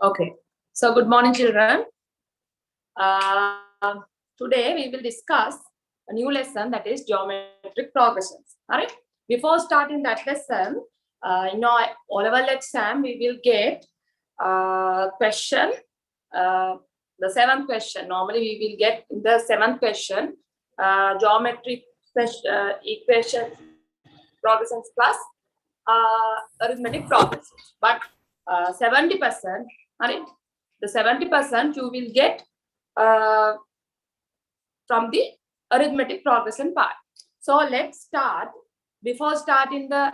Okay. So good morning, children. Today we will discuss a new lesson, that is geometric progressions. All right. Before starting that lesson, in our O-level exam, we will get question. The seventh question. Normally, we will get in the seventh question geometric equation progressions plus arithmetic progressions. But 70%, right? The 70% you will get from the arithmetic progression part. So let's start. Before starting the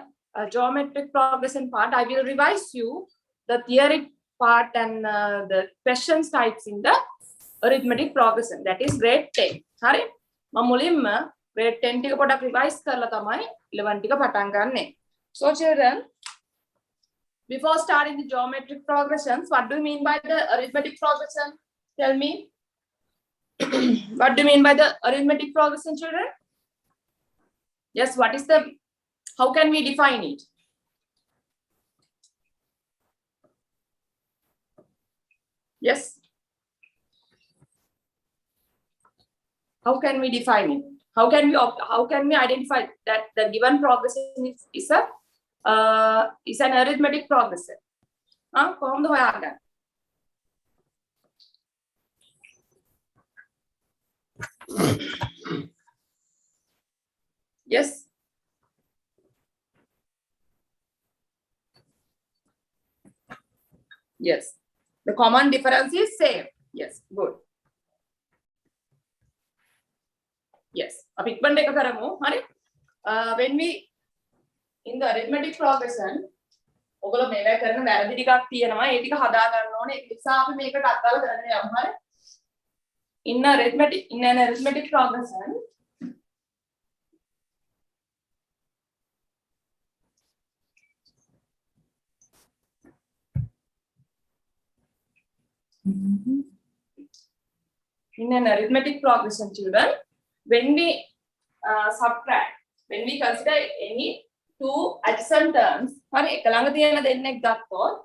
geometric progression part, I will revise you the theory part and the questions types in the arithmetic progression. That is grade 10. Right? Mamulimma grade 10 ටික පොඩක් revise කරලා තමයි 11 ටික පටන් ගන්නෙ. So children, before starting the geometric progressions, what do you mean by the arithmetic progression? Tell me. What do you mean by the arithmetic progression, children? Yes, what is the, how can we define it? Yes. How can we define it? How can we identify that the given progression is an arithmetic progression? කොහොමද හොයාගන්නේ? Yes. Yes. The common difference is same. Yes. Good. Yes. අපි ඉක්මනට එක කරමු. හරි? When we in the arithmetic progression, ඔයගොල්ලෝ මේවා කරන වැරදි ටිකක් තියෙනවා. ඒ ටික හදා ගන්න ඕනේ. ඒ නිසා අපි මේකට අත්දාලා කරන්න යමු. හරි? In an arithmetic progression, children, when we subtract, when we consider any two adjacent terms, හරි එක ළඟ තියෙන දෙන්නෙක් ගත්තොත්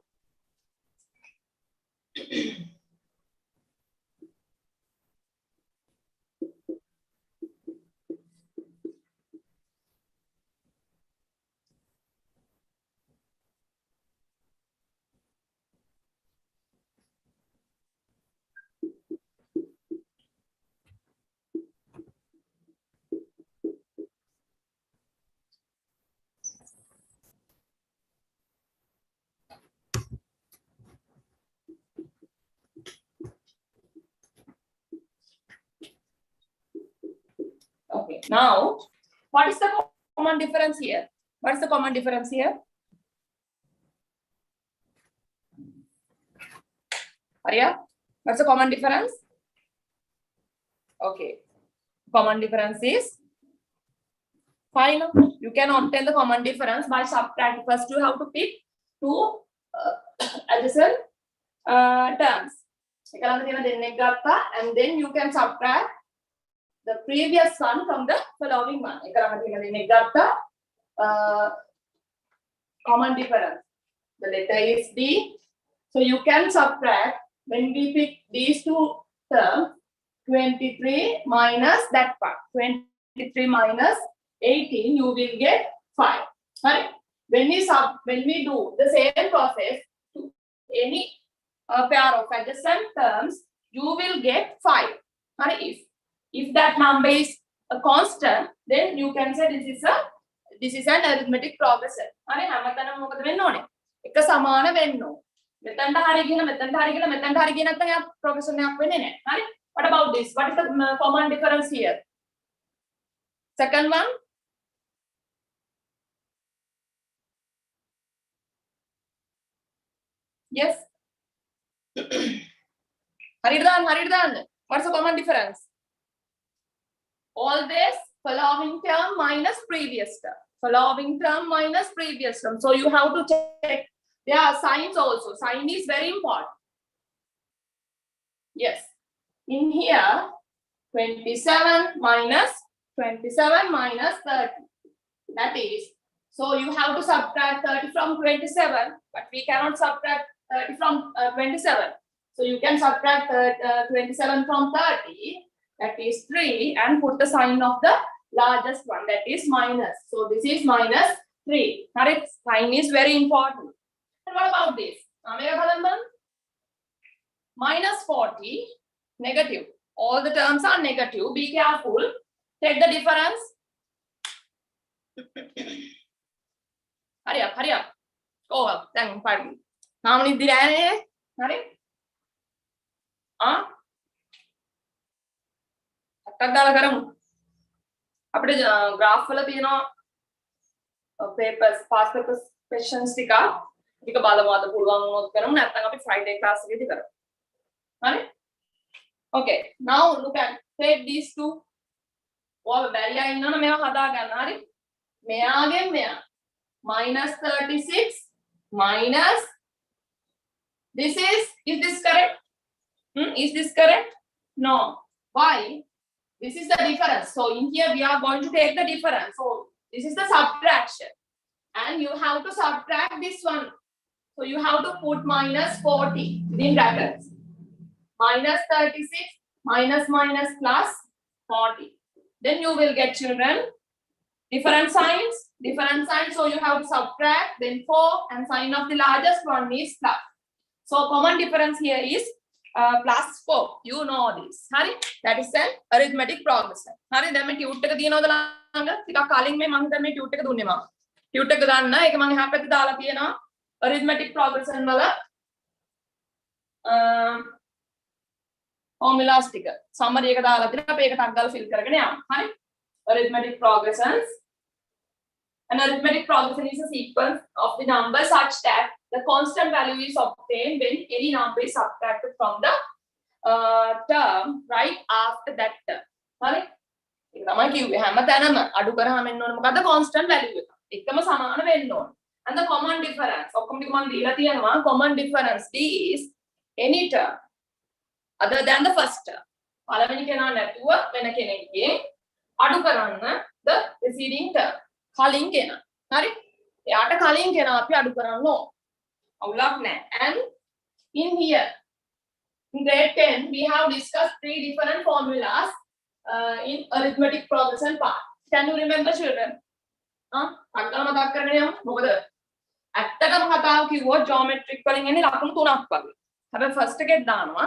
okay, now what is the common difference here? What is the common difference here? Arya, what's the common difference? Okay, common difference is fine. You can obtain the common difference by subtracting. First, you have to pick two adjacent terms. And then you can subtract the previous one from the following one. Common difference. The letter is D. So you can subtract, when we pick these two terms, 23 minus that part. 23 minus 18, you will get 5. Right? When we do the same process to any pair of adjacent terms, you will get 5. Right? If that number is a constant, then you can say this is an arithmetic progression. හරි හැමතැනම මොකද වෙන්න ඕනේ? එක සමාන වෙන්න ඕනේ. මෙතනට හරි ගිහින් මෙතනට හරි ගිහින් මෙතනට හරි ගිහින් නැත්නම් යා progression එකක් වෙන්නේ නැහැ. හරි? What about this? What is the common difference here? Second one. Yes. හරියට දාන්න. What's the common difference? Always following term minus previous term. Following term minus previous term. So you have to check. There are signs also. Sign is very important. Yes. In here, 27 minus 30. That is, so you have to subtract 30 from 27, but we cannot subtract 30 from 27. So you can subtract 27 from 30, that is 3, and put the sign of the largest one, that is minus. So this is minus 3. Correct? Sign is very important. And what about this? Minus 40, negative. All the terms are negative. Be careful. Take the difference. Hurry up, hurry up. Go up. Then, how many did I? Hurry. අපිට graph වල තියෙනවා papers past papers questions ටික බලමු අද පුළුවන් වුණොත් කරමු නැත්නම් අපි Friday class එකේදී කරමු. හරි? Okay, now look at take these two. ඔයාලා බැරිලා ඉන්නවනේ මේවා හදා ගන්න. හරි? මෙයාගෙන් මෙයා minus 36 minus this is this correct? Is this correct? No. Why? This is the difference. So in here we are going to take the difference. So this is the subtraction. And you have to subtract this one. So you have to put minus 40 within brackets. Minus 36 minus minus plus 40. Then you will get, children, different signs. Different signs. So you have to subtract, then 4, and sign of the largest one is plus. So common difference here is plus 4. You know this. Hari? That is an arithmetic progression. Hari? දැන් මේ tute එක තියෙනවද ළඟ? ටිකක් කලින් මේ මම දැන් මේ ටියුට් එක දුන්නේ මම. ටියුට් එක ගන්න. ඒක මම එහා පැත්තේ දාලා තියෙනවා. arithmetic progression වල formulas ටික. summary එක දාලා තියෙනවා. අපි ඒක ටක් ගාලා fill කරගෙන යමු. හරි? arithmetic progressions. An arithmetic progression is a sequence of the numbers such that the constant value is obtained when any number is subtracted from the term right after that term. හරි? ඒක තමයි කිව්වේ හැමතැනම අඩු කරාම එන්න ඕනේ මොකද්ද constant value එක. එකම සමාන වෙන්න ඕනේ. And the common difference ඔක්කොම ටික මම දීලා තියෙනවා. Common difference D is any term other than the first term. පළවෙනි කෙනා නැතුව වෙන කෙනෙක්ගේ අඩු කරන්න the preceding term. කලින් කෙනා. හරි? එයාට කලින් කෙනා අපි අඩු කරන්න ඕන. අවුලක් නැහැ. And in here in grade 10 we have discussed 3 different formulas in arithmetic progression part. Can you remember, children? අක්කම මතක් කරගෙන යමු. මොකද ඇත්තටම කතාව කිව්වොත් geometric වලින් එන්නේ ලකුණු 3ක් වගේ. හැබැයි first එකෙත් දානවා.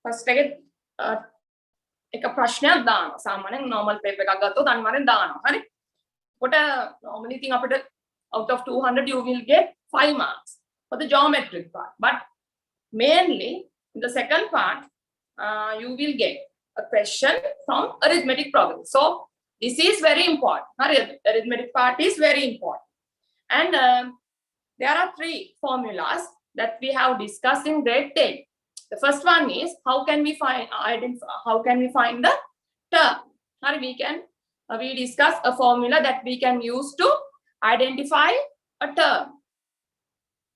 first එකෙත් එක ප්‍රශ්නයක් දානවා. සාමාන්‍යයෙන් normal paper එකක් ගත්තොත් අනිවාර්යෙන් දානවා. හරි? කොට normally think අපිට out of 200 you will get 5 marks for the geometric part. But mainly in the second part you will get a question from arithmetic problem. So this is very important. Arithmetic part is very important. And there are 3 formulas that we have discussed in grade 10. The first one is how can we find the term. We discuss a formula that we can use to identify a term.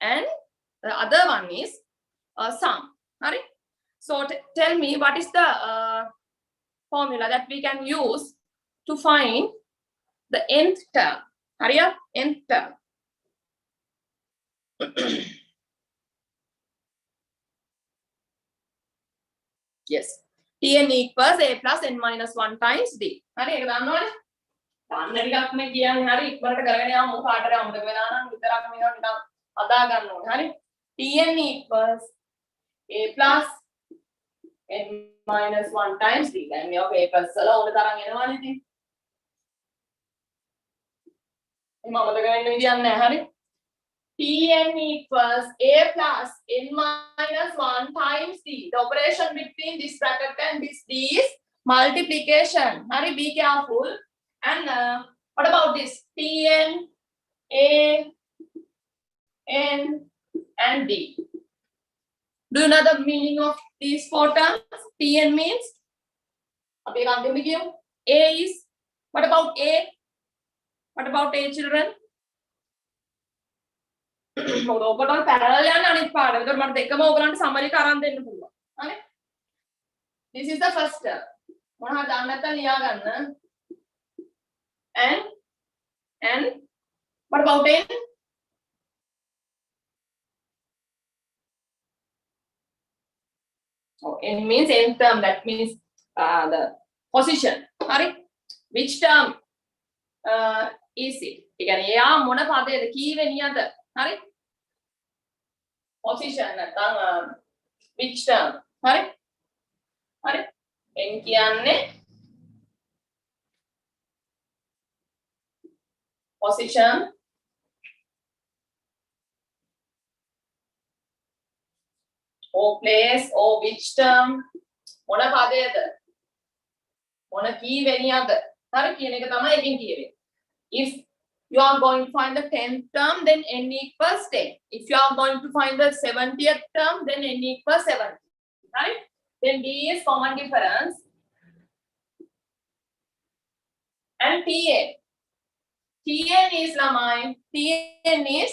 And the other one is sum. So tell me what is the formula that we can use to find the nth term. Hurry up, nth term. Yes. Tn equals a plus n minus 1 times d. හරි ඒක දන්නවනේ. දන්න ටිකක් මේ කියන්නේ හරි ඉක්මනට කරගෙන යමු මොකාටද අමතක වෙලා නම් විතරක් මේවා නිකන් අදා ගන්න ඕනේ. හරි. Tn equals a plus n minus 1 times d. දැන් මේවා papers වල ඕන තරම් එනවනේ ඉතින්. එහෙම අමතක වෙන්න විදියක් නැහැ. හරි. Tn equals a plus n minus 1 times d. The operation between this bracket and this d is multiplication. Hurry, be careful. And what about this? Tn, a, n, and d. Do you know the meaning of these 4 terms? Tn means a is. What about a? What about a, children? ඔකට parallel යන අනිත් පාඩම. ඒකට මට දෙකම ඕගලන්ට summary එක අරන් දෙන්න පුළුවන්. හරි? This is the first term. මොනවා දාන්න නැත්නම් ලියා ගන්න. And what about n? So n means n term, that means the position. Right? Which term is it? කියන්නේ එයා මොන පදයේද කීවෙනියද? හරි? Position නැත්නම් which term? හරි? හරි? n කියන්නේ position or place or which term මොන පදයේද? මොන කීවෙනියද? හරි කියන එක තමයි එකෙන් කියවෙන්නේ. If you are going to find the 10th term, then n equals 10. If you are going to find the 70th term, then n equals 70. Right? Then D is common difference. And Tn. Tn is Lamai. Tn is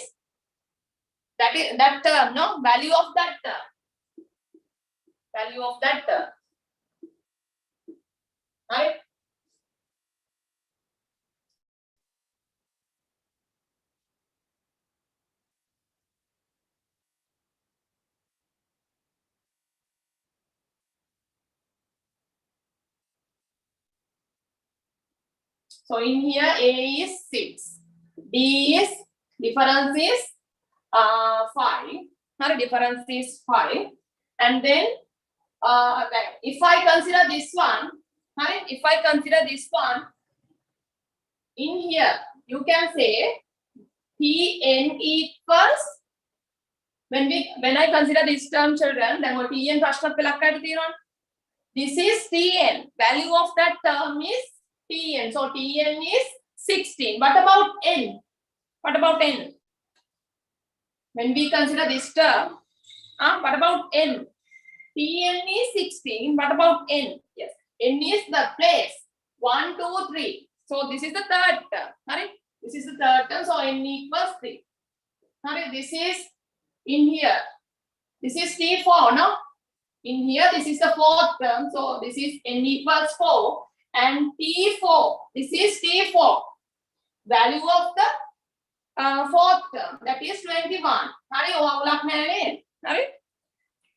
that term, no? Value of that term. Value of that term. Right? So in here A is 6, D is difference is 5. Her difference is 5, and then if I consider this one, right? If I consider this one, in here you can say Tn equals when I consider this term, children, then what Tn ප්‍රශ්නත් පෙළක් අයට තියෙනවනේ. This is Tn. Value of that term is Tn. So Tn is 16. What about n? What about n? When we consider this term, what about n? Tn is 16. What about n? Yes, n is the place. 1, 2, 3. So this is the third term. Right? This is the third term. So n equals 3. Right? This is in here. This is T4, no? In here, this is the fourth term. So this is n equals 4. And T4. This is T4. Value of the fourth term. That is 21. Right?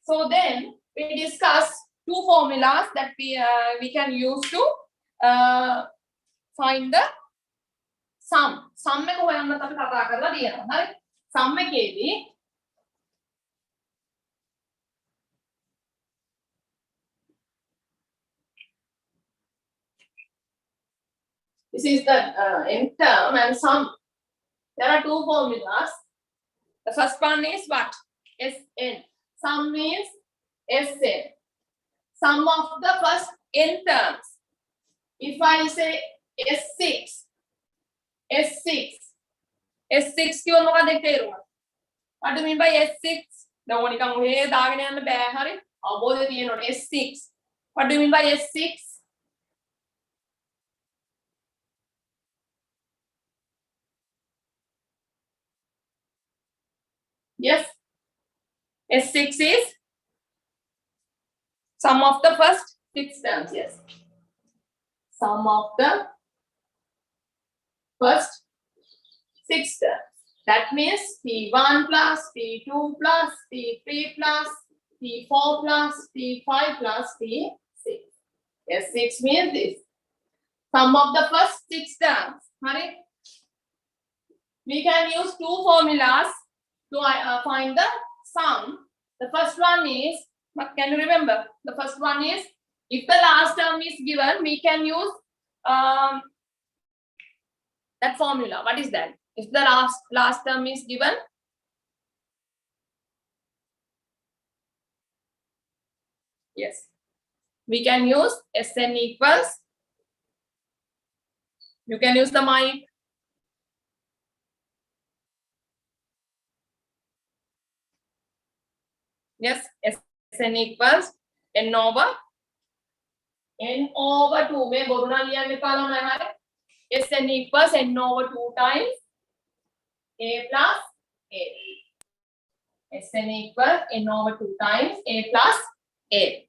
So then we discuss two formulas that we can use to find the sum. Sum එක හොයන්නත් අපි කතා කරලා තියෙනවා. හරි? Sum එකේදී this is the n term and sum. There are two formulas. The first one is what? Sn. Sum means Sn. Sum of the first n terms. If I say S6, කියව මොකක්ද තේරුම? What do you mean by S6? දැන් නිකන් ඔහේ දාගෙන යන්න බෑ හරි? අවබෝධය තියෙනවනේ S6. What do you mean by S6? Yes. S6 is sum of the first 6 terms. Yes. Sum of the first 6 terms. That means P1 plus P2 plus P3 plus P4 plus P5 plus P6. S6 means this. Sum of the first 6 terms. Right? We can use two formulas to find the sum. The first one is, can you remember? The first one is, if the last term is given, we can use that formula. What is that? If the last term is given, yes, we can use Sn equals, you can use the mic. Yes, Sn equals n over 2. මේ බොරුණා ලියන්න එපා ළමයි හරිය. Sn equals n over 2 times a plus a. Sn equals n over 2 times a plus a.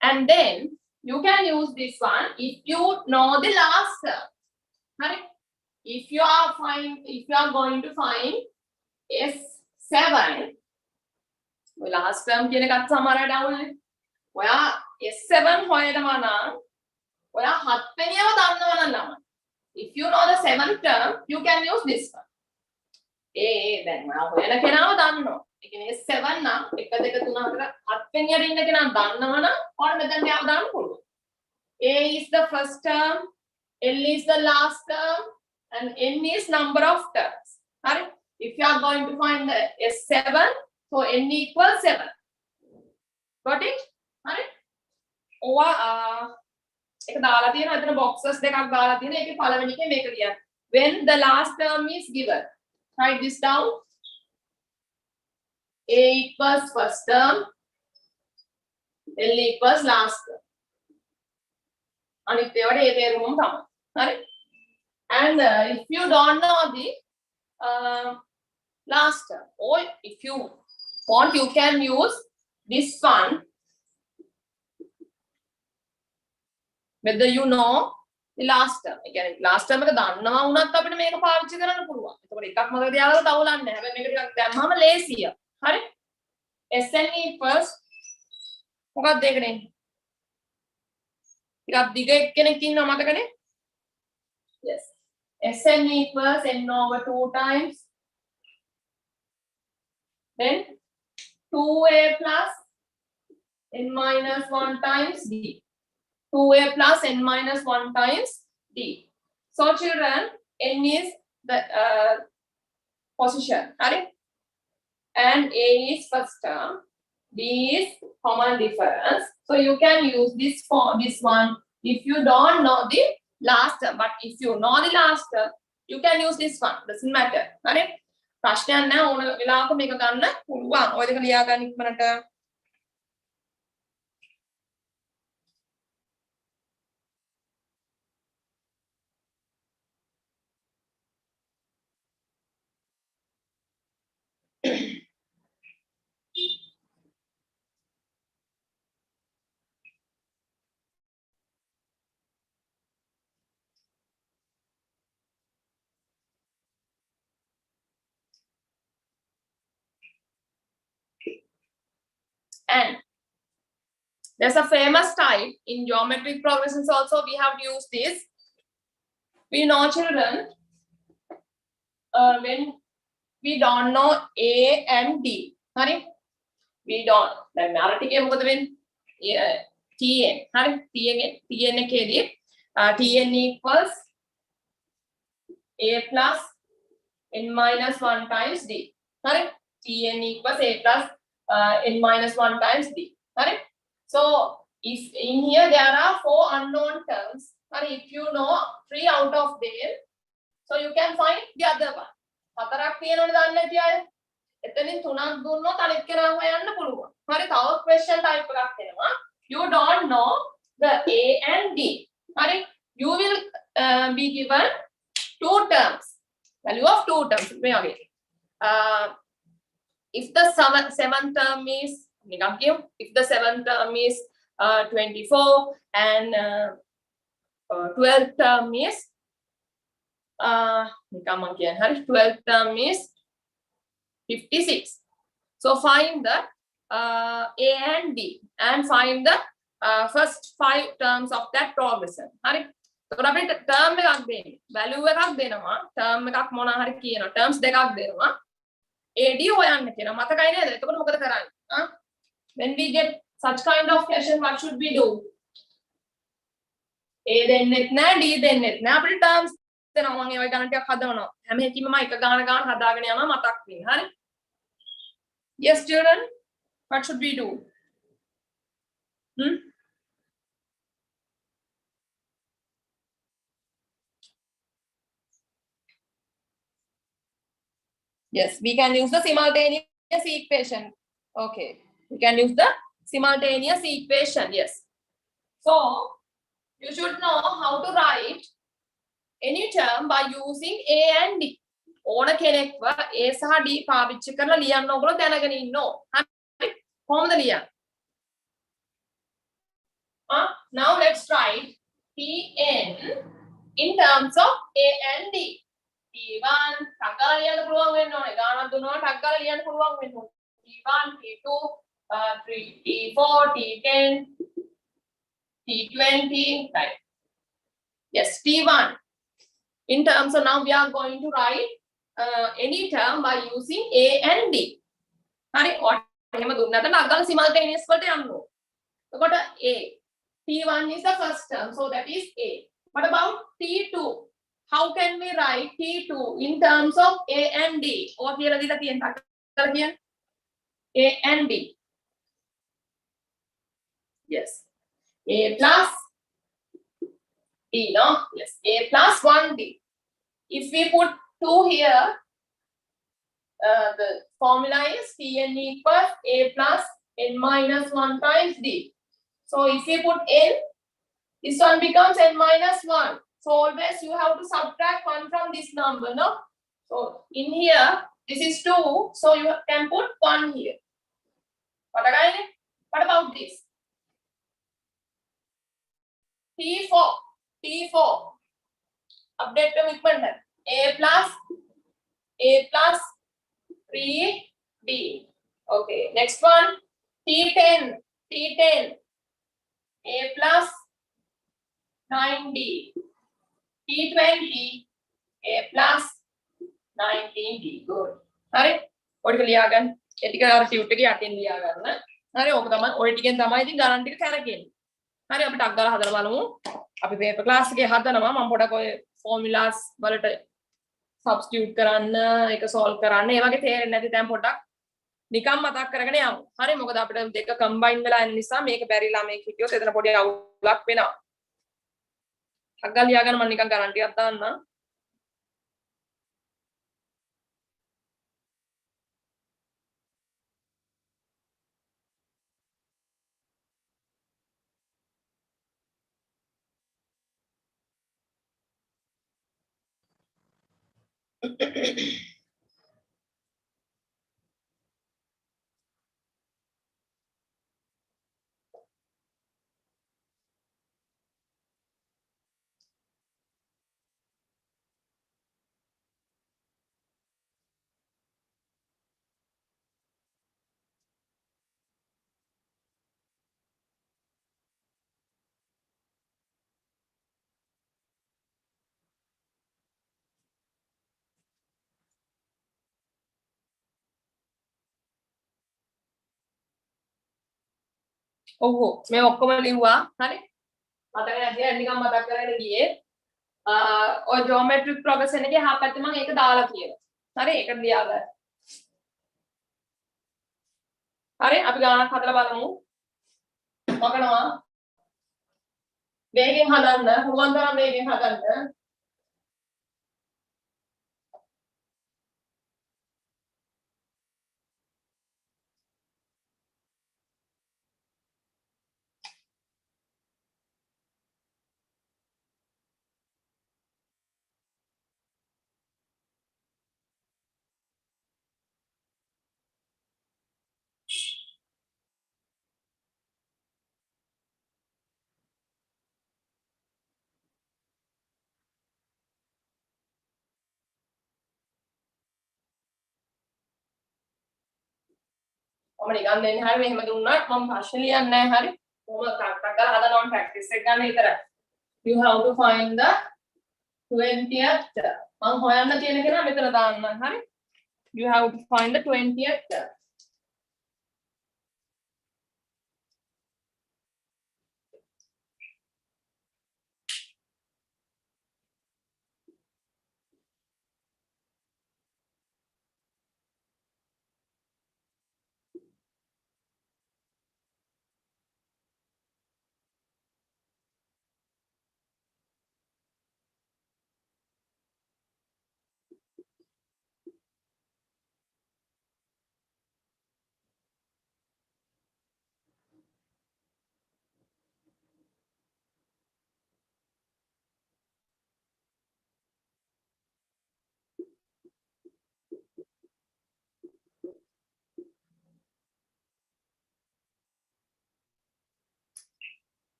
And then you can use this one if you know the last term. Right? If you are going to find S7, last term කියන එකත් සමහරට අවුල්නේ. ඔයා S7 හොයනවා නම් ඔයා 7 වෙනියව දන්නවනම් ළමයි. If you know the seventh term, you can use this one. දැන් ඔයා හොයන කෙනාව දන්නවා. ඒ කියන්නේ S7 නම් 1 2 3 4 7 වෙනියට ඉන්න කෙනා දන්නවනම් ඔන්න මෙතන යාව දාන්න පුළුවන්. A is the first term, L is the last term, and N is number of terms. Right? If you are going to find the S7, so N equals 7. Got it? Right? ඔවා එක දාලා තියෙනවා එතන boxes දෙකක් දාලා තියෙනවා ඒකේ පළවෙනි එකේ මේක ලියන්න. When the last term is given. Write this down. A equals first term, L equals last term. අනිත් ඒවාට ඒ තේරුමම තමයි. හරි? And if you don't know the last term, or if you want, you can use this one. Whether you know the last term. ඒ කියන්නේ last term එක දන්නවා වුණත් අපිට මේක පාවිච්චි කරන්න පුළුවන්. එතකොට එකක් මතක තියාගන්න තවුලන්නේ නැහැ. හැබැයි මේක ටිකක් දැම්මම ලේසියි. හරි? SN equals මොකක්ද ඒකනේ? ටිකක් දිග එක්කෙනෙක් ඉන්නවා මතකනේ? Yes. SN equals n over 2 times. Then 2a plus n minus 1 times d. 2a plus n minus 1 times d. So children, n is the position, right? And a is first term, d is common difference. So you can use this for this one if you don't know the last term. But if you know the last term, you can use this one. Doesn't matter, right? ප්‍රශ්නයක් නැහැ ඕන වෙලාවක මේක ගන්න පුළුවන්. ඔය දෙක ලියා ගන්න ඉක්මනට. And there's a famous type in geometric progressions also. We have used this. We know children when we don't know A and D. Honey, we don't. Then Marathi මොකද වෙන්නේ? Tn. Honey, Tn එකේදී Tn equals A plus n minus 1 times D. Honey, Tn equals A plus n minus 1 times d. Right? So if in here there are 4 unknown terms, and if you know 3 out of them, so you can find the other one. හතරක් තියෙනවනේ දන්නේ නැති අය. එතනින් තුනක් දුන්නොත් අනිත් කෙනා හොයන්න පුළුවන්. හරි තව question type එකක් එනවා. You don't know the A and D. හරි you will be given 2 terms. Value of 2 terms. මේ වගේ. If the seventh term is if the seventh term is 24 and 12th term is 12th term is 56. So find the A and D and find the first 5 terms of that progression. හරි. එතකොට අපිට term එකක් දෙන්නේ. value එකක් දෙනවා. term එකක් මොනවා හරි කියනවා. terms දෙකක් දෙනවා. AD හොයන්න කියලා මතකයි නේද? එතකොට මොකද කරන්නේ? When we get such kind of question, what should we do? A දෙන්නෙත් නැහැ, D දෙන්නෙත් නැහැ. අපිට terms දෙනවා. මම ඒවයි ගණන් ටිකක් හදවනවා. හැම එකකින්ම මම එක ගාන හදාගෙන යනවා මතක් වෙන්න. හරි? Yes children, what should we do? Yes, we can use the simultaneous equation. Okay, we can use the simultaneous equation. Yes. So you should know how to write any term by using A and D. ඕන කෙනෙක්ව A සහ D පාවිච්චි කරලා ලියන්න ඕගොල්ලෝ දැනගෙන ඉන්න ඕන. හරි? කොහොමද ලියන්නේ? Now let's write Tn in terms of A and D. T1 ටග්ගාලා ලියන්න පුළුවන් වෙන්න ඕනේ. ගානක් දුන්නාම ටග්ගාලා ලියන්න පුළුවන් වෙන්න ඕනේ. T1 T2 3 T3, T4, T10, T20, right? Yes, T1. In terms of now we are going to write any term by using A and D. What? Simultaneous got A. T1 is the first term, so that is A. What about T2? How can we write T2 in terms of A and D? Or here A and D. Yes. A plus D, no? Yes. A plus 1D. If we put 2 here, the formula is Tn equals A plus N minus 1 times D. So if we put N, this one becomes N minus 1. So always you have to subtract 1 from this number, no? So in here, this is 2. So you can put 1 here. What about this? T4. T4. Update the equation. A plus 3D. Okay. Next one. T10. T10. A plus 9D. T20. A plus 19D. Good. Alright. What will you again? Ethical tutor attend the other. Hurry, Okama, or it can the mighty guarantee carrigan. Hurry up, Taka Hadalamu. Up paper class, get Hadanama, Potaco formulas, but substitute Karana, solve Karana, never get here and at the time Potak. Nikam Mata Karagana. Hurry Mokada, take a combined Mela and Nisa, make a barilla, make it, set a body out, luck pena. Hagaliagan Manika guarantee at Dana. Oh, may ඔක්කොම ලිව්වා. හරි. මතක නැති අය නිකන් මතක් කරගෙන ගියේ. ඔය geometric progression එකේ එහා පැත්තේ මම ඒක දාලා තියෙනවා. හරි ඒක ලියා ගන්න. හරි අපි ගානක් හදලා බලමු. මකනවා. වේගෙන් හදන්න. පුළුවන් තරම් වේගෙන් හදන්න. මම නිකන් දෙන්නේ හරි මෙහෙම දුන්නාට මම ප්‍රශ්න ලියන්නේ නැහැ හරි කොහොමද ටක් ටක් කරලා හදනවා ප්‍රැක්ටිස් එක ගන්න විතරයි you have to find the 20th term මම හොයන්න තියෙන කෙනා මෙතන දාන්න හරි you have to find the 20th term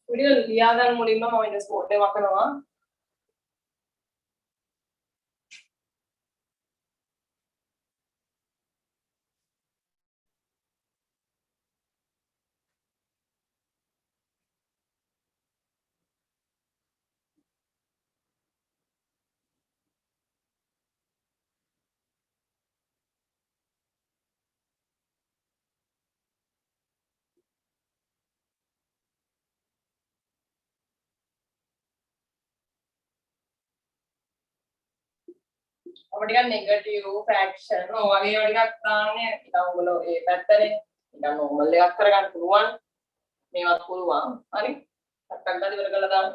උඩින් ලියා ගන්න මුලින්ම මම ඉන්න ස්පෝට් එක වකනවා. අපිට ටිකක් නෙගටිව් ෆ්‍රැක්ෂන් ඔය වගේ ටිකක් දාන්නේ නිකන් ඔයගොල්ලෝ ඒ පැත්තනේ නිකන් නෝමල් එකක් කරගන්න පුළුවන් මේවත් පුළුවන් හරි ටක් ටක් ගාලා ඉවර කරලා දාන්න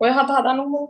ඔය හත හදන්නකෝ.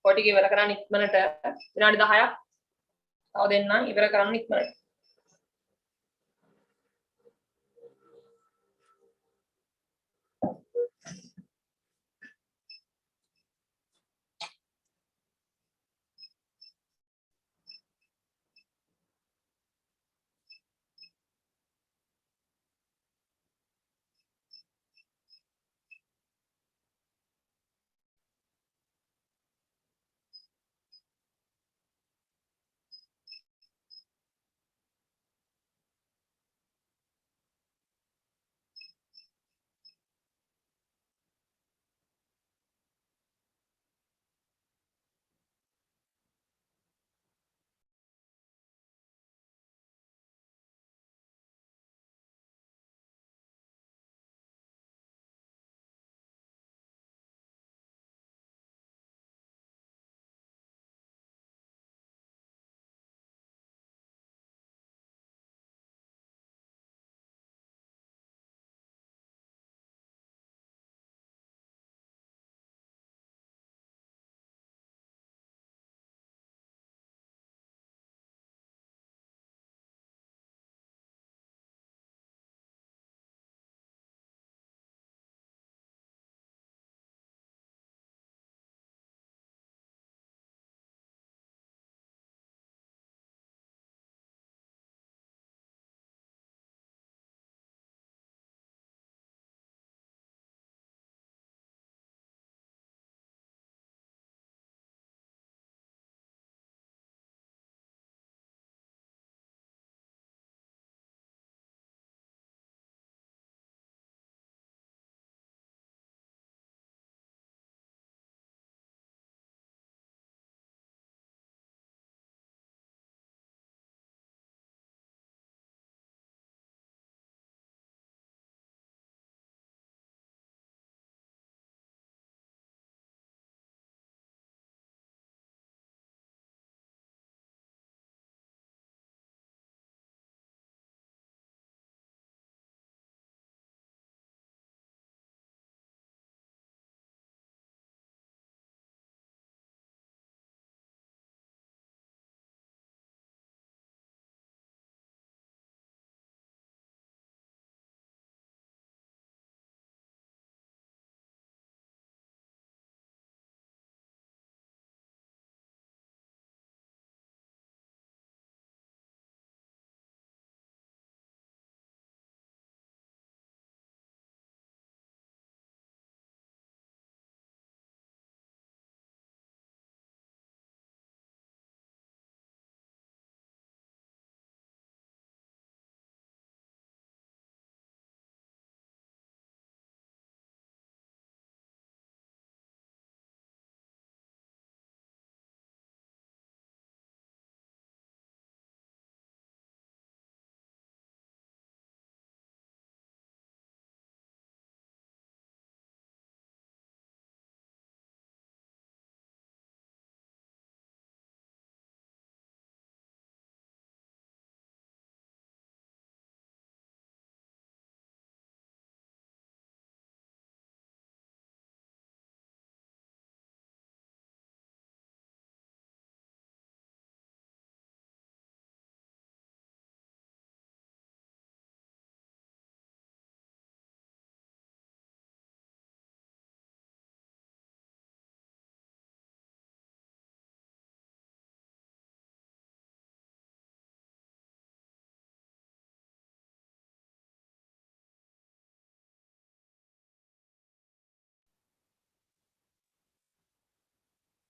කොටි ඉවර කරන්න ඉක්මනට විනාඩි 10ක් තව දෙන්නම් ඉවර කරන්න ඉක්මනට.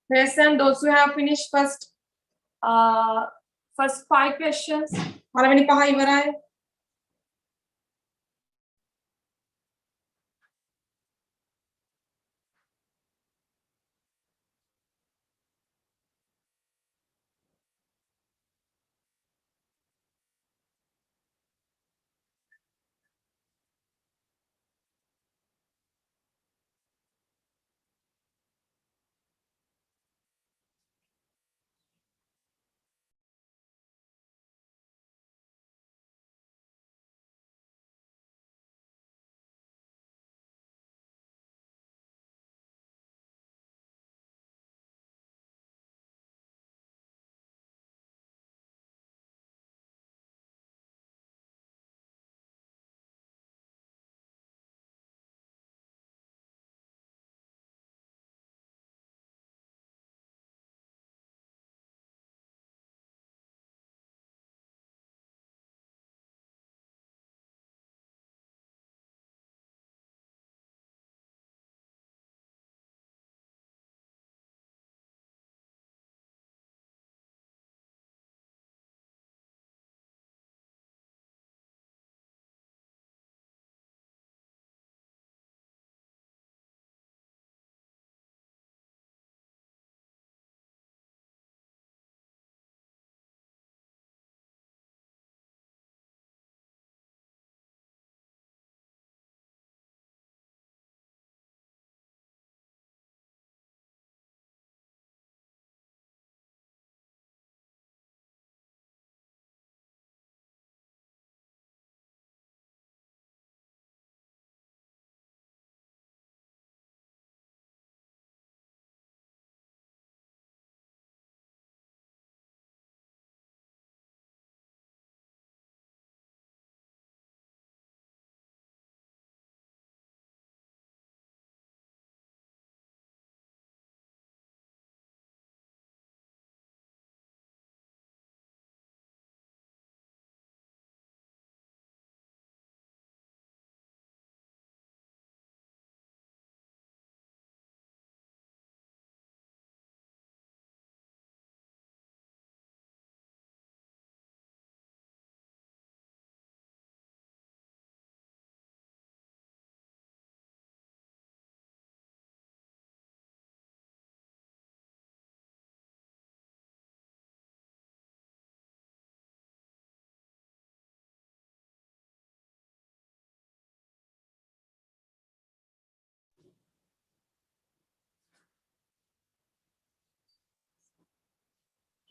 Yes, and those who have finished first 5 questions. පළවෙනි පහ ඉවරයි.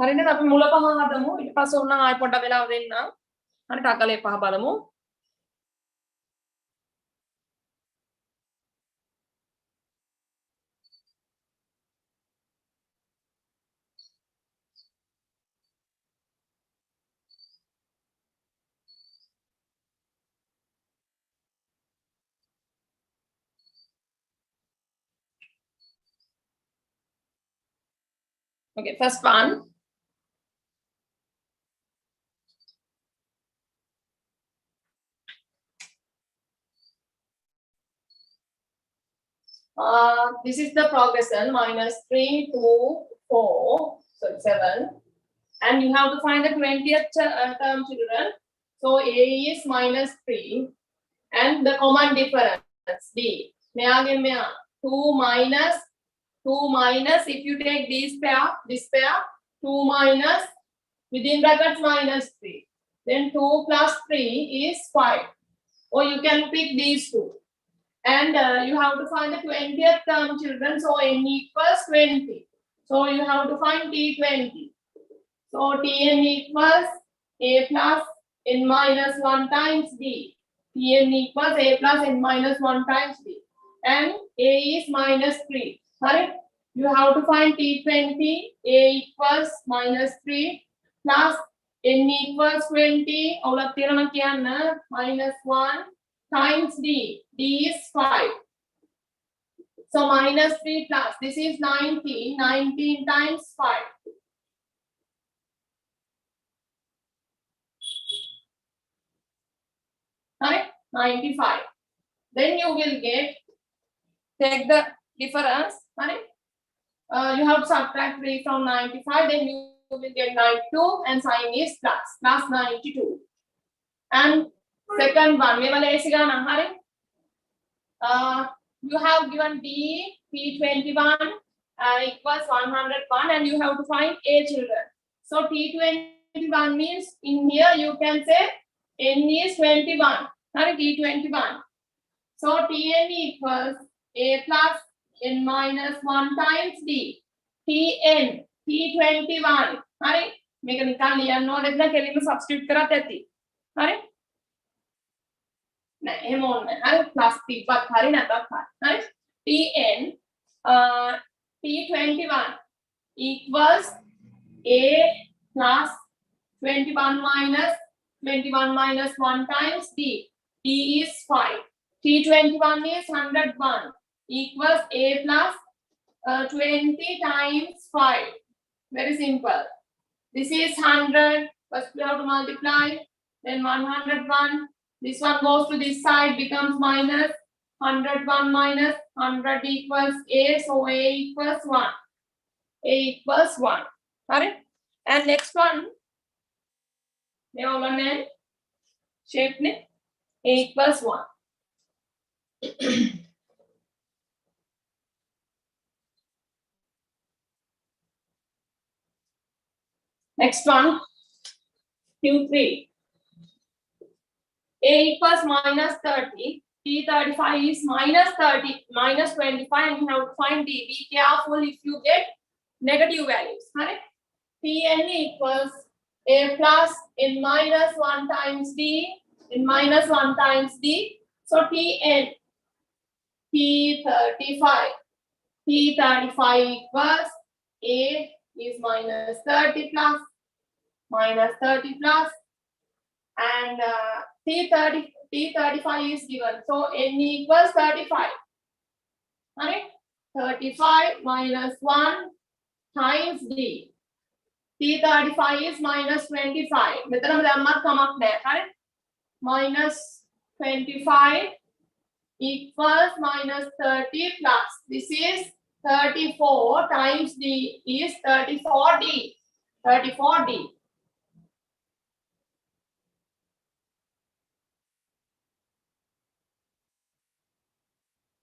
හරිනේද අපි මුල පහ හදමු ඊට පස්සේ ඕනනම් ආයෙ පොඩ්ඩක් වෙලාව දෙන්නම් හරි ටකලේ පහ බලමු okay first one this is the progression -3 2 4 so 7 and you have to find the 20th term children so a is -3 and the common difference d මෙයාගෙන් මෙයා 2 minus if you take this pair 2 minus within brackets -3 then 2 plus 3 is 5 or you can pick these two and you have to find the 20th term children so n equals 20 so you have to find t20 so tn equals a plus n minus 1 times d tn equals a plus n minus 1 times d and a is -3 correct you have to find t20 a equals -3 plus n equals 20 අවුලක් තියෙනවා නම් කියන්න -1 times d d is 5 so -3 plus this is 19 times 5 correct 95 then you will get take the difference correct You have to subtract 3 from 95, then you will get 92 and sign is plus 92. And second one, you have given D, P21 equals 101 and you have to find A children. So T21 means in here you can say N is 21, T21. So Tn equals A plus N minus 1 times D. Tn, T21. Hari? මේක නිකන් ලියන්න ඕනේ නැත්නම් කෙලින්ම සබ්ස්ටිටියුට් කරත් ඇති. හරි? නෑ එහෙම ඕනේ නැහැ. හරි ප්ලස් තිබ්බත් හරි නැතත් හරි. Tn T21 equals A plus 21 minus 1 times D. D is 5. T21 is 101 equals A plus 20 times 5. Very simple. This is 100. First we have to multiply. Then 101. This one goes to this side, becomes minus 101 minus 100 equals A. So A equals 1. A equals 1. Alright. And next one. Shape A equals 1. Next one, Q3. A equals minus 30. T35 is minus 30, minus 25, and you have to find D. Be careful if you get negative values. Right? Tn equals A plus N minus 1 times D. N minus 1 times D. So Tn, T35. T35 equals A is minus 30 plus, and T35 is given. So N equals 35. Right? 35 minus 1 times D. T35 is minus 25. Minus 25 equals minus 30 plus. This is 34 times D is 34D. 34D.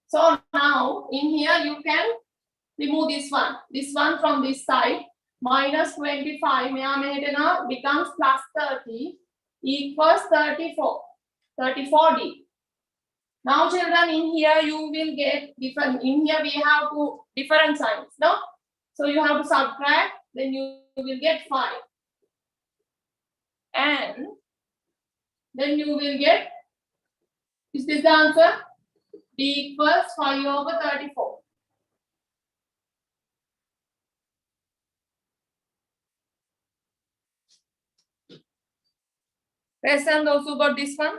So now in here you can remove this one. This one from this side. Minus 25 becomes plus 30 equals 34. 34D. Now children, in here you will get different. In here we have two different signs. No? So you have to subtract, then you will get 5. And then you will get, is this the answer? D equals 5 over 34. Present also got this one.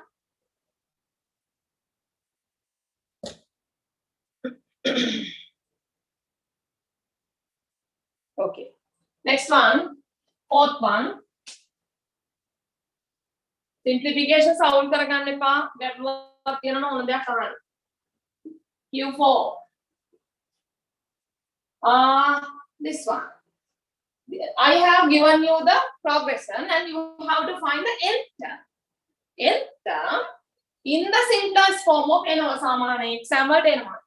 Okay. Next one, fourth one. Simplification solve කරගන්න එපා. ගැටලුවක් තියෙනවා ඕන දෙයක් කරන්න. Q4. This one. I have given you the progression and you have to find the nth term. Nth term in the simplest form of example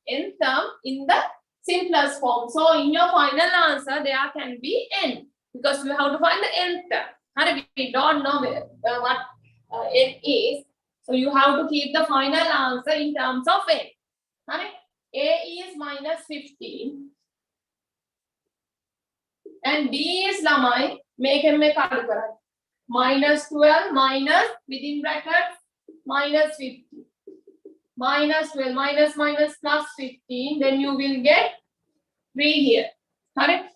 nth term in the simplest form. So in your final answer there can be n because we have to find the nth term. We don't know what n is. So you have to keep the final answer in terms of n. A is minus 15 and B is lamai make minus 12 minus within brackets minus 50 minus 12 minus plus 15, then you will get 3 here. Correct?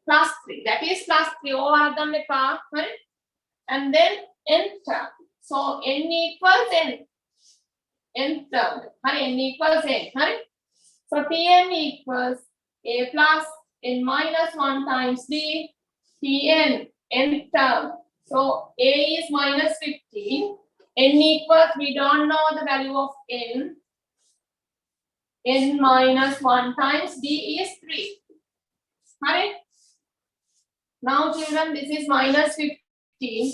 Plus 3, that is plus 3 and then nth term. So n equals n. Nth term. N equals n. So Tn equals A plus N minus 1 times D. Tn, nth term. So A is minus 15. N equals, we don't know the value of n. N minus 1 times D is 3. Right? Now children, this is minus 15.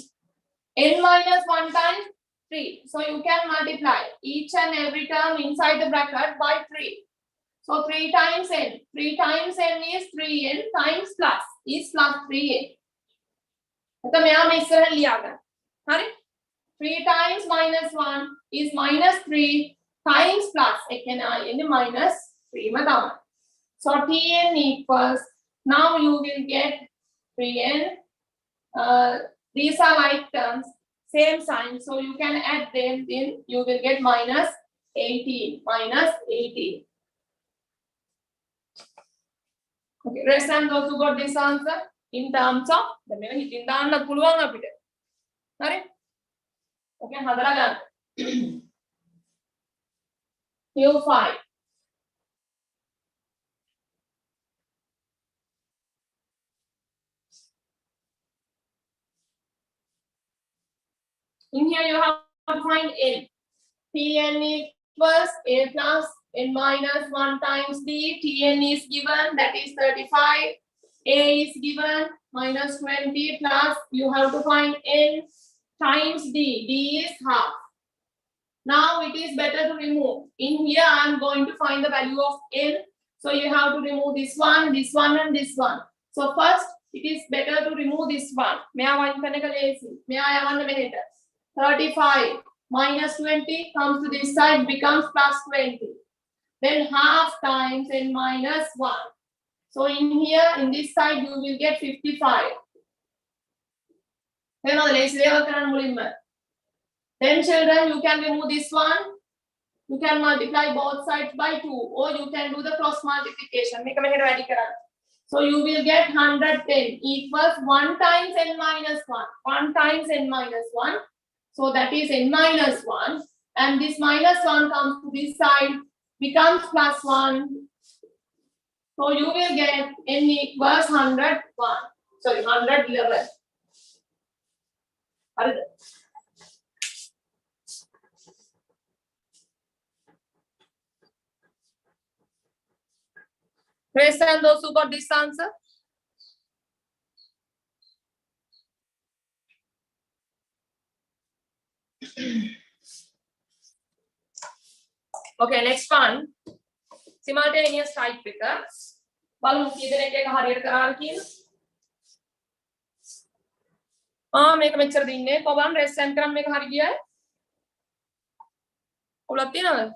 N minus 1 times 3. So you can multiply each and every term inside the bracket by 3. So 3 times n. 3 times n is 3n times plus is plus 3n. तो मैं यहाँ इस लिया कर. हरे 3 times minus 1 is minus 3 times plus again in minus 3 madam. So Tn equals, now you will get 3n. These are like terms, same sign, so you can add them, then you will get minus 18. Minus 18. Okay, rest and those who got this answer in terms of the mena hitin danna puluwan apita. Hare? Okay, hadala ganna. Q5. In here you have to find n. Tn equals a plus n minus 1 times d. Tn is given, that is 35. A is given, minus 20 plus, you have to find n times d. D is half. Now it is better to remove. In here I am going to find the value of n. So you have to remove this one and this one. So first it is better to remove this one. May I want to 35 minus 20 comes to this side, becomes plus 20. Then half times n minus 1. So in here, in this side, you will get 55. Then children, you can remove this one. You can multiply both sides by 2, or you can do the cross multiplication. So you will get 110 equals 1 times n minus 1. 1 times n minus 1. So that is n minus 1. And this minus 1 comes to this side, becomes plus 1. So you will get n equals 101. Sorry, 111. Raise hand those who got this answer. Okay, next one. Simultaneous typewriter. බලමු කී දෙනෙක් එක හරියට කරාද කියලා. මේක මෙච්චර දින්නේ කොබන් රෙස් send කරන් මේක හරි ගියයි. ඔයගොල්ලෝ තියනවද?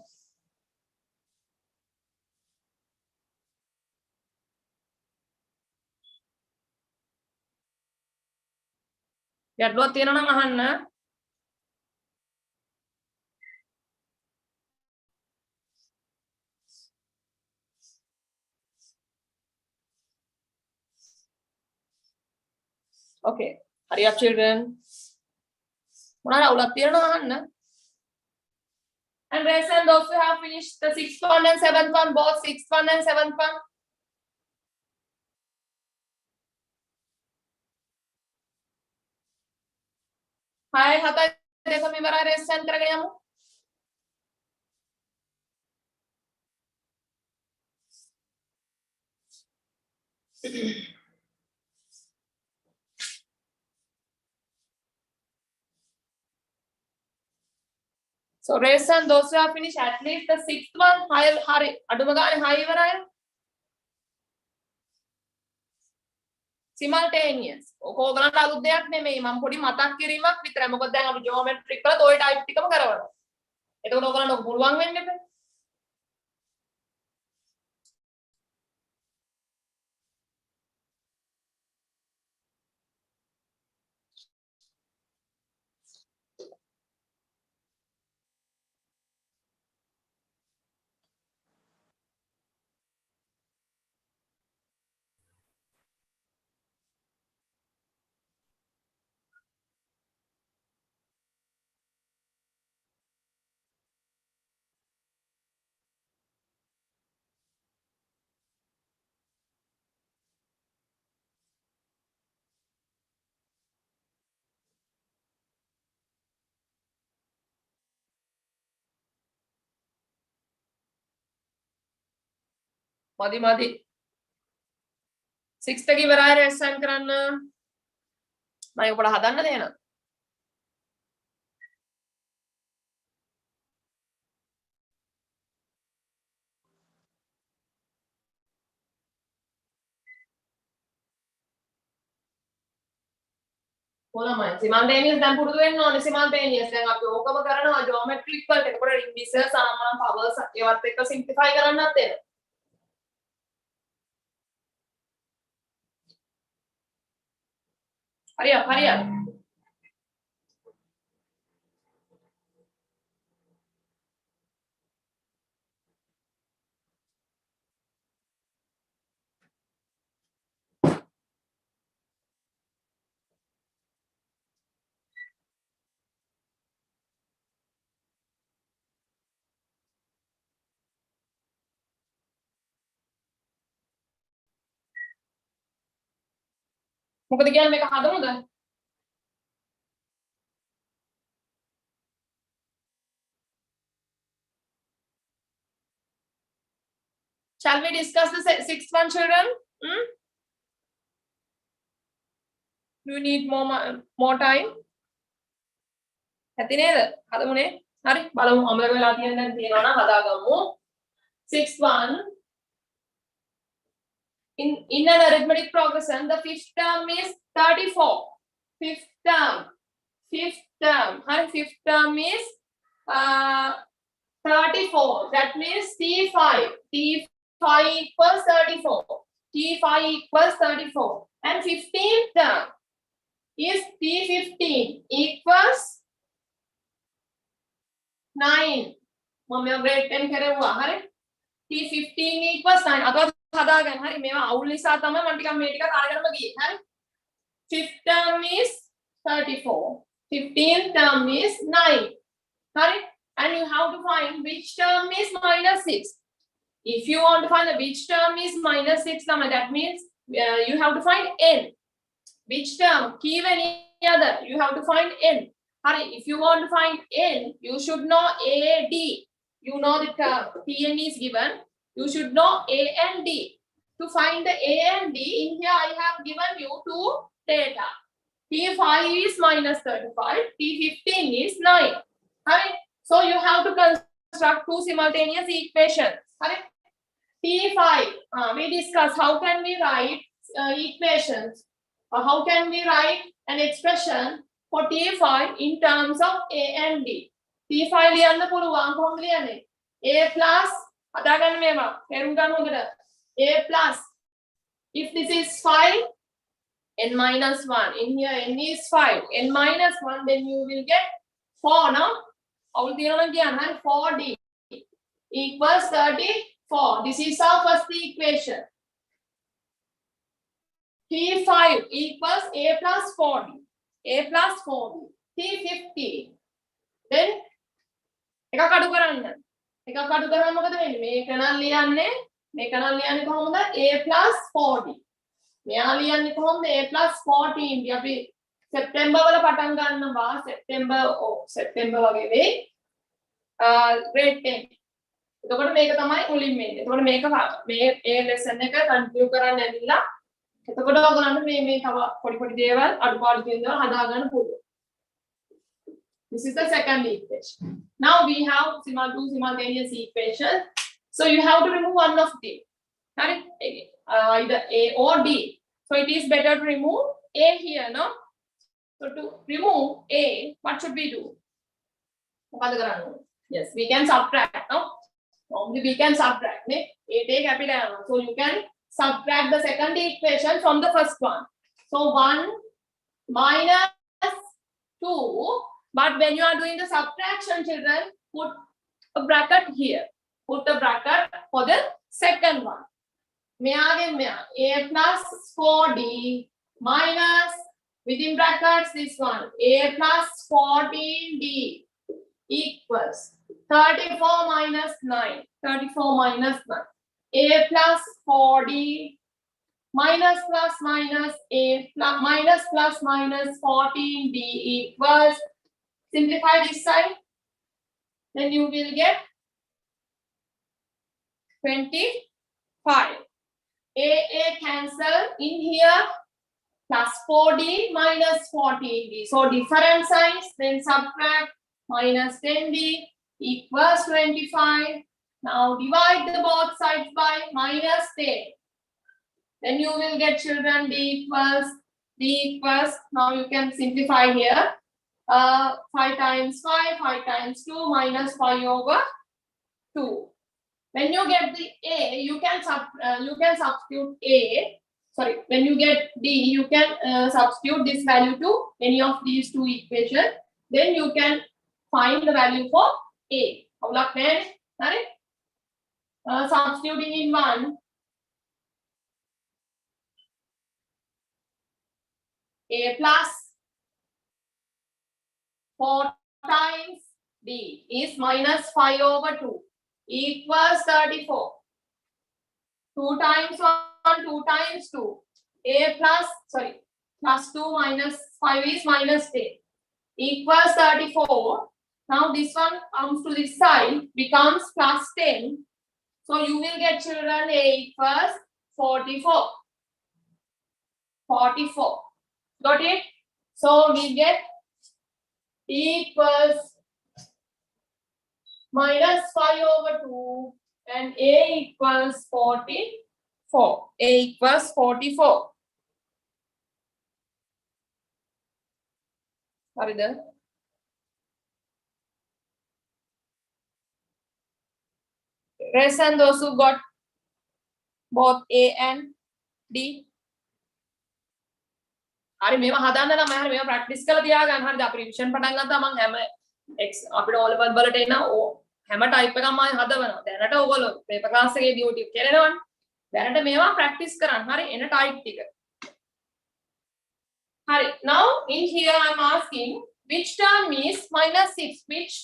ගැටලුවක් තියෙනවා නම් අහන්න. Okay, hurry up children. මොනවාද අවුලක් තියෙනවා අහන්න. And rest and those who have finished the 6th one and 7th one, both 6th one and 7th one. Hi, hata dekho mevara rest and කරගෙන යමු. So raise and those who have finished at least the 6th one, hari aduma gane high iwaraya. Simultaneous. ඔක ඕගලන්ට අලුත් දෙයක් නෙමෙයි. මම පොඩි මතක් කිරීමක් විතරයි. මොකද දැන් අපි ජියෝමෙට්‍රික් වලත් ওই ටයිප් ටිකම කරවනවා. එතකොට ඕගලන්ට ඔක පුළුවන් වෙන්නේ නැහැ. මදි. 6th එක ඉවරයි රෙස්සන් කරන්න. මම ඒක පොඩ හදන්න දෙනවා. කොළමයි simultaneous දැන් පුරුදු වෙන්න ඕනේ simultaneous. දැන් අපි ඕකම කරනවා geometric වලට. එතකොට indices සාමාන්‍ය powers ඒවත් එක්ක simplify කරන්නත් වෙනවා. හරියට. මොකද කියන්නේ මේක හදමුද? Shall we discuss the sixth one, children? Do you need more time? ඇති නේද? හදමුනේ. හරි බලමු අමතක වෙලා තියෙන දැන් තියෙනවා නම් හදාගමු. Sixth one. In an arithmetic progression, the fifth term is 34. Fifth term. High fifth term is 34. That means T5. T5 equals 34. T5 equals 34. And 15th term is T15 equals 9. මම grade 10 කරවුවා. හරි. T15 equals 9. අතවත් හදාගන්න. හරි. මේවා අවුල් නිසා තමයි මම ටිකක් මේ ටික අරගෙනම ගියේ. හරි. Fifth term is 34. 15th term is 9. Hurry. And you have to find which term is minus 6. If you want to find which term is minus 6, that means you have to find n. Which term? Keep any other. You have to find n. Hurry. If you want to find n, you should know a, d. You know the term. Tn is given. You should know a and d. To find the a and d, in here I have given you two data. T5 is minus 35. T15 is 9. Right? So you have to construct two simultaneous equations. Right? T5. We discuss how can we write equations, or how can we write an expression for T5 in terms of a and d. T5 ලියන්න පුළුවන් කොහොමද ලියන්නේ? a plus හදාගන්න මේවා. තේරුම් ගන්න හොඳට. a plus, if this is 5, n minus 1. In here n is 5. n minus 1, then you will get 4, no? අවුල් තියනවා නම් 4d equals 34. This is our first equation. T5 equals a plus 4d. a plus 4d. T50. Then එකක් අඩු කරන්න. එකක් අඩු කරාම මොකද වෙන්නේ? මේක නම් ලියන්නේ කොහොමද? a plus 4d. මෙයා ලියන්නේ කොහොමද? a plus 14d. අපි සෙප්තැම්බර් වල පටන් ගන්නවා. සෙප්තැම්බර් වගේ වෙයි. grade 10. එතකොට මේක තමයි මුලින්ම එන්නේ. එතකොට මේක මේ a lesson එක කන්ටිනියු කරන්න ඇවිල්ලා එතකොට ඔයගොල්ලන්ට මේ තව පොඩි දේවල් අඩුපාඩු තියෙන දේවල් හදා ගන්න පුළුවන්. This is the second equation. Now we have two simultaneous equations. So you have to remove one of them. Correct? Either a or d. So it is better to remove a here, no? So to remove a, what should we do? Yes, we can subtract, no? Only we can subtract. A take capital. So you can subtract the second equation from the first one. So 1 minus 2. But when you are doing the subtraction, children, put a bracket here. Put a bracket for the second one. A plus 4d minus, within brackets, this one. A plus 14d equals 34 minus 9. 34 minus 9. A plus 4d minus plus minus a plus minus 14d equals, simplify this side, then you will get 25. A cancel in here. Plus 4D minus 14D. So different signs, then subtract minus 10D equals 25. Now divide the both sides by minus 10. Then you will get children D equals, now you can simplify here. 5 times 5, 5 times 2 minus 5 over 2. When you get the A, you can substitute A. Sorry, when you get D, you can substitute this value to any of these two equations. Then you can find the value for A. Substituting in one. A plus 4 times D is minus 5 over 2 equals 34. 2 times 1, 2 times 2. A plus 2 minus 5 is minus 10 equals 34. Now this one comes to this side, becomes plus 10. So you will get children A equals 44. 44. Got it? So we get E equals minus 5 over 2 and A equals 44. A equals 44. Are there? Rest and those who got both A and D. හරි මේව හදන්න නම් මම හරි මේව practice කරලා තියාගන්න. හරිද? අපි රිවිෂන් පටන් ගත්තා මම හැම x අපිට O level වලට එන හැම ටයිප් එකක්ම ආයි හදවනවා. දැනට ඔයගොල්ලෝ පේපර් ක්ලාස් එකේ ඩියුටි කරනවනේ. දැනට මේවා ප්‍රැක්ටිස් කරන්න. හරි එන ටයිප් ටික. හරි. Now in here I'm asking which term is minus 6? Which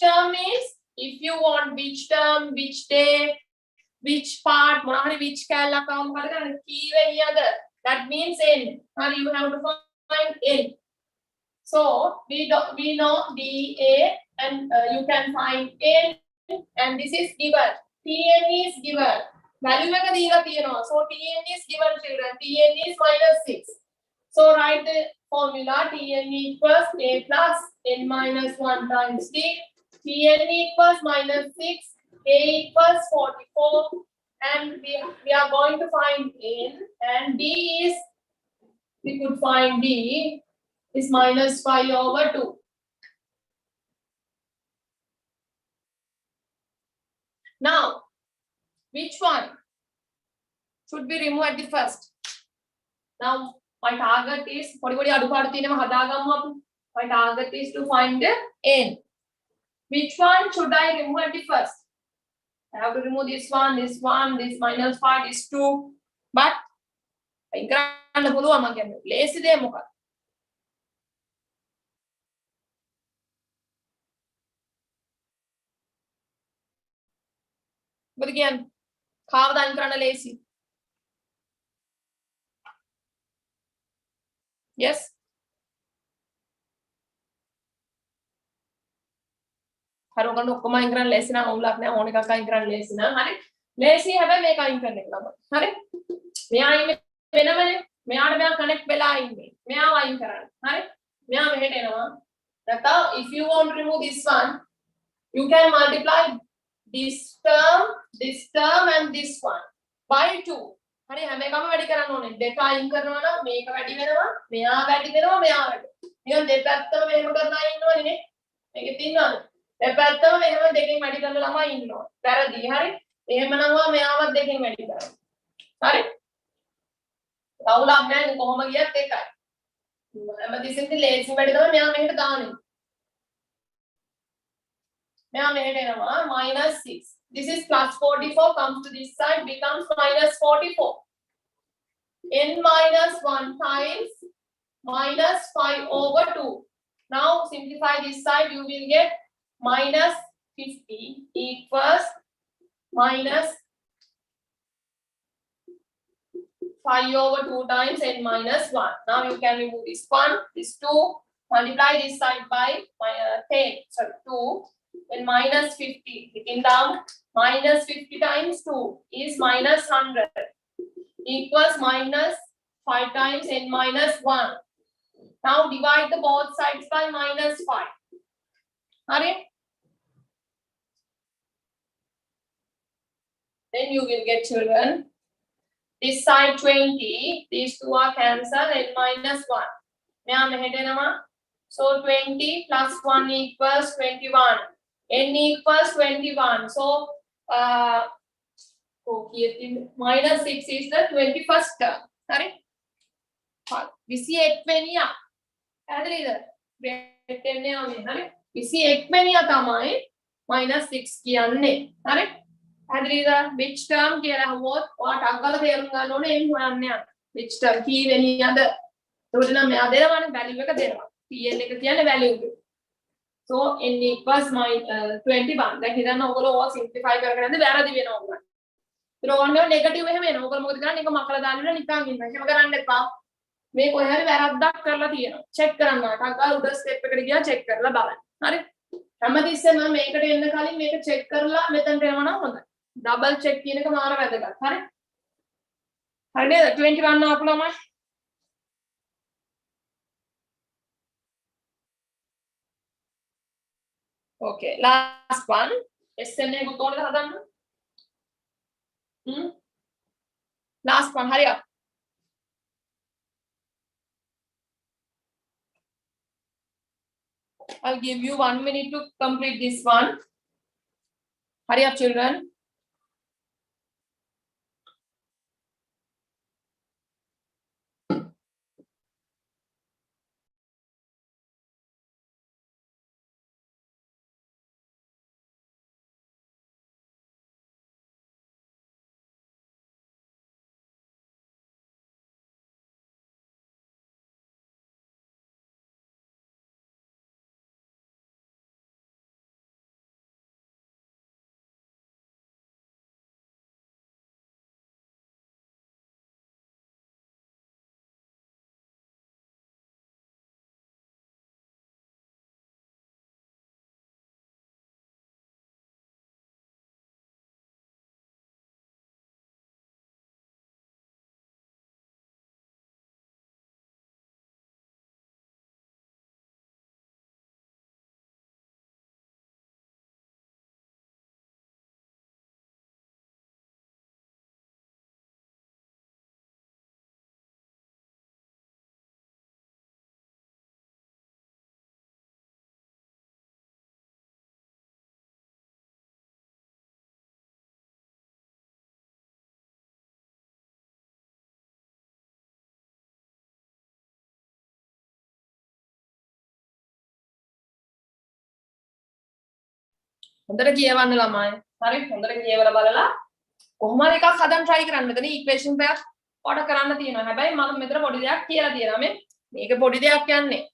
term is if you want which term, which day, which part, මොනවා හරි which කැලලා කවුන්ට් කරගන්න key any other. That means n. Now you have to find n. So we know DA and you can find n and this is given. Tn is given. Value එක දීලා තියෙනවා. So Tn is given children. Tn is minus 6. So write the formula. Tn equals a plus n minus 1 times d. Tn equals minus 6. A equals 44. And we are going to find n and d is, we could find d is minus 5 over 2. Now, which one should be removed at the first? Now, my target is, my target is to find the n. Which one should I remove at the first? I have to remove this one, this minus 5, this 2. But I can't do it. Let's see them. But again, how the anchor lazy? Yes. හරෝගන්න ඔක්කොම අයින් කරන්න ලේසි නම් ඕම්ලක් නෑ ඕන එකක් අයින් කරන්න ලේසි නම් හරි ලේසි හැබැයි මේක අයින් කරන්න එක ළමයි හරි මෙයා ඉන්නේ වෙනමනේ මෙයාට මෙයා කනෙක්ට් වෙලා ඉන්නේ මෙයාව අයින් කරන්න හරි මෙයා මෙහෙට එනවා නැත්නම් if you want to remove this one you can multiply this term and this one by 2 හරි හැම එකම වැඩි කරන්න ඕනේ දෙක අයින් කරනවා නම් මේක වැඩි වෙනවා මෙයා වැඩි වෙනවා මෙයා වැඩි නිකන් දෙපැත්තම මෙහෙම කරලා ඉන්නවනේ නේ මේකේ තියෙනවනේ දෙපැත්තම මෙහෙම දෙකෙන් වැඩි කරන ළමයි ඉන්නවා. වැරදි. හරි. එහෙමනම් මෙයාවත් දෙකෙන් වැඩි කරන්න. හරි. අවුලක් නැහැ කොහොම ගියත් එකයි. හැමතිස්සෙම ලේසි වැඩි තමයි මෙයා මෙහෙට දාන්නේ. මෙයා මෙහෙට එනවා -6. This is plus 44 comes to this side becomes minus 44. n minus 1 times minus 5 over 2. Now simplify this side you will get minus 50 equals minus 5 over 2 times n minus 1. Now you can remove this 1, this 2, multiply this side by 10, sorry 2, and minus 50. Taking down minus 50 times 2 is minus 100 equals minus 5 times n minus 1. Now divide the both sides by minus 5. Alright? Then you will get, children, this side 20, these two are cancelled, n minus 1. So 20 plus 1 equals 21. N equals 21. So minus 6 is the 21st term. Sorry? 28 වෙනියා. පැහැදිලිද? grade 10 යාමේ හරි. 28 වෙනියා තමයි minus 6 කියන්නේ. හරි? පැහැදිලිද? which term කියලා අහුවොත් ඔයාට අංගල තේරුම් ගන්න ඕනේ එම් හොයන්න යන්න. which term කී වෙනියද? ඒකට නම් මෙයා දෙනවනේ value එක දෙනවා. pn එක කියන්නේ value එක. So n equals 21. දැන් හිතන්න ඔයගොල්ලෝ ඕවා simplify කරගෙන යද්දි වැරදි වෙනවා ඔයගොල්ලෝ. ඒක ඕනේ නෙගටිව් එහෙම එනවා. ඔයගොල්ලෝ මොකද කරන්නේ? ඒක මකලා දාන්න නිකන් ඉන්න. එහෙම කරන්න එපා. මේ කොහේ හරි වැරද්දක් කරලා තියෙනවා. චෙක් කරන්න. ටක් ගාලා උඩ ස්ටෙප් එකට ගියා චෙක් කරලා බලන්න. හරි? හැමතිස්සෙම මේකට එන්න කලින් මේක චෙක් කරලා මෙතනට එනවා නම් හොඳයි. ඩබල් චෙක් කියන එක මාර වැදගත්. හරි? හරි නේද? 21 ආපු ළමයි. Okay, last one. SN එක කොහොමද හදන්න? Last one, hurry up. I'll give you 1 minute to complete this one. Hurry up, children. හොඳට කියවන්න ළමයි. හරි හොඳට කියවලා බලලා කොහොම හරි එකක් හදන්න try කරන්න. මෙතන equation එකක් ඔයාලට කරන්න තියෙනවා. හැබැයි මම මෙතන පොඩි දෙයක් කියලා තියෙනවා. මේක පොඩි දෙයක් යන්නේ.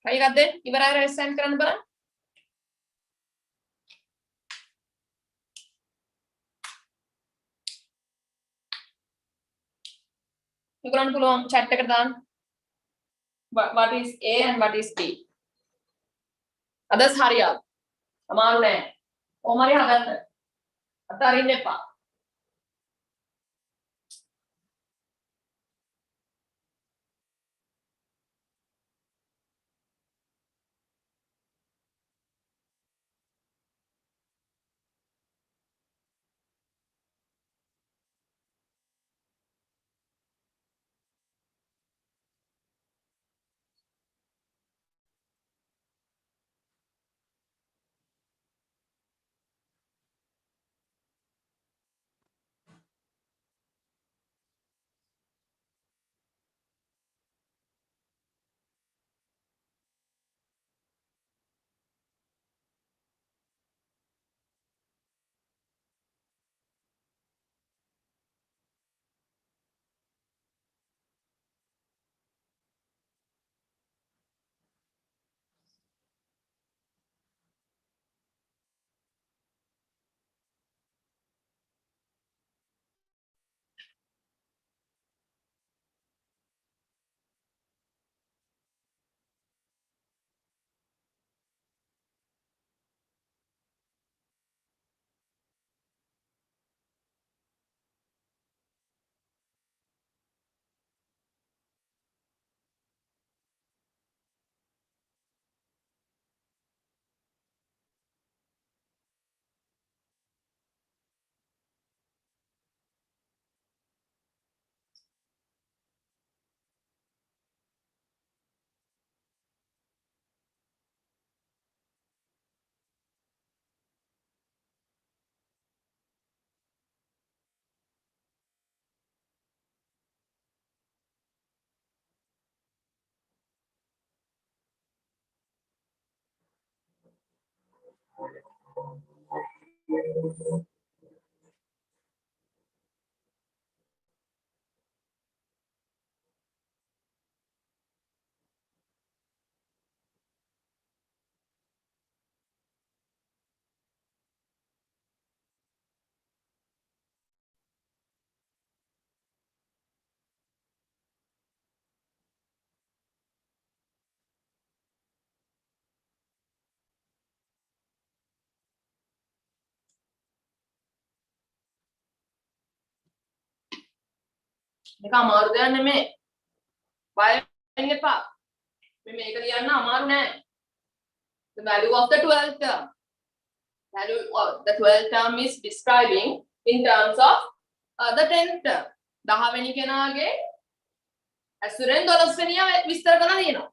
try එකක් දෙන්න. ඉවරයි රෙස් සෙන්ඩ් කරන්න බලන්න. ඔයගොල්ලන්ට පුළුවන් chat එකට දාන්න. What is A and what is B? others hurry up. අමාරු නෑ. කොහොම හරි හදන්න. අතරින්න එපා. මේක අමාරු දෙයක් නෙමෙයි. බය වෙන්න එපා. මේ මේක ලියන්න අමාරු නෑ. The value of the 12th term. Value of the 12th term is describing in terms of the 10th term. 10 වෙනි කෙනාගේ ඇසුරෙන් 12 වෙනියා විස්තර කරලා තියෙනවා.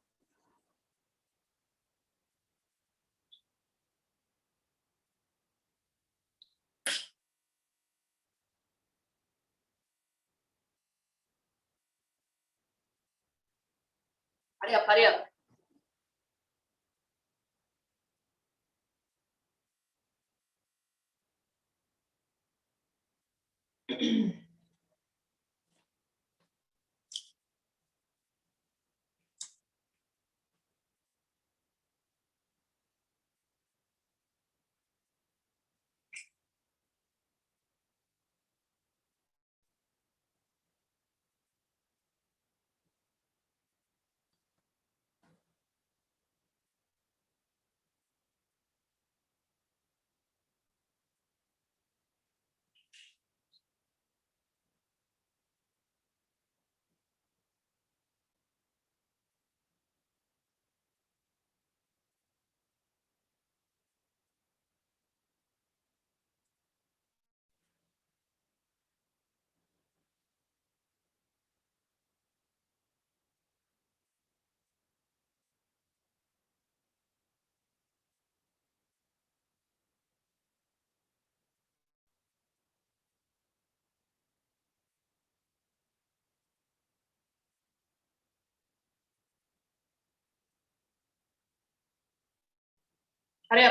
හරි.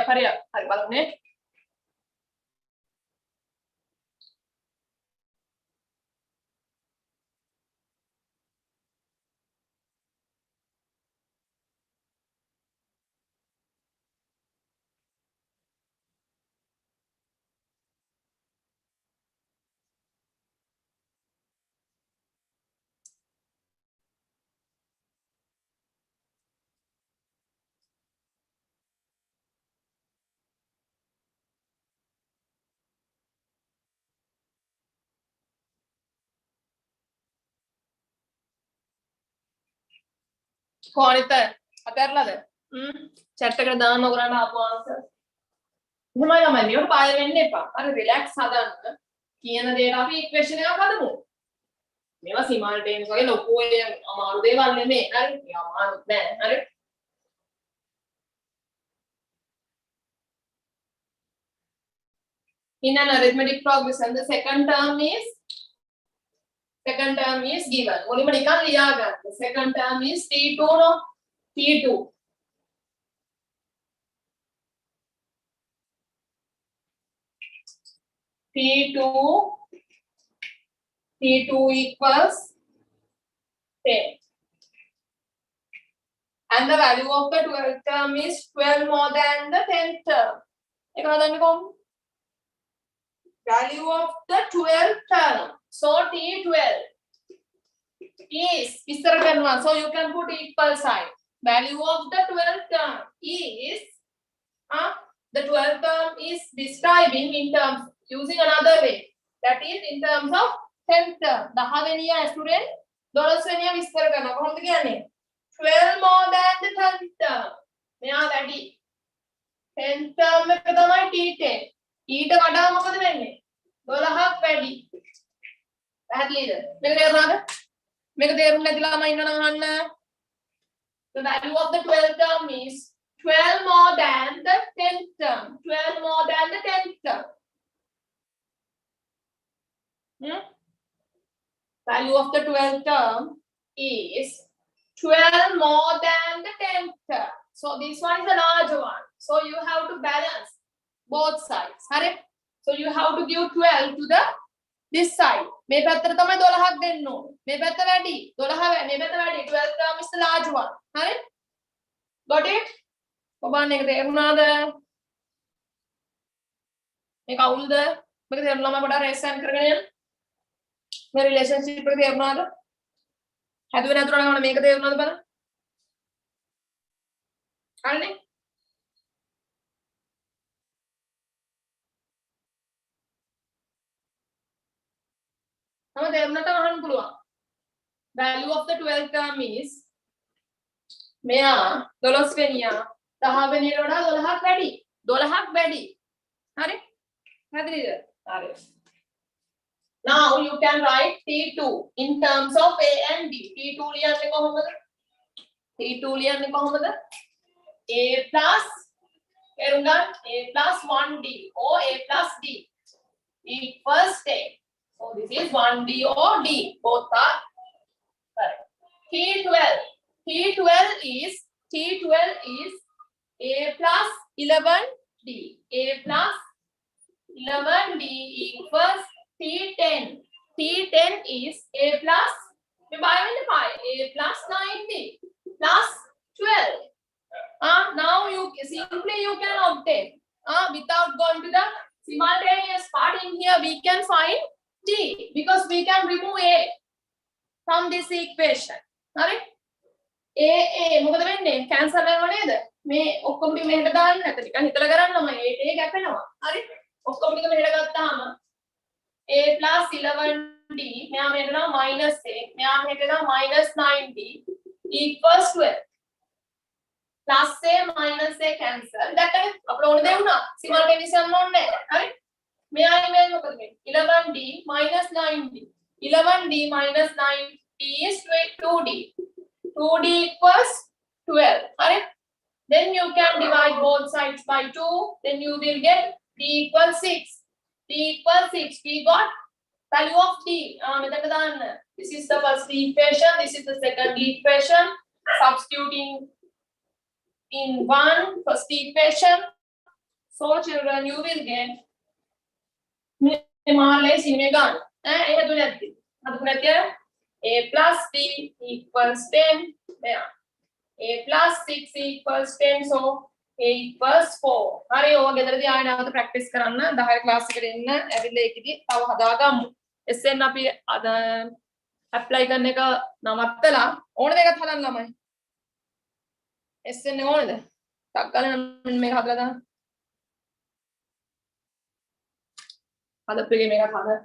හරි බලන්න. කොහොනිත අතහැරලාද? chat එකට දාන්න ඔයගලන්ට ආපු answer. එහෙමයි ළමයි මේකට බය වෙන්න එපා. අර relax හදන්න. කියන දේට අපි equation එකක් හදමු. මේවා simultaneous වගේ ලොකු අමාරු දේවල් නෙමෙයි. හරි? මේ අමාරුත් නෑ. හරි? In an arithmetic progression, the second term is given. මුලින්ම නිකන් ලියා ගන්න. The second term is T2 no? T2. T2 equals 10. And the value of the 12th term is 12 more than the 10th term. ඒක හදන්නේ කොහොමද? Value of the 12th term. So T12 is විස්තර කරනවා. So you can put equal sign. Value of the 12th term is the 12th term is describing in terms using another way. That is in terms of 10th term. 10 වෙනියා ඇසුරෙන් 12 වෙනියා විස්තර කරනවා. කොහොමද කියන්නේ? 12 more than the 10th term. මෙයා වැඩි. 10th term එක තමයි T10. ඊට වඩා මොකද වෙන්නේ? 12ක් වැඩි. පැහැදිලිද? මේක තේරුණාද? මේක තේරුම් නැති ළමයි ඉන්නනම් අහන්න. The value of the 12th term is 12 more than the 10th term. 12 more than the 10th term. Value of the 12th term is 12 more than the 10th term. So this one is a larger one. So you have to balance. both sides. හරි? So you have to give 12 to the this side. මේ පැත්තට තමයි 12ක් දෙන්න ඕනේ. මේ පැත්ත වැඩි. 12 මේ පැත්ත වැඩි. 12 term is the large one. හරි? Got it? ඔබන්න එක තේරුණාද? මේක අවුල්ද? මේක තේරුණාම පොඩ්ඩක් රේස් හෑන්ඩ් කරගෙන යන්න. මේ රිලේෂන්ෂිප් එක තේරුණාද? හැදුවේ නැතුණා නම් මේක තේරුණාද බලන්න. හරිනේ? තම තේරුණාට අහන්න පුළුවන්. Value of the 12th term is මෙයා 12 වෙනියා 10 වෙනියට වඩා 12ක් වැඩි. 12ක් වැඩි. හරි? හරිද? හරි. Now you can write T2 in terms of A and B. T2 ලියන්නේ කොහොමද? T2 ලියන්නේ කොහොමද? A plus එරුණා A plus 1D or A plus D equals 10. So this is 1D or D. Both are correct. T12 is A plus 11D. A plus 11D equals T10. T10 is A plus A plus 90 plus 12. Now you simply you can obtain without going to the simultaneous part in here we can find T because we can remove A from this equation. හරි? A මොකද වෙන්නේ? Cancel වෙනව නේද? මේ ඔක්කොම ටික මෙහෙට දාන්න නැත ටික හිතලා කරන්නම A ගැපෙනවා. හරි? ඔක්කොම ටික මෙහෙට ගත්තාම A plus 11D මෙයා මෙහෙට දානවා minus A මෙයා මෙහෙට දානවා minus 9D equals 12. Plus A minus A cancel. දැක්කනේ අපිට ඕන දේ වුණා. simultaneous යන්න ඕනේ නැහැ. හරි? මෙයා ඉමේජ් මොකද වෙන්නේ? 11D minus 9D. 11D minus 9D is 2D. 2D equals 12. Alright? Then you can divide both sides by 2. Then you will get D equals 6. D equals 6. We got value of D. This is the first equation. This is the second equation. Substituting in one first equation. So children, you will get more or less in A plus D equals 10. There. A plus 6 equals 10. So A equals 4. හරි ඕවා ගෙදරදී ආයෙ නැවත practice කරන්න 10 class එකට එන්න ඇවිල්ලා ඒකෙදි තව හදාගමු. SN අපි අද ඇප්ලයි කරන එක නවත්තලා ඕන දෙයක් හදන්න ළමයි. SN එක ඕනේද? ටක් ගාලා මේක හදලා දාන්න. හදපෙගේ මේක හදන්න.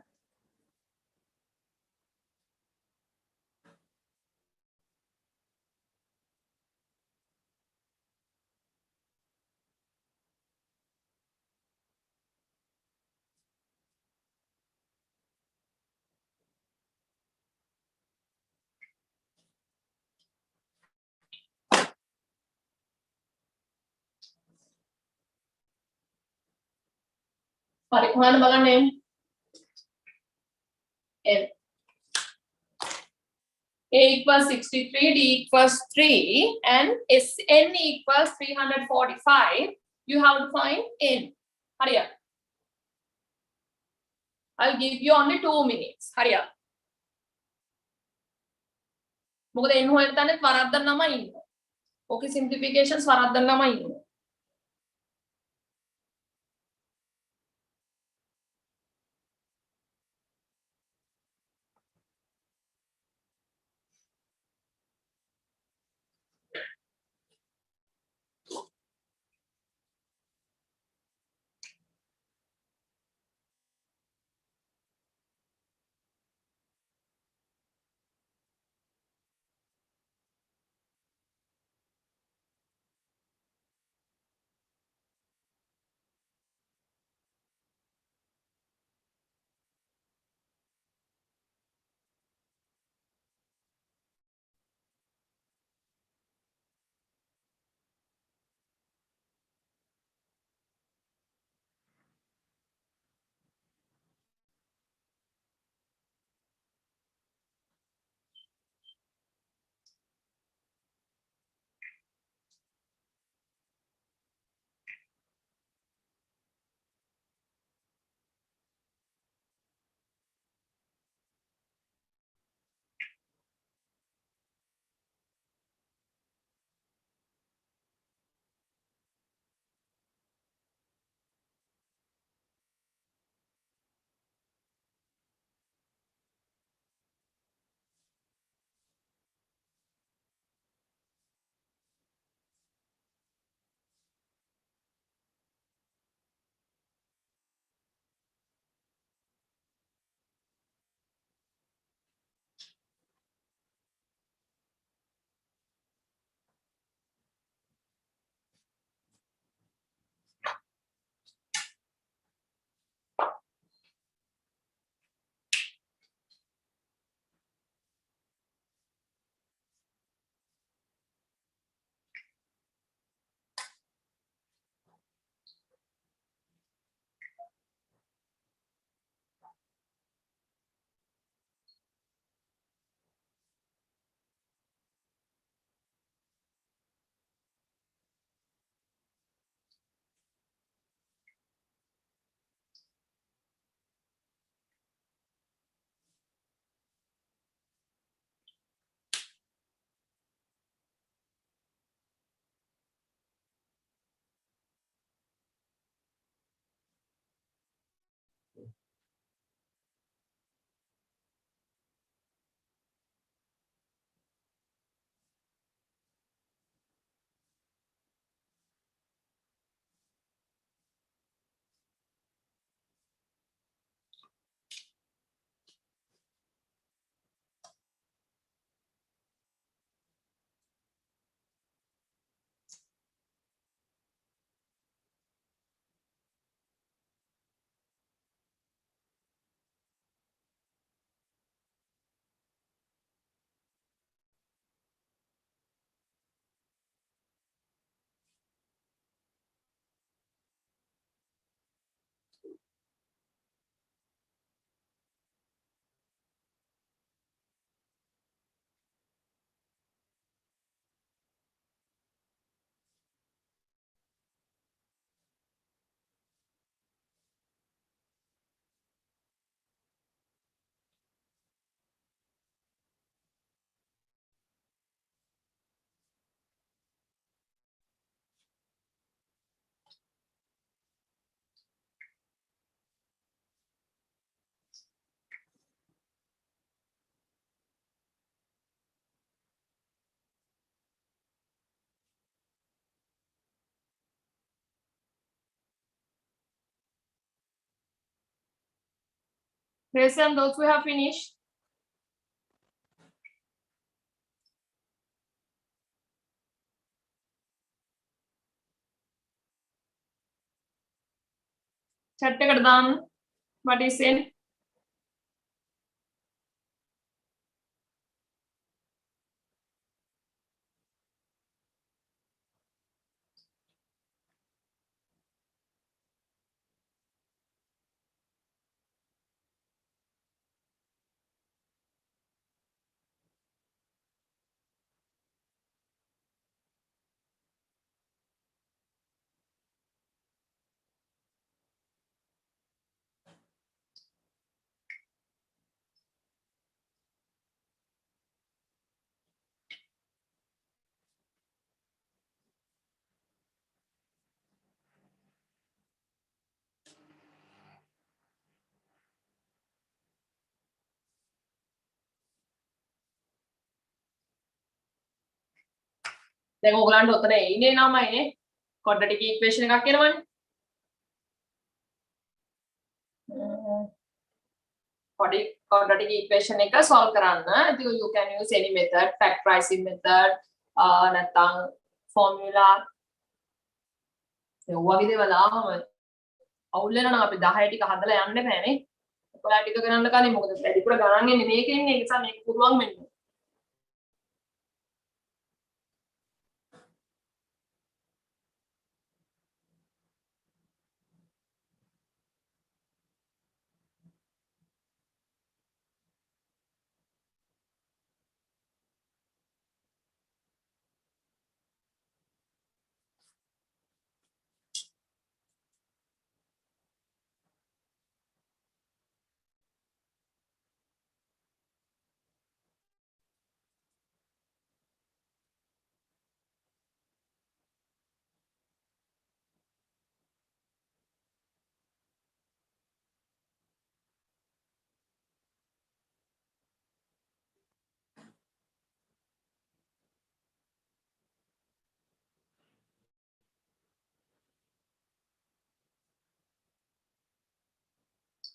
හරි හොයන්න බලන්න n A equals 63, D equals 3 and N equals 345. You have to find n. Hurry up. I'll give you only 2 minutes. Hurry up. මොකද n හොයන්න තැන වරද්දන්නම ඉන්නවා. ඕකේ simplifications වරද්දන්නම ඉන්නවා. Raise hand those who have finished. Chat එකට දාන්න. What is in? දැන් ඕගලන්ට උතන එන්නේ නමයිනේ. quadratic equation එකක් එනවනේ. quadratic equation එක solve කරන්න. ඉතින් you can use any method, factorizing method, නැත්නම් formula. ඒ වගේ දේවල් ආවම අවුල් වෙනවා නම් අපි 10 ටික හදලා යන්න බෑනේ. ඔයාලා ටික ගණන් කලින් මොකද වැඩිපුර ගණන් එන්නේ මේකෙන්නේ. ඒ නිසා මේක පුරුවන් වෙන්න.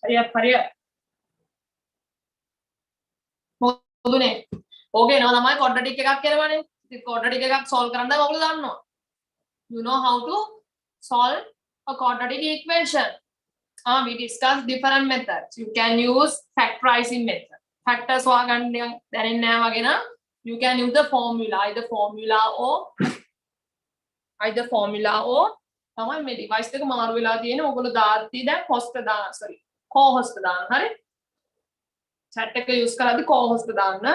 හරිය මොදුනේ ඕකේ එනවා තමයි quadratic එකක් කරවනේ. ඉතින් quadratic එකක් solve කරන්න ඔයගොල්ලෝ දන්නවා. You know how to solve a quadratic equation. We discussed different methods. You can use factorizing method. Factors හොයාගන්න දැනෙන්නේ නැහැ වගේ නම් you can use the formula, either formula or තමයි මේ device එක මාරු වෙලා තියෙන්නේ. ඔයගොල්ලෝ දාද්දි දැන් host දාන්න sorry co-host දාන්න. හරි? chat එක use කරද්දි co-host දාන්න.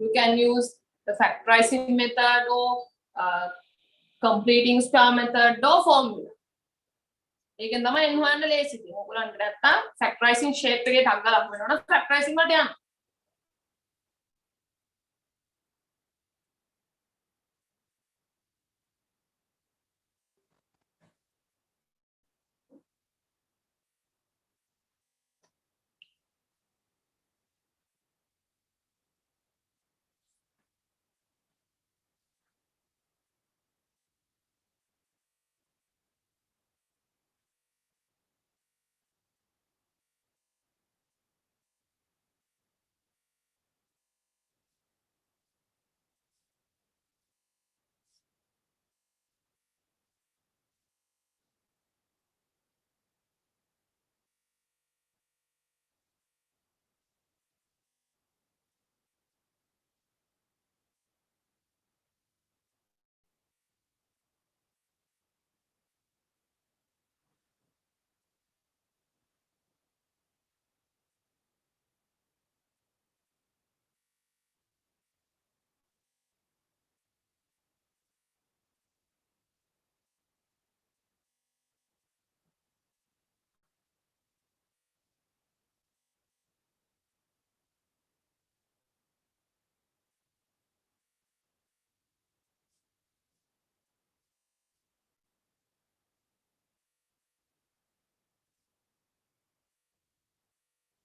You can use the factorizing method or completing star method or formula. ඒකෙන් තමයි n හොයන්න ලේසි. ඉතින් ඔයගොල්ලන්ට නැත්තම් factorizing shape එකේ ටක් ගාලා අහු වෙනවනම් factorizing වලට යන්න.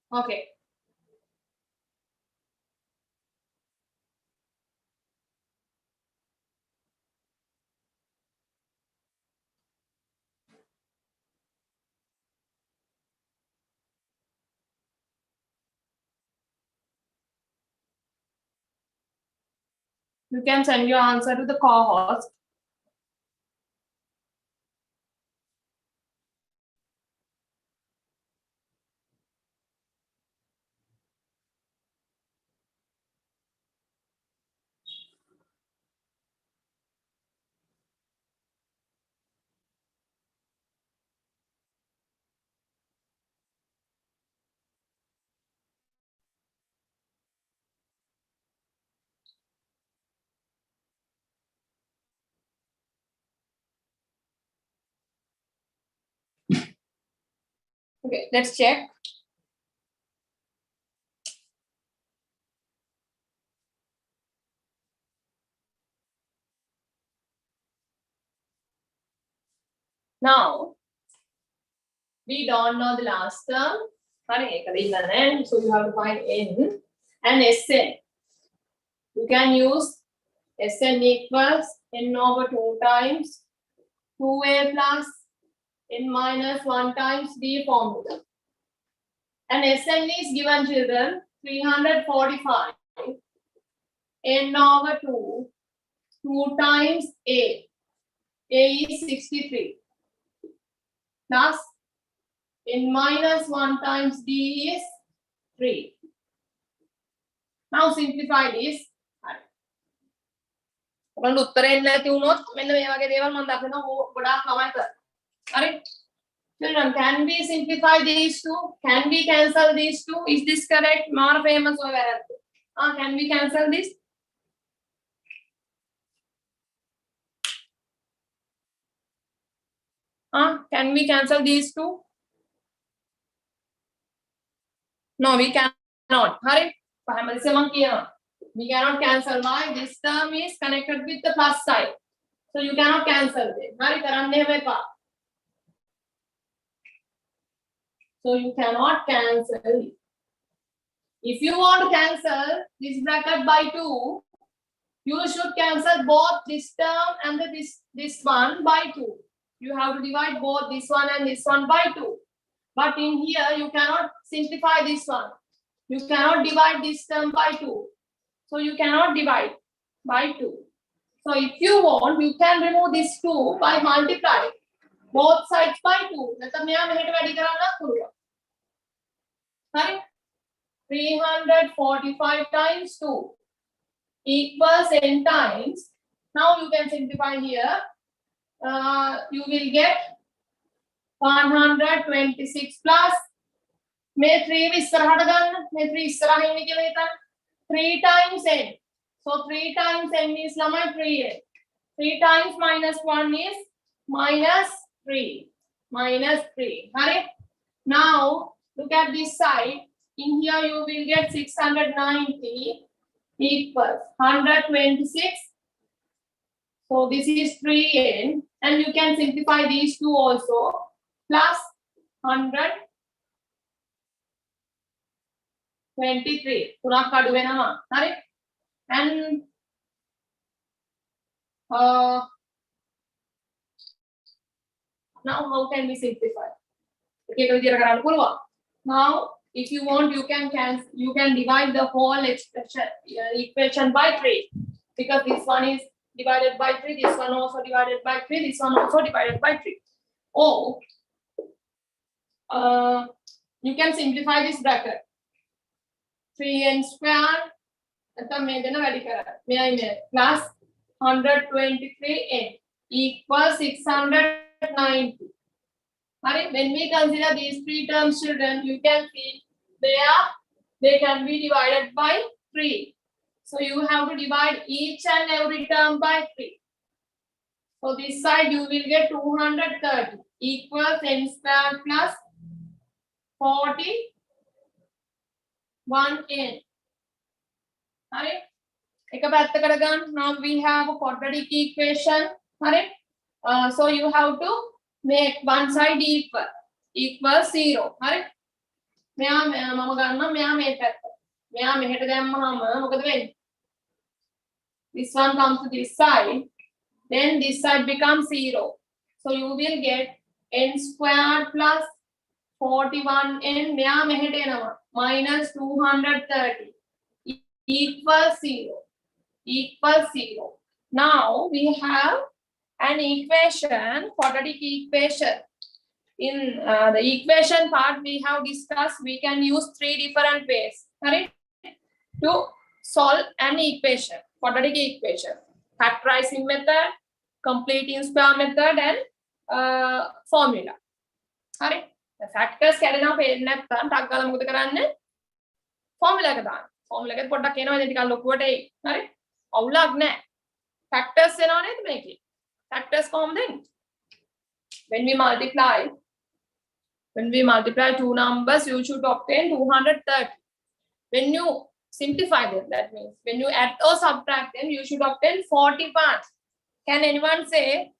Okay. You can send your answer to the co-host. Okay, let's check. Now, we don't know the last term. So you have to find n and Sn. You can use Sn equals n over 2 times 2a plus n minus 1 times b formula. And Sn is given, children, 345 n over 2 times a. A is 63 plus n minus 1 times d is 3. Now simplify this. ඔයගොල්ලෝ උත්තරේ එන්නේ නැති වුණොත් මෙන්න මේ වගේ දේවල් මම දකිනවා ගොඩාක් ළමයි කරා. හරි? Children, can we simplify these two? Can we cancel these two? Is this correct? More famous or වැරද්ද? Can we cancel this? Can we cancel these two? No, we cannot. Hurry. We cannot cancel. Why? This term is connected with the plus side. So you cannot cancel it. Hurry, so you cannot cancel it. If you want to cancel this bracket by 2, you should cancel both this term and this one by 2. You have to divide both this one and this one by 2. But in here, you cannot simplify this one. You cannot divide this term by 2. So you cannot divide by 2. So if you want, you can remove this 2 by multiplying both sides by 2. That's a 345 times 2 equals n times. Now you can simplify here. You will get 126 plus. May 3 ඉස්සරහට ගන්න. මේ 3 ඉස්සරහින් ඉන්නේ කියලා හිතන්න. 3 times n. So 3 times n is ළමයි 3n. 3 times minus 1 is minus 3. Minus 3. Hurry. Now look at this side. In here you will get 690 equals 126. So this is 3n. And you can simplify these two also. Plus 123. තුනක් අඩු වෙනවා. හරි? And now how can we simplify? එක විදියට කරන්න පුළුවන්. Now if you want, you can divide the whole equation by 3, because this one is divided by 3, this one also divided by 3, this one also divided by 3. Or you can simplify this bracket. 3n squared plus 123n equals 690. When we consider these three terms, children, you can see they can be divided by 3. So you have to divide each and every term by 3. So this side you will get 230 equals n squared plus 41n. Alright. Now we have a quadratic equation. Alright. So you have to make one side equal 0. Alright. This one comes to this side, then this side becomes 0. So you will get n squared plus 41n minus 230 equals 0. equals 0. Now we have an equation, quadratic equation. In the equation part we have discussed, we can use 3 different ways, right, to solve an equation, quadratic equation. Factorizing method, completing square method, and formula. Right? The factors කැඩෙනවා පේන්නේ නැත්නම් ටක් ගාලා මොකද කරන්නේ? formula එක දාන්න. formula එකත් පොඩ්ඩක් එනවා ඉතින් ටිකක් ලොකුවට එයි. හරි? අවුලක් නැහැ. factors එනවා නේද මේකේ? factors කොහොමද එන්නේ? When we multiply two numbers, you should obtain 230. When you simplify them, that means when you add or subtract them, you should obtain 41. Can anyone say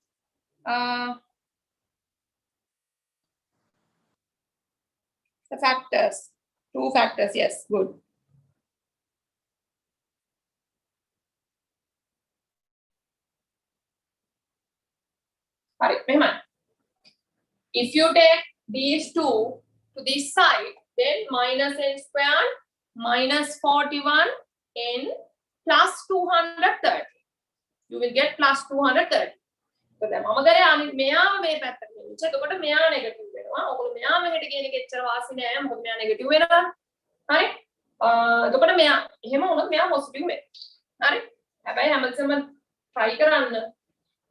the factors? 2 factors, yes, good. All right, Mehman. If you take these two to this side, then minus n squared minus 41 n plus 230. You will get plus 230. So දැන් මම කරේ අනිත් මෙයාව මේ පැත්තට ගෙනිච්ච. එතකොට මෙයා negative වෙනවා. ඔයගොල්ලෝ මෙයා මෙහෙට කියන එක එච්චර වාසි නෑ. මොකද මෙයා නෙගටිව් වෙනවා. හරි? එතකොට මෙයා එහෙම වුණොත් මෙයා පොසිටිව් වෙනවා. හරි? හැබැයි හැමතිස්සෙම try කරන්න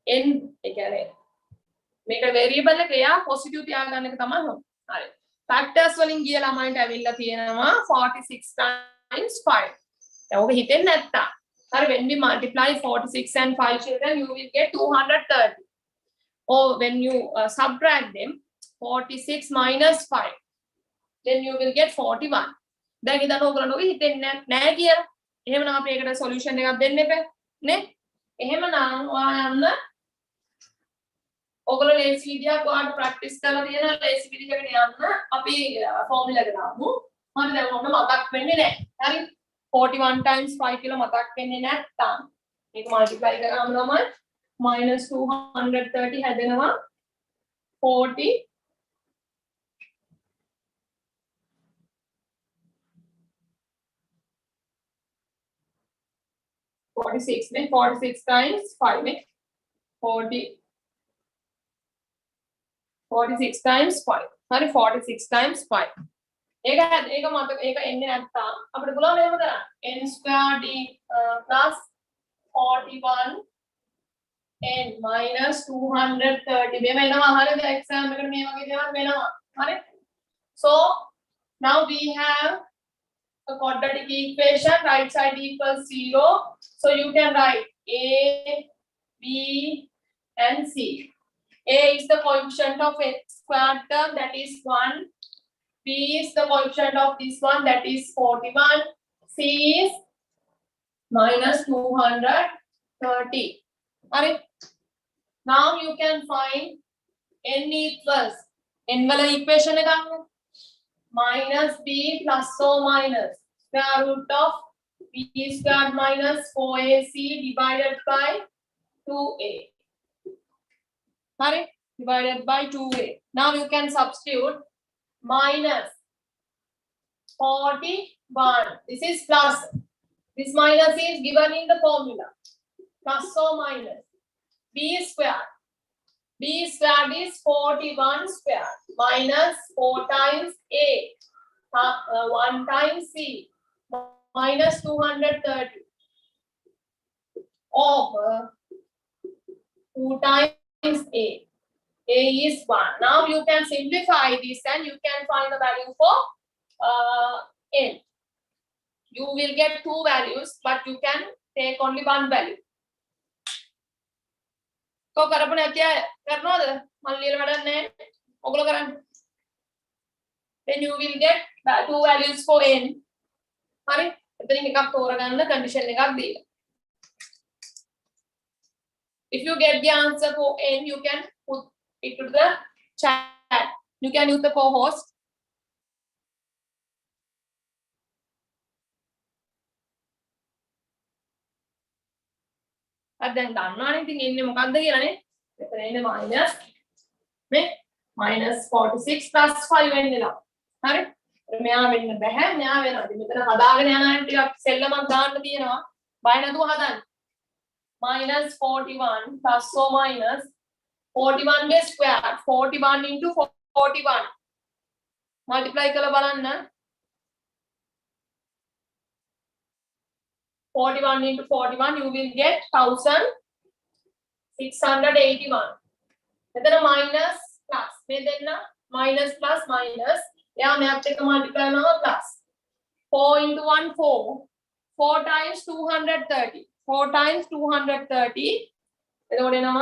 n ඒ කියන්නේ මේක variable එක එයා positive තියාගන්න එක තමයි හොඳ. හරි. factors වලින් ගිය ළමයින්ට ඇවිල්ලා තියෙනවා 46 times 5. දැන් ඔබ හිතෙන්නේ නැත්තා. හරි, when we multiply 46 and 5 children, you will get 230. Or when you subtract them, 46 minus 5, then you will get 41. දැන් ඉතින් ඔයගොල්ලෝ හිතෙන්නේ නැහැ කියලා. එහෙමනම් අපි ඒකට solution එකක් දෙන්න එපා නේ? එහෙමනම් ඔයා යන්න ඔයගොල්ලෝ ලේසි විදියක් ඔයාලට ප්‍රැක්ටිස් කරලා තියෙන ලේසි විදියකට යන්න අපි ෆෝමියුලා එක දාමු. හරි, දැන් ඔන්න මතක් වෙන්නේ නැහැ. හරි, 41 times 5 කියලා මතක් වෙන්නේ නැත්තම් මේක multiply කරාම තමයි minus 230 හැදෙනවා 40 46 නේ 46 times 5 නේ 46 times 5. හරි, 46 times 5. ඒක මත ඒක එන්නේ නැත්තම් අපිට පුළුවන් එහෙම කරන්න. n square d plus 41 n minus 230 මේව එනවා. හරිද? exam එකට මේ වගේ දේවල් වෙනවා. හරි? So now we have a quadratic equation, right side equals 0. So you can write a, b and c. A is the coefficient of x squared term, that is 1. B is the coefficient of this one, that is 41. C is minus 230. Alright. Now you can find n equals n wala equation එක ගන්න. minus b plus or minus square root of b squared minus 4ac divided by 2a. Alright, divided by 2a. Now you can substitute minus 41. This is plus. This minus is given in the formula. Plus or minus. B squared. B squared is 41 squared. Minus 4 times A. 1 times C. Minus 230. Over 2 times A. A is 1. Now you can simplify this and you can find the value for n. You will get 2 values, but you can take only 1 value. So කරපු නැති අය කරනවද? මම ලියලා වැඩක් නැහැ. ඔයගොල්ලෝ කරන්න. Then you will get 2 values for n. හරි? එතනින් එකක් තෝරගන්න condition එකක් දීලා. If you get the answer for n, you can put it to the chat. You can use the co-host. දැන් දන්නවනේ ඉතින් එන්නේ මොකක්ද කියලා නේ. මෙතන එන්නේ minus මේ minus 46 plus 5 වෙන්නේලා. හරි? මෙයා වෙන්න බෑ. මෙයා වෙනවා. ඉතින් මෙතන හදාගෙන යන අය ටිකක් සෙල්ලමක් දාන්න තියෙනවා. බය නැතුව හදන්න. minus 41 plus or minus 41 के square 41 into 41 multiply करो बनाना 41 into 41 you will get 1681 इतना minus plus में देना minus plus minus या मैं आपसे का multiply ना plus 4 into 1 4 4 times 230 4 times 230 इतना देना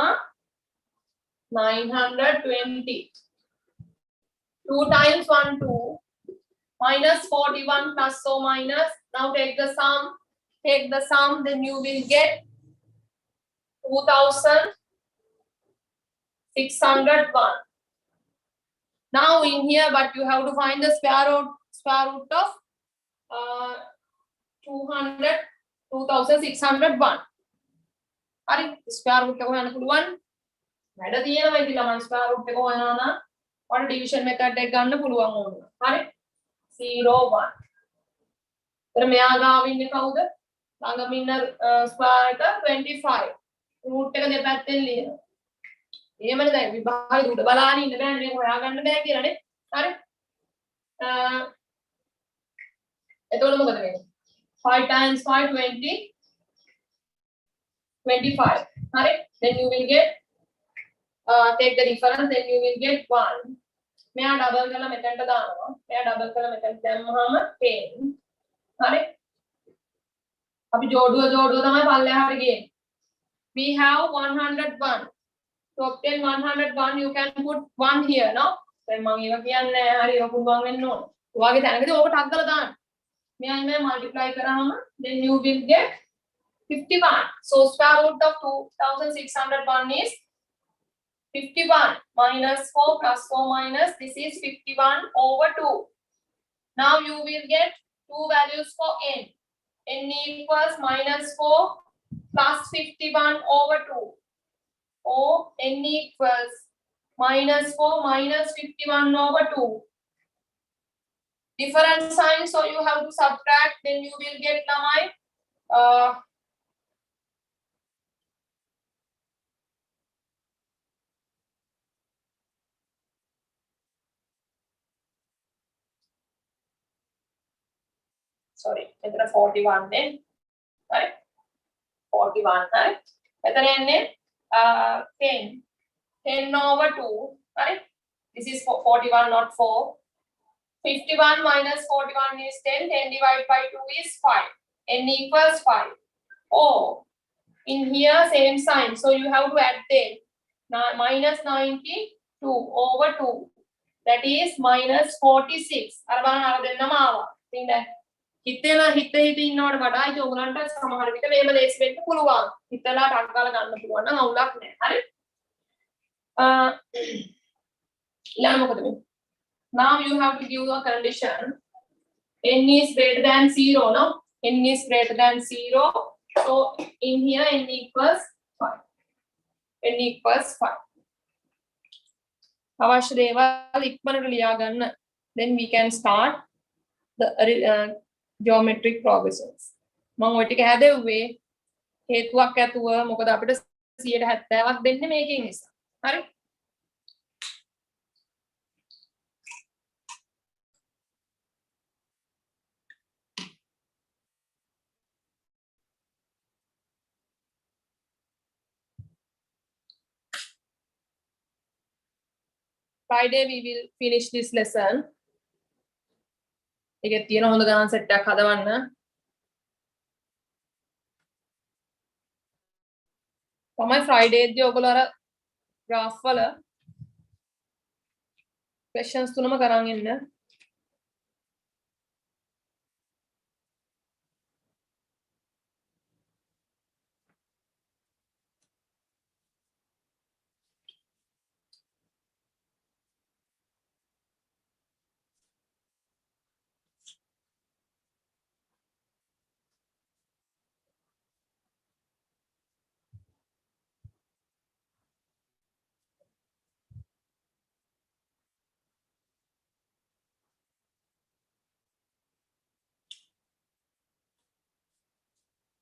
920 2 times 1 2 minus 41 plus or minus now take the sum then you will get 2601 now in here but you have to find the square root of 2601 හරි square root එක හොයන්න පුළුවන් වැඩ තියෙනවා ඉතින් ළමයි square root එක හොයනවා නම් ඔයාලා division method එක ගන්න පුළුවන් ඕනවා හරි 0 1 එතන මෙයා ගාව ඉන්නේ කවුද ළඟම ඉන්න square එක 25 root එක දෙපැත්තෙන් ලියනවා එහෙමනේ දැන් විභාගෙ උඩ බලාගෙන ඉන්න බෑනේ මේක හොයාගන්න බෑ කියලානේ හරි එතකොට මොකද වෙන්නේ 5 times 5 20 25 හරි then you will get take the difference then you will get 1 මෙයා ඩබල් කරලා මෙතනට දානවා මෙයා ඩබල් කරලා මෙතනට දැම්මහම 10 හරි අපි ජෝඩුව තමයි පල්ලෙහාට ගියේ we have 101 to obtain 101 you can put 1 here no දැන් මම ඒක කියන්නේ හරි ඒක පුළුවන් වෙන්න ඕන ඔයාගේ තැනකදී ඕක ටක් කරලා දාන්න මෙයා මේ multiply කරාම then you will get 51 so square root of 2601 is 51 minus 4 plus 4 minus this is 51 over 2 now you will get two values for n equals minus 4 plus 51 over 2 or n equals minus 4 minus 51 over 2 different signs so you have to subtract then you will get lamai sorry එතන 41 නේ right 41 right එතන එන්නේ 10 over 2 right this is 41 not 4 51 minus 41 is 10 10 divided by 2 is 5 n equals 5 or in here same sign so you have to add 10 minus 92 over 2 that is minus 46 අර බලන්න අර දෙන්නම ආවා ඉතින් දැන් හිතේලා හිත ඉන්නවට වඩා ඒක උගලන්ට සමහර විට මේම ලේසි වෙන්න පුළුවන්. හිතලා ටක් ගාලා ගන්න පුළුවන් නම් අවුලක් නැහැ. හරි? ඊළඟ මොකද වෙන්නේ? Now you have to give a condition. N is greater than 0, no? N is greater than 0. So in here n equals 5. N equals 5. අවශ්‍ය දේවල් ඉක්මනට ලියා ගන්න. Then we can start the geometric progressions මම ඔය ටික හැදෙව්වේ හේතුවක් ඇතුව මොකද අපිට 70ක් දෙන්නේ මේකෙන් නිසා හරි Friday we will finish this lesson ඒකේ තියෙන හොඳ ගණන් සෙට් එකක් හදවන්න තමයි Friday දී ඔයගොල්ලෝ අර graph වල questions තුනම කරන් එන්න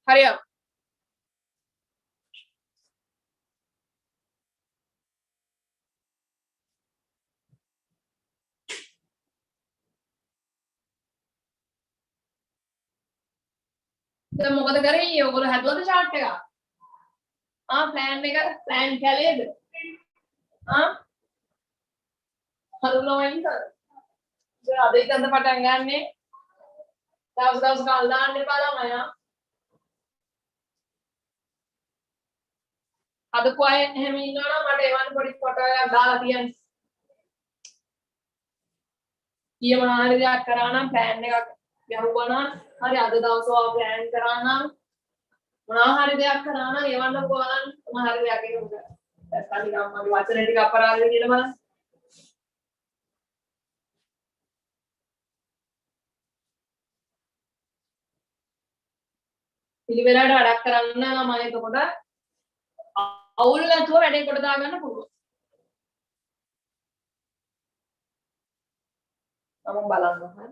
Hurry up. දැන් මොකද කරේ? ඔයගොල්ලෝ හදුවද chart එක? plan එක plan කැලේද? හදුනවයින්ද? ඉතින් අද ඉඳන් පටන් ගන්නෙ. දවස් ගාලා දාන්න එපා ළමයා. හදපු අය එහෙම ඉන්නවනම් මට එවන්න පොඩි ෆොටෝ එකක් දාලා තියන්න. ඊයේ මොනවා හරි දෙයක් කරා නම් plan එකක් ගැහුවා නම් හරි අද දවසේ ඔයා plan කරා නම් මොනවා හරි දෙයක් කරා නම් එවන්න පුළුවන් මොනවා හරි දෙයක් ඒක උදේ. දැන් නිකන් මගේ වචන ටික අපරාධ කියලා බලන්න. පිළිවෙලට වැඩක් කරන්න නම් මම එතකොට අවුල් නැතුව වැඩේ කොට දාගන්න පුළුවන්. මම බලන්න හරි.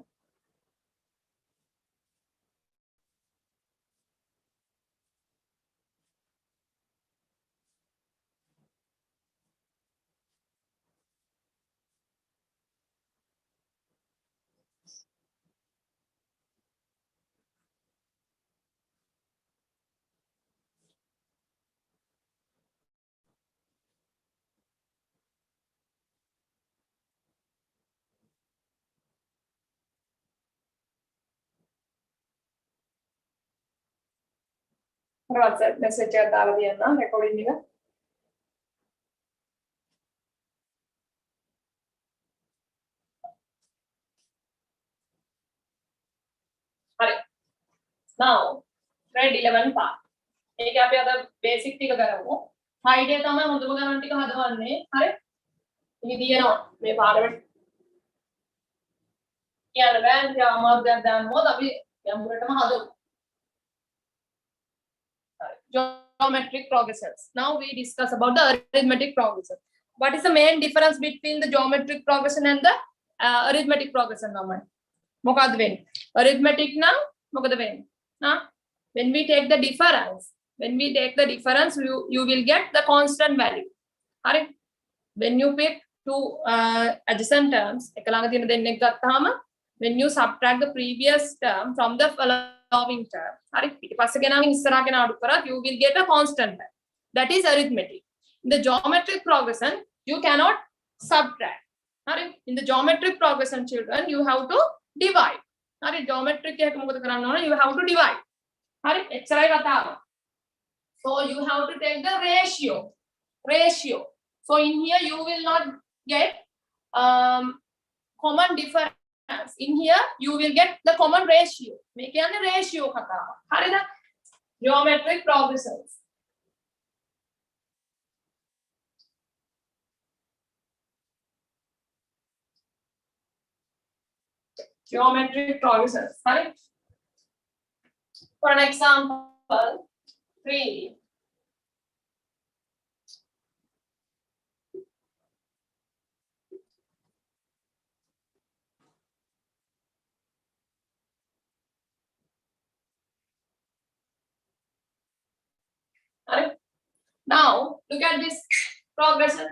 WhatsApp message එකක් දාලා තියන්න recording එක. හරි. Now grade 11 part. ඒක අපි අද basic ටික කරමු. Friday තමයි හොඳම ගණන් ටික හදවන්නේ. හරි. ඉතින් දිනනවා මේ පාඩම කියන්න බෑ. ඉතින් අමාරුදයක් දාන්නොත් අපි යම්බුරටම හදමු. Geometric progressions. Now we discuss about the arithmetic progression. What is the main difference between the geometric progression and the arithmetic progression? මොකක්ද වෙන්නේ? Arithmetic නම් මොකද වෙන්නේ? When we take the difference, you will get the constant value. හරි? When you pick two adjacent terms, එක ළඟ තියෙන දෙන්නෙක් ගත්තාම when you subtract the previous term from the following term, හරි? ඊට පස්සේ ගෙනාවින් ඉස්සරහා ගෙන අඩු කරත් you will get a constant value. That is arithmetic. In the geometric progression, you cannot subtract. හරි? In the geometric progression, children, you have to divide. හරි? geometric එක මොකද කරන්න ඕන? You have to divide. හරි? එච්චරයි කතාව. So you have to take the ratio. So in here you will not get common difference. In here you will get the common ratio. මේ කියන්නේ ratio කතාව. හරිද? Geometric progressions. Geometric progressions. Hurry. For an example, 3. Hurry. Now look at this progression.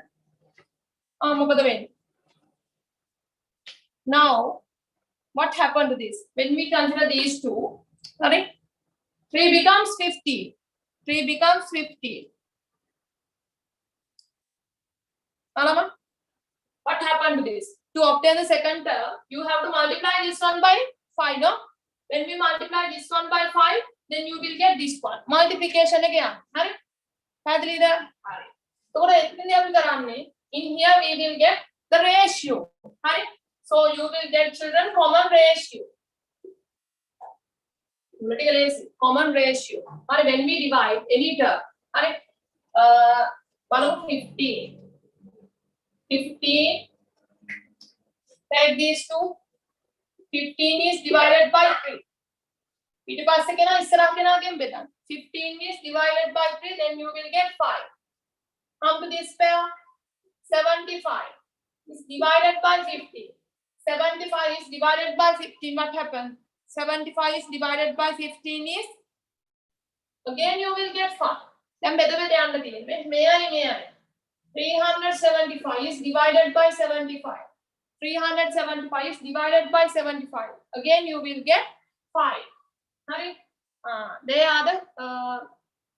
Now what happened to this? When we consider these two, sorry, 3 becomes 50. 3 becomes 50. What happened to this? To obtain the second term, you have to multiply this one by 5. No? When we multiply this one by 5, then you will get this one. Multiplication again. Hurry. In here we will get the ratio. Hurry. So you will get, children, common ratio. Common ratio. When we divide any term, 15. 15. Take these two. 15 is divided by 3. 15 is divided by 3, then you will get 5. Come to this pair. 75 is divided by 50. 75 is divided by 15. What happened? 75 is divided by 15 is, again you will get 5. Then better 375 is divided by 75. 375 is divided by 75. Again you will get 5. Hurry. They are the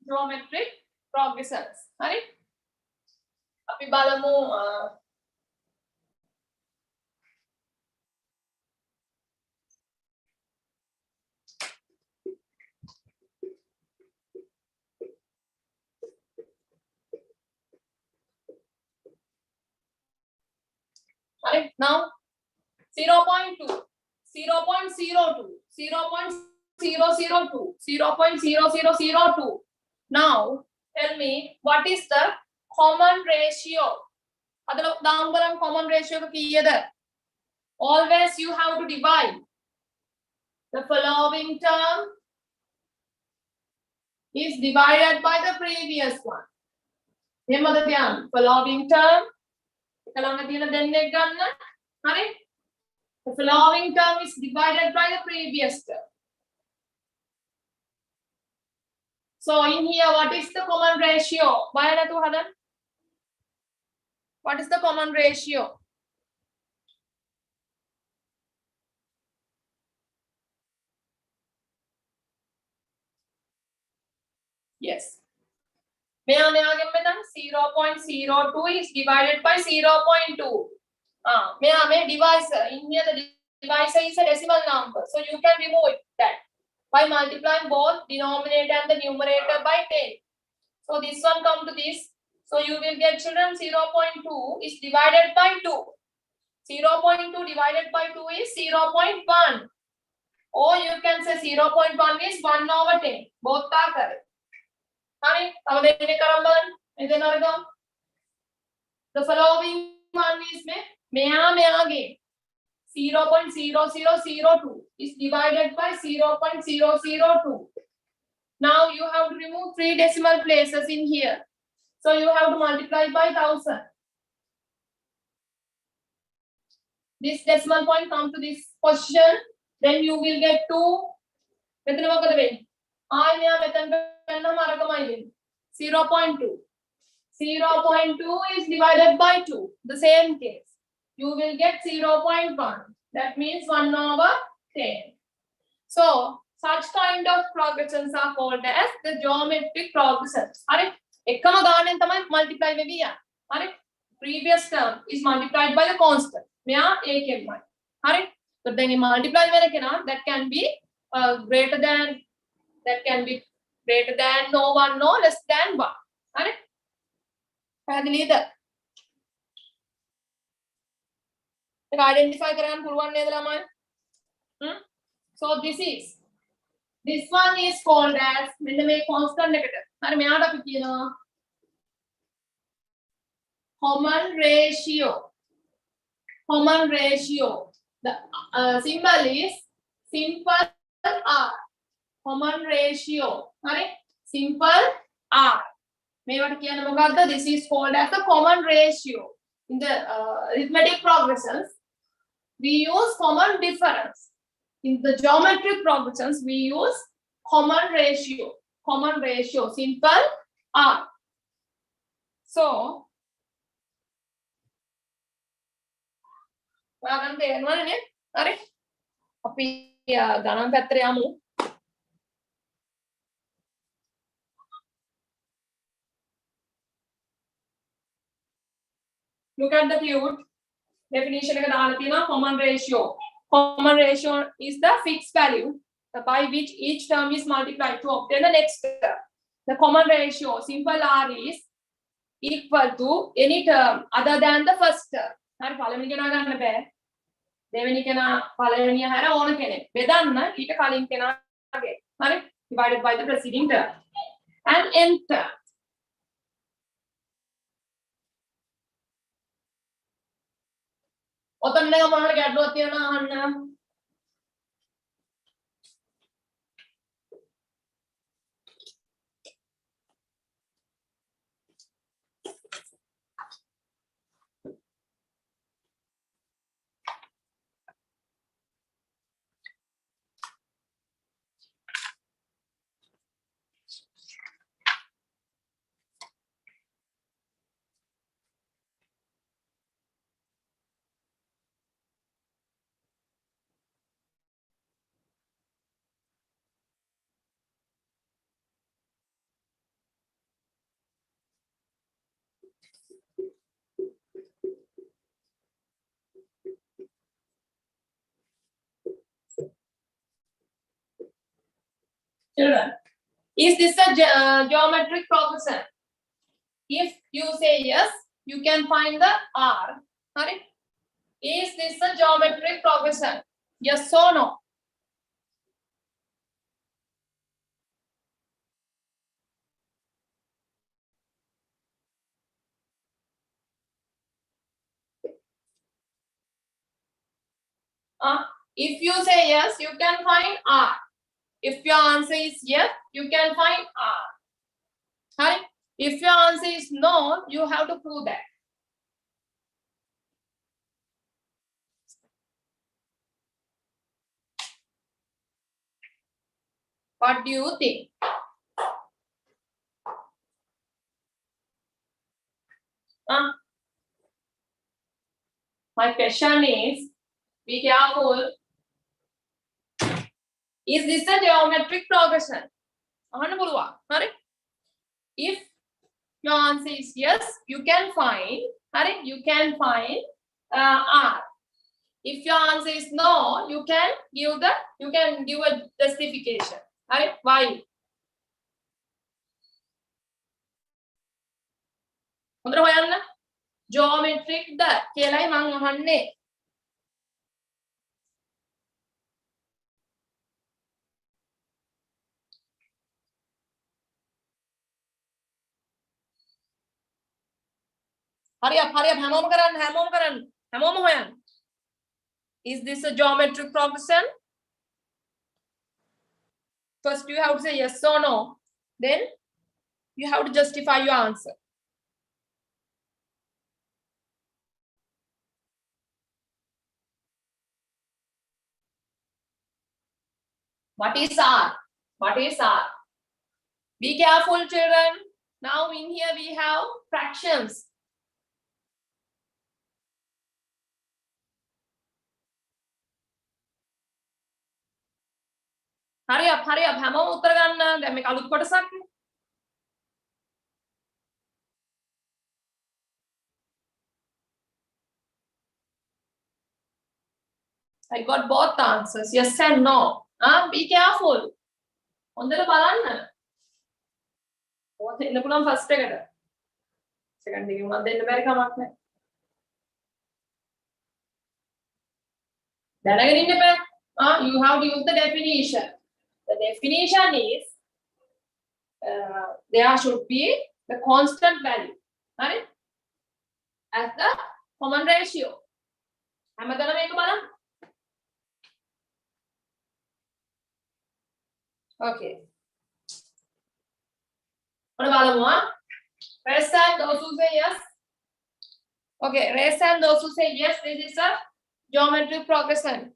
geometric progressions. Hari? අපි බලමු Right? Now 0.2, 0.02, 0.002, 0.0002. Now tell me what is the common ratio? Adala down common ratio always you have to divide the following term is divided by the previous one. Following term the following term is divided by the previous term. So in here, what is the common ratio? What is the common ratio? Yes. 0.02 is divided by 0.2. Divisor. In here, the divisor is a decimal number. So you can remove that by multiplying both denominator and the numerator by 10. So this one come to this. So you will get children 0.2 is divided by 2. 0.2 divided by 2 is 0.1. Or you can say 0.1 is 1 over 10. Both are correct. The following one is 0.0002 is divided by 0.002. Now you have to remove 3 decimal places in here. So you have to multiply by 1000. This decimal point come to this position. Then you will get 2. 0.2. 0.2 is divided by 2. The same case. You will get 0.1. That means 1 over 10. So, such kind of progressions are called as the geometric progressions. Multiply previous term is multiplied by the constant. So then you multiply that can be greater than, no 1, no less than 1. Identify so this one is called as constant common ratio. Common ratio. The symbol is simple R. Common ratio. Simple R. This is called as the common ratio. In the arithmetic progressions, we use common difference. In the geometric progressions, we use common ratio. Common ratio. Simple R. So, look at the cute definition of common ratio. Common ratio is the fixed value by which each term is multiplied to obtain the next term. The common ratio, simple R, is equal to any term other than the first term. Divided by the preceding term and nth term. Children, is this a geometric progression? If you say yes, you can find the R. Right? Is this a geometric progression? Yes or no? If you say yes, you can find R. If your answer is yes, you can find R. Right? If your answer is no, you have to prove that. What do you think? My question is, be careful. Is this a geometric progression? If your answer is yes, you can find, R. If your answer is no, you can give a justification. Why? Geometric ද කියලායි මං අහන්නේ. හරියට හැමෝම හොයන්න. Is this a geometric progression? First you have to say yes or no. Then you have to justify your answer. What is R? What is R? Be careful, children. Now in here we have fractions. හරියට හැමෝම උත්තර ගන්න. දැන් මේක අලුත් කොටසක්. I got both answers, yes and no. Be careful. හොඳට බලන්න. ඔය දෙන්න පුළුවන් ෆස්ට් එකට. සෙකන්ඩ් එකේ උනත් දෙන්න බැරි කමක් නැහැ. දැනගෙන ඉන්න බෑ. You have to use the definition. The definition is there should be the constant value, right? As the common ratio. හැමදාම මේක බලන්න. Okay. What about one? Raise hand those who say yes. Okay, raise hand those who say yes, this is a geometric progression.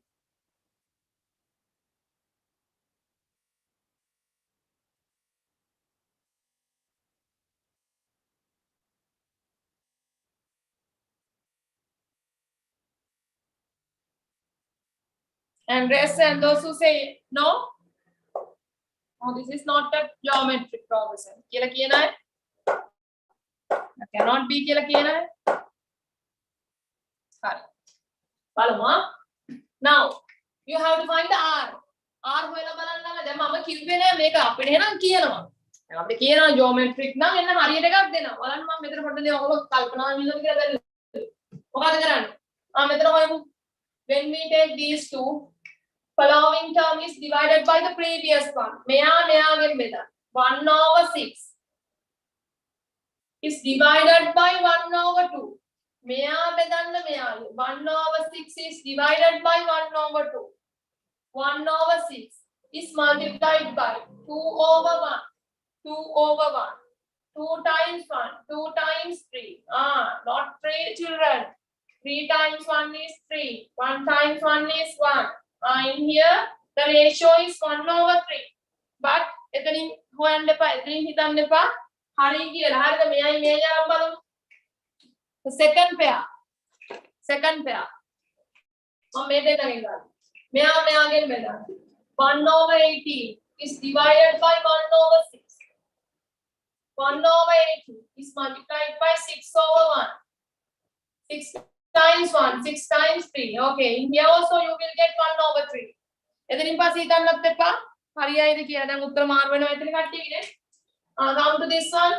And raise hand those who say no. Oh, this is not a geometric progression. කියලා කියන අය. Cannot be කියලා කියන අය. හරි. බලමු. Now you have to find the R. R හොයලා බලන්න. දැන් මම කිව්වේ නෑ මේක අපිට එහෙනම් කියනවා. දැන් අපිට කියනවා geometric නම් එන්න හරියට එකක් දෙනවා. බලන්න මම මෙතන පොඩ්ඩක් දෙනවා. ඔයගොල්ලෝ කල්පනා වෙන්න කියලා බැලුවා. මොකද කරන්නේ? මෙතන හොයමු. When we take these two, following term is divided by the previous one. මෙයාගෙන් බෙදන්න. 1/6 is divided by 1/2. මෙයා බෙදන්න මෙයාගෙන්. 1/6 is divided by 1/2. 1/6 is multiplied by 2/1. 2/1. 2 times 1. 2 times 3. Not 3 children. 3 times 1 is 3. 1 times 1 is 1. In here the ratio is 1/3. But එතනින් හොයන්න එපා. එතනින් හිතන්න එපා. හරි කියලා. හරිද? මෙයයි මෙයයි අරන් බලමු. The second pair. මම මේ දෙකෙන් ගන්නවා. මෙයාගෙන් බෙදන්න. 1/18 is divided by 1/6. 1/18 is multiplied by 6/1. 6 times 1, 6 times 3. Okay, in here also you will get 1/3. එතනින් පස්සේ හිතන්නත් එපා. හරියයිද කියලා දැන් උත්තර මාරු වෙනවා එතන කට්ටියනේ. Come to this one.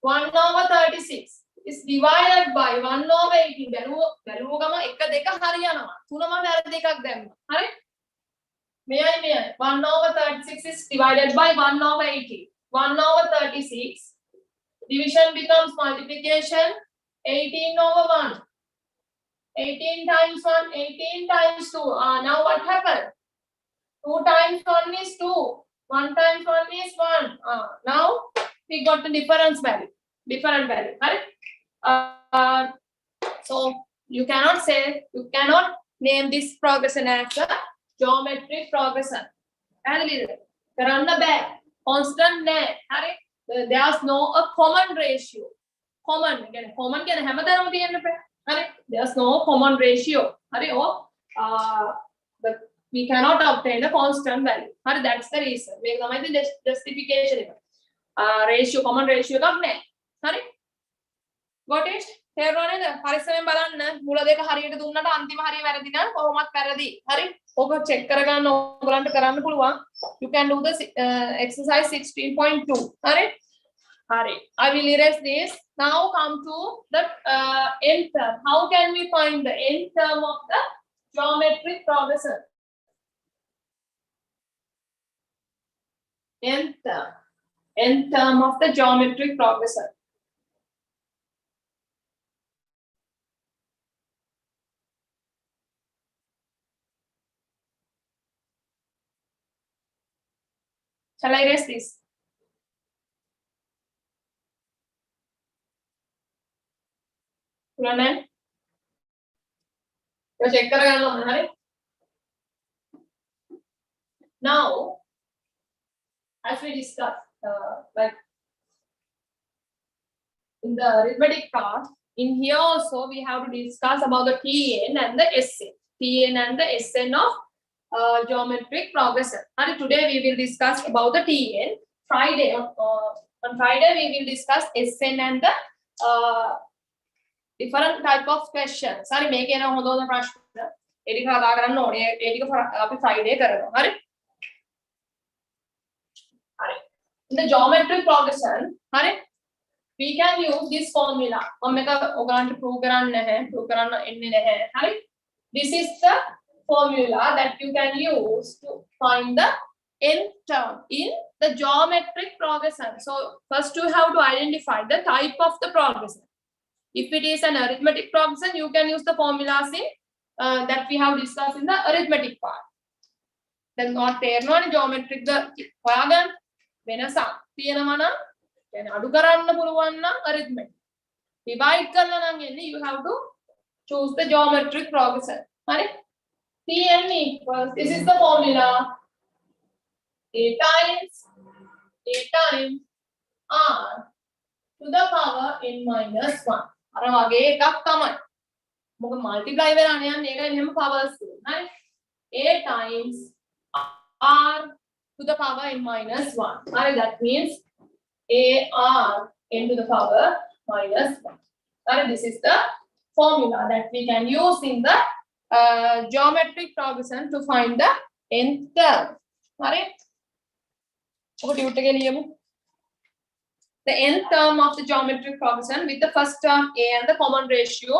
1 over 36 is divided by 1 over 18. බැලුව ගම 1 2 හරියනවා. තුනම වැරදි එකක් දැම්මා. හරි? මෙයයි 1 over 36 is divided by 1 over 18. 1 over 36. Division becomes multiplication. 18 over 1. 18 times 1, 18 times 2. Now what happened? 2 times 1 is 2. 1 times 1 is 1. Now we got the different value. Right? So you cannot name this progression as a geometric progression. Constant name. There's no a common ratio. Common can have there's no common ratio. But we cannot obtain a constant value. That's the reason. Justification. Ratio, common ratio. Got it? තේරුණා නේද? පරිස්සමෙන් බලන්න. මුල දෙක හරියට දුන්නට අන්තිම හරිය වැරදි නම් කොහොමත් වැරදි. හරි? ඔක චෙක් කරගන්න ඔයගලන්ට කරන්න පුළුවන්. You can do this exercise 16.2. හරි? Hurry. I will erase this. Now come to the nth term. How can we find the nth term of the geometric progression? Nth term of the geometric progression. Shall I erase this? check now as we discussed like in the arithmetic part, in here also we have to discuss about the Tn and the Sn. Tn and the Sn of geometric progression. And today we will discuss about the Tn. Friday on Friday we will discuss Sn and the different type of questions. Sorry, make it a whole ප්‍රශ්න. ඒක කතා කරන්න ඕනේ. ඒ ටික අපි Friday කරනවා. හරි? හරි. In the geometric progression, හරි? We can use this formula. මම මේක ඔයගලන්ට prove කරන්න නැහැ. prove කරන්න එන්නේ නැහැ. හරි? This is the formula that you can use to find the nth term in the geometric progression. So first you have to identify the type of the progression. If it is an arithmetic progression, you can use the formulas in that we have discussed in the arithmetic part. Then not thermal geometric the hoyagan වෙනසක් තියෙනවා නම් يعني අඩු කරන්න පුළුවන් නම් arithmetic. divide කරලා නම් එන්නේ you have to choose the geometric progression. හරි? Tn equals, this is the formula, a times r to the power n minus 1. අර වගේ එකක් තමයි. මොකද multiply වෙලානේ යන්නේ ඒකයි මෙහෙම powers තියෙන්නේ. හරි? a times r to the power n minus 1. හරි? That means ar n to the power minus 1. හරි? This is the formula that we can use in the geometric progression to find the nth term. හරි? ඔක tute එකේ ලියමු. The nth term of the geometric progression with the first term a and the common ratio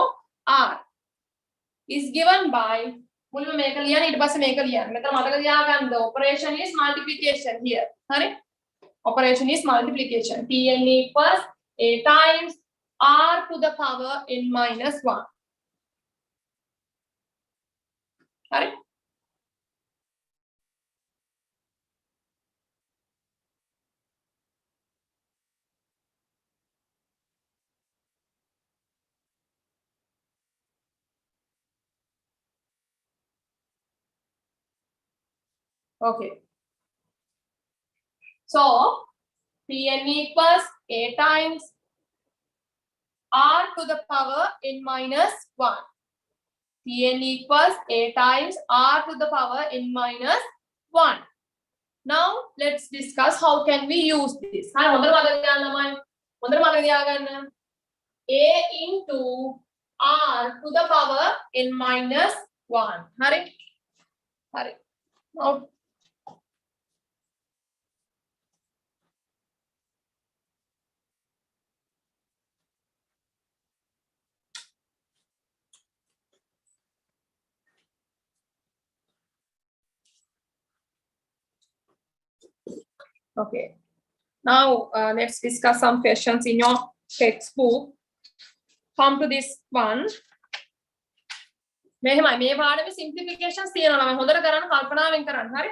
r is given by මුලින්ම මේක ලියන්න ඊට පස්සේ මේක ලියන්න. මෙතන මතක තියාගන්න the operation is multiplication here. හරි? Operation is multiplication. Tn equals a times r to the power n minus 1. හරි? Okay. So Tn equals a times r to the power n minus 1. Tn equals a times r to the power n minus 1. Now let's discuss how can we use this. Hi, හොඳට මතක තියාගන්න. A into r to the power n minus 1. Hari. Now Okay. Now let's discuss some questions in your textbook. Come to this one. මෙහෙමයි මේ පාඩමේ simplifications තියෙනවා නම් හොඳට කරන්න කල්පනාවෙන් කරන්න හරි.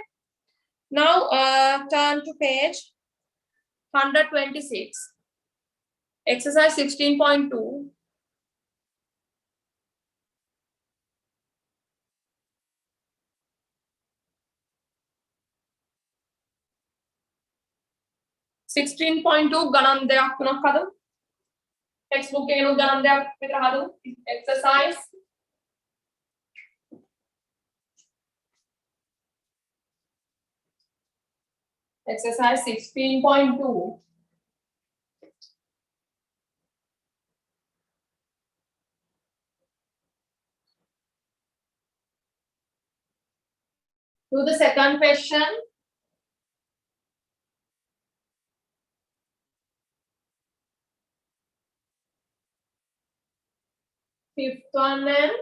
Now turn to page 126. Exercise 16.2. ගණන් දෙකක් තුනක් හදමු. Textbook එකේ නුත් ගණන් දෙකක් විතර හදමු. Exercise Exercise 16.2. Do the second question. Fifth one and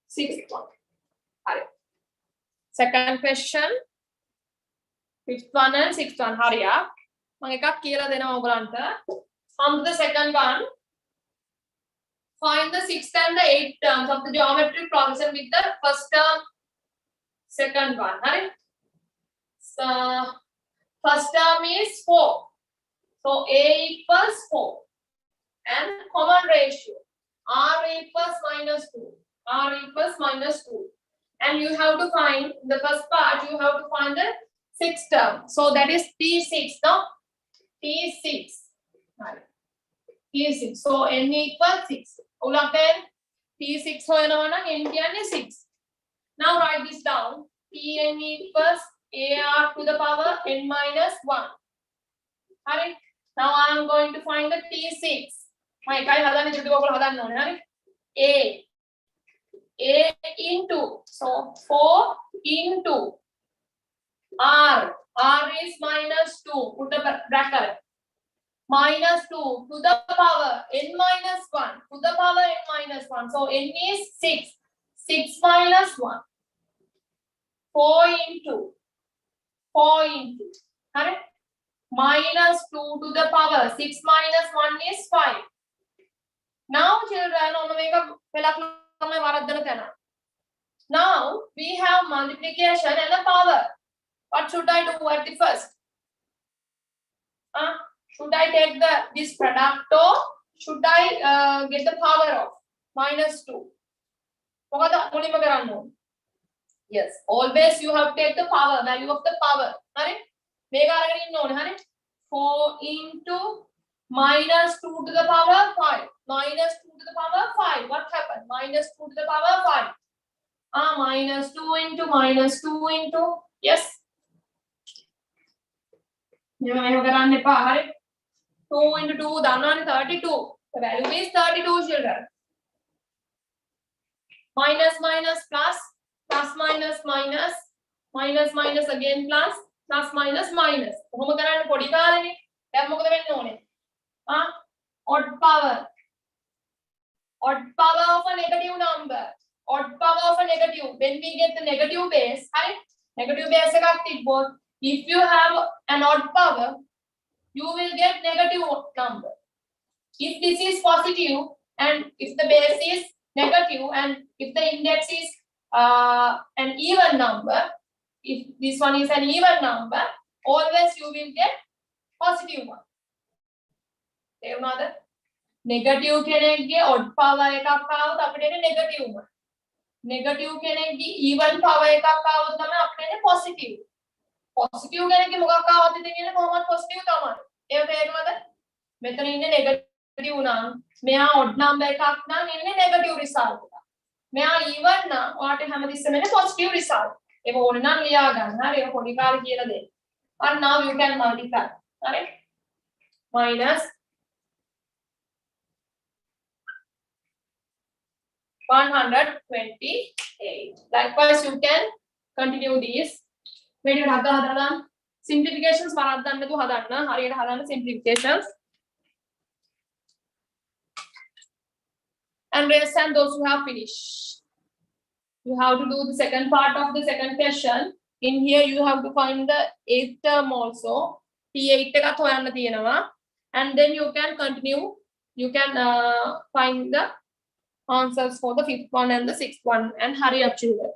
sixth one. Alright. Second question. Fifth one and sixth one. Hurry up. මම එකක් කියලා දෙනවා ඔයගලන්ට. Come to the second one. Find the sixth and the eighth terms of the geometric progression with the first term, second one. Hurry. So, first term is 4. So A equals 4. And common ratio. R equals -2. R equals -2. And you have to find the first part, you have to find the sixth term. So that is T6, no? T6. Right. T6. So N equals 6. Then T6 hoyanawa නම් N කියන්නේ 6. Now write this down. Tn equals AR to the power N minus 1. Alright. Now I am going to find the T6. මම එකයි හදන්නේ චුටි ඔයගොල්ලෝ හදන්න ඕනේ හරි. A into, so 4 into R. R is -2. Put the bracket. -2 to the power N minus 1. To the power N minus 1. So N is 6. 6 minus 1. 4 into. Alright. -2 to the power. 6 minus 1 is 5. Now children, now we have multiplication and the power. What should I do at the first? Should I take this product or should I get the power of -2? Yes, always you have to take the power, value of the power. 4 into -2 to the power 5. -2 to the power 5. What happened? -2 to the power 5. -2 into -2 into. Yes. 2 into 2 දන්නවනේ 32. The value is 32 children. Minus minus plus, plus minus minus, minus minus again plus, plus minus minus. කොහොම කරන්නේ පොඩි කාලේනේ. දැන් මොකද වෙන්න ඕනේ? Odd power. Odd power of a negative number. Odd power of a negative. When we get the negative base, right? Negative base එකක් තිබ්බොත්, if you have an odd power, you will get negative number. If this is positive and if the base is negative and if the index is an even number, if this one is an even number, always you will get positive one. Negative කෙනෙක්ගේ odd power එකක් ආවොත් අපිට එන්නේ negative one. Negative කෙනෙක්ගේ even power එකක් ආවොත් තමයි අපිට එන්නේ positive. Positive කෙනෙක්ගේ මොකක් ආවොත් ඉතින් එන්නේ කොහොමද positive තමයි. ඒක තේරුණාද? මෙතන ඉන්නේ negative නම් මෙයා odd number එකක් නම් එන්නේ negative result එක. මෙයා even නම් ඔයාට හැමතිස්සෙම එන්නේ positive result. ඒක ඕනේ නම් ලියා ගන්න. හරි ඒක පොඩි කාලේ කියලා දෙන්න. And now you can multiply. Right? Minus 128. Likewise, you can continue these. Simplifications simplifications. And rest and those who have finished. You have to do the second part of the second question. in here you have to find the eighth term also. T8 එකත් හොයන්න තියෙනවා. And then you can continue. You can find the answers for the fifth one and the sixth one. And hurry up, children.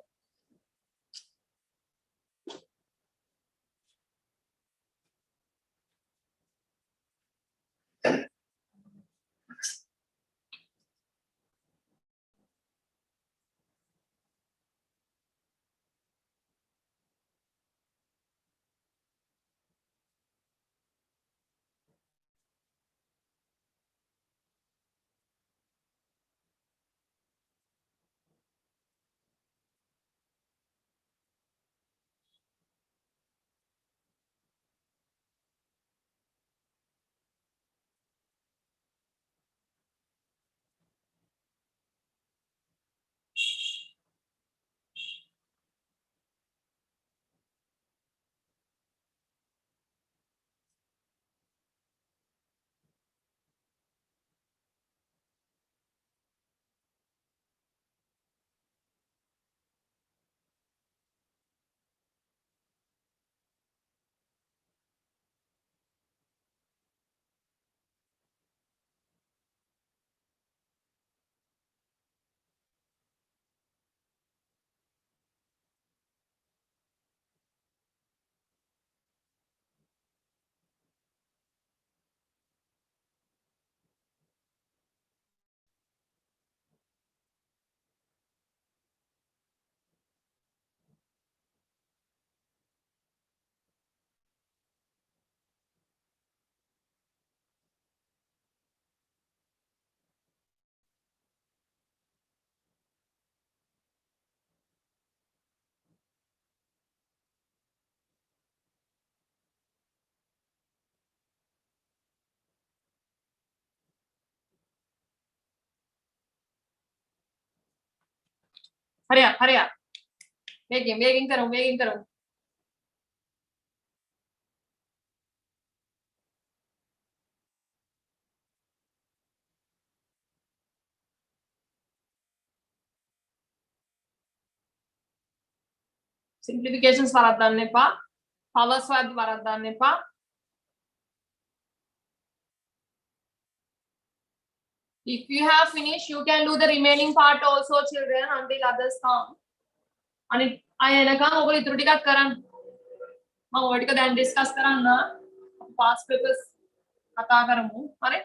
Hurry up, hurry up. Begging करो, begging करो. Simplifications වරද්දන්න එපා. Powers වරද්දන්න එපා. If you have finished, you can do the remaining part also, children, until others come. අනිත් අය එනකම් ඔයගොල්ලෝ ඉතුරු ටිකක් කරන්න. මම ඔය ටික දැන් ඩිස්කස් කරන්න. past papers කතා කරමු. හරි?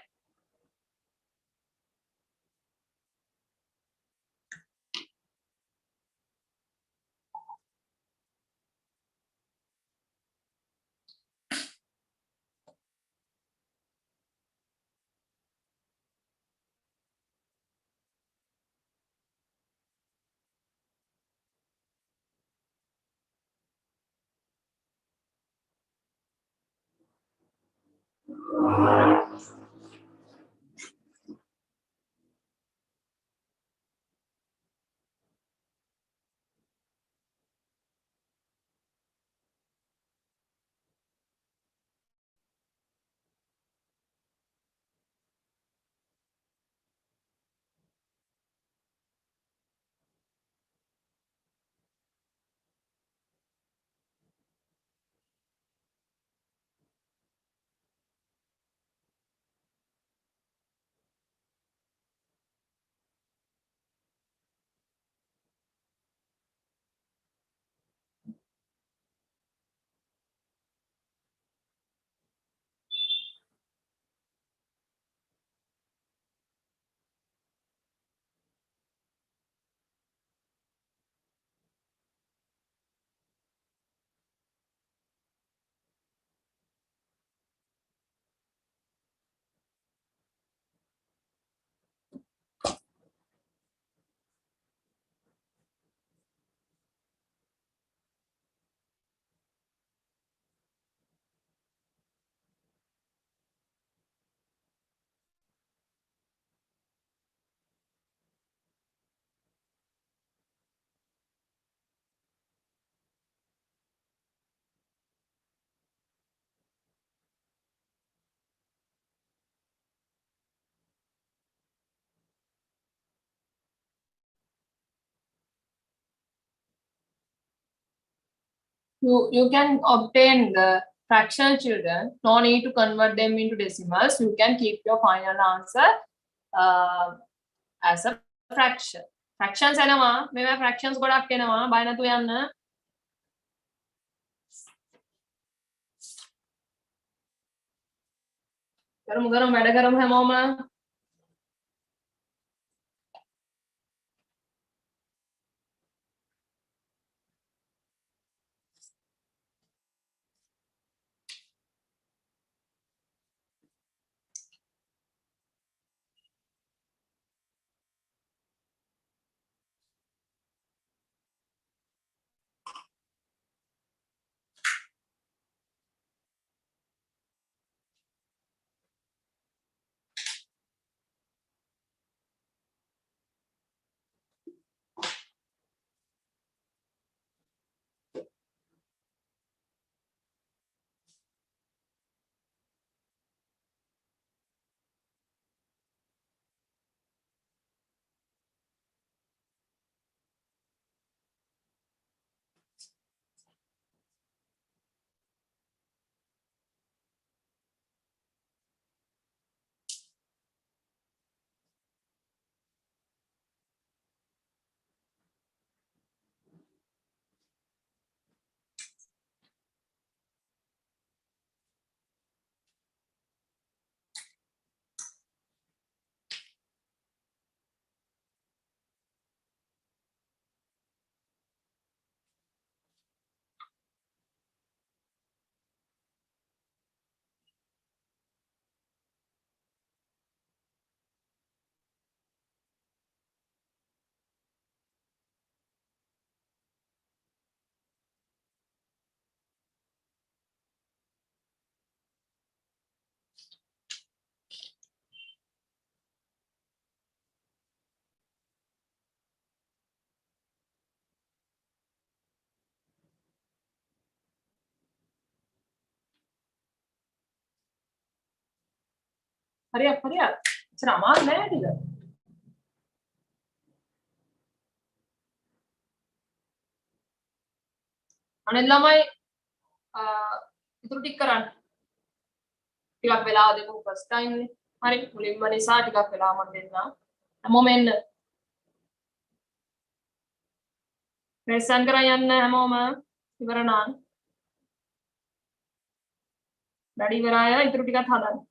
You can obtain the fractional children. No need to convert them into decimals. You can keep your final answer as a fraction. Fractions එනවා. මේවා fractions ගොඩක් එනවා. බය නැතුව යන්න. කරමු වැඩ කරමු හැමෝම. හරියක්. එච්චර අමාරු නෑ ටික. අනිත් ළමයි ඉතුරු ටික කරන්න. ටිකක් වෙලාව දෙමු ෆස්ට් ටයිම් නේ. හරි මුලින්ම නිසා ටිකක් වෙලාව මම දෙන්නම්. හැමෝම එන්න. ප්‍රෙසන් කරන් යන්න හැමෝම ඉවර නම්. වැඩි ඉවර අය ඉතුරු ටිකත් හදන්න.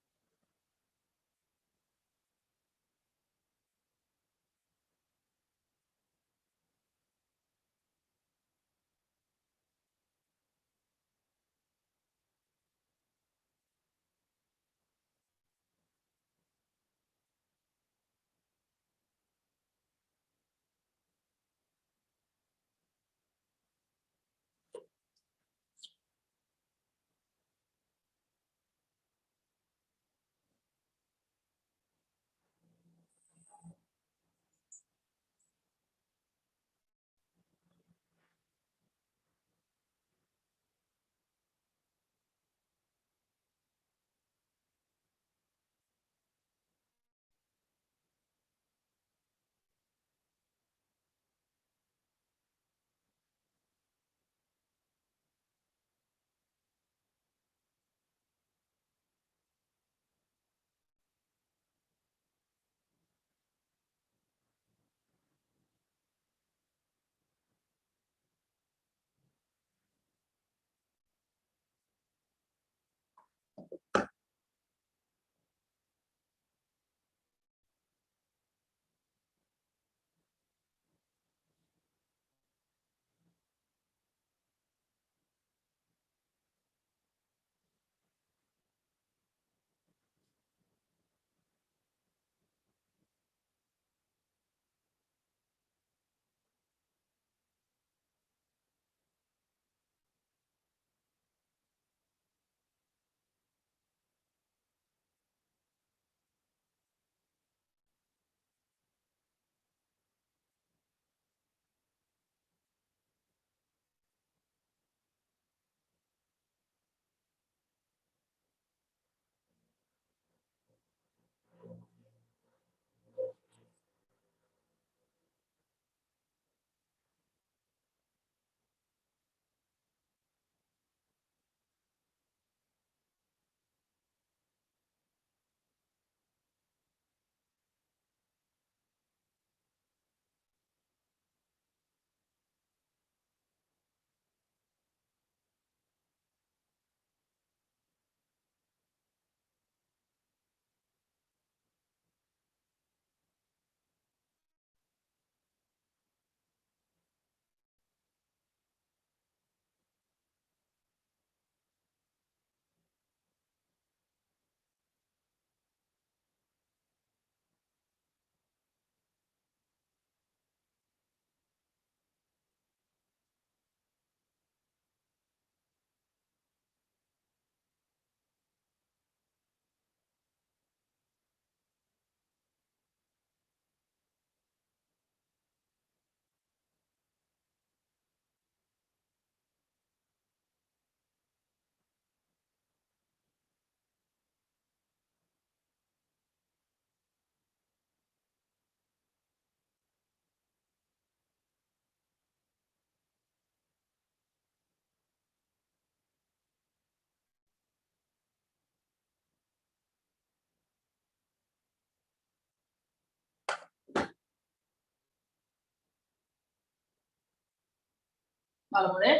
බලමුනේ.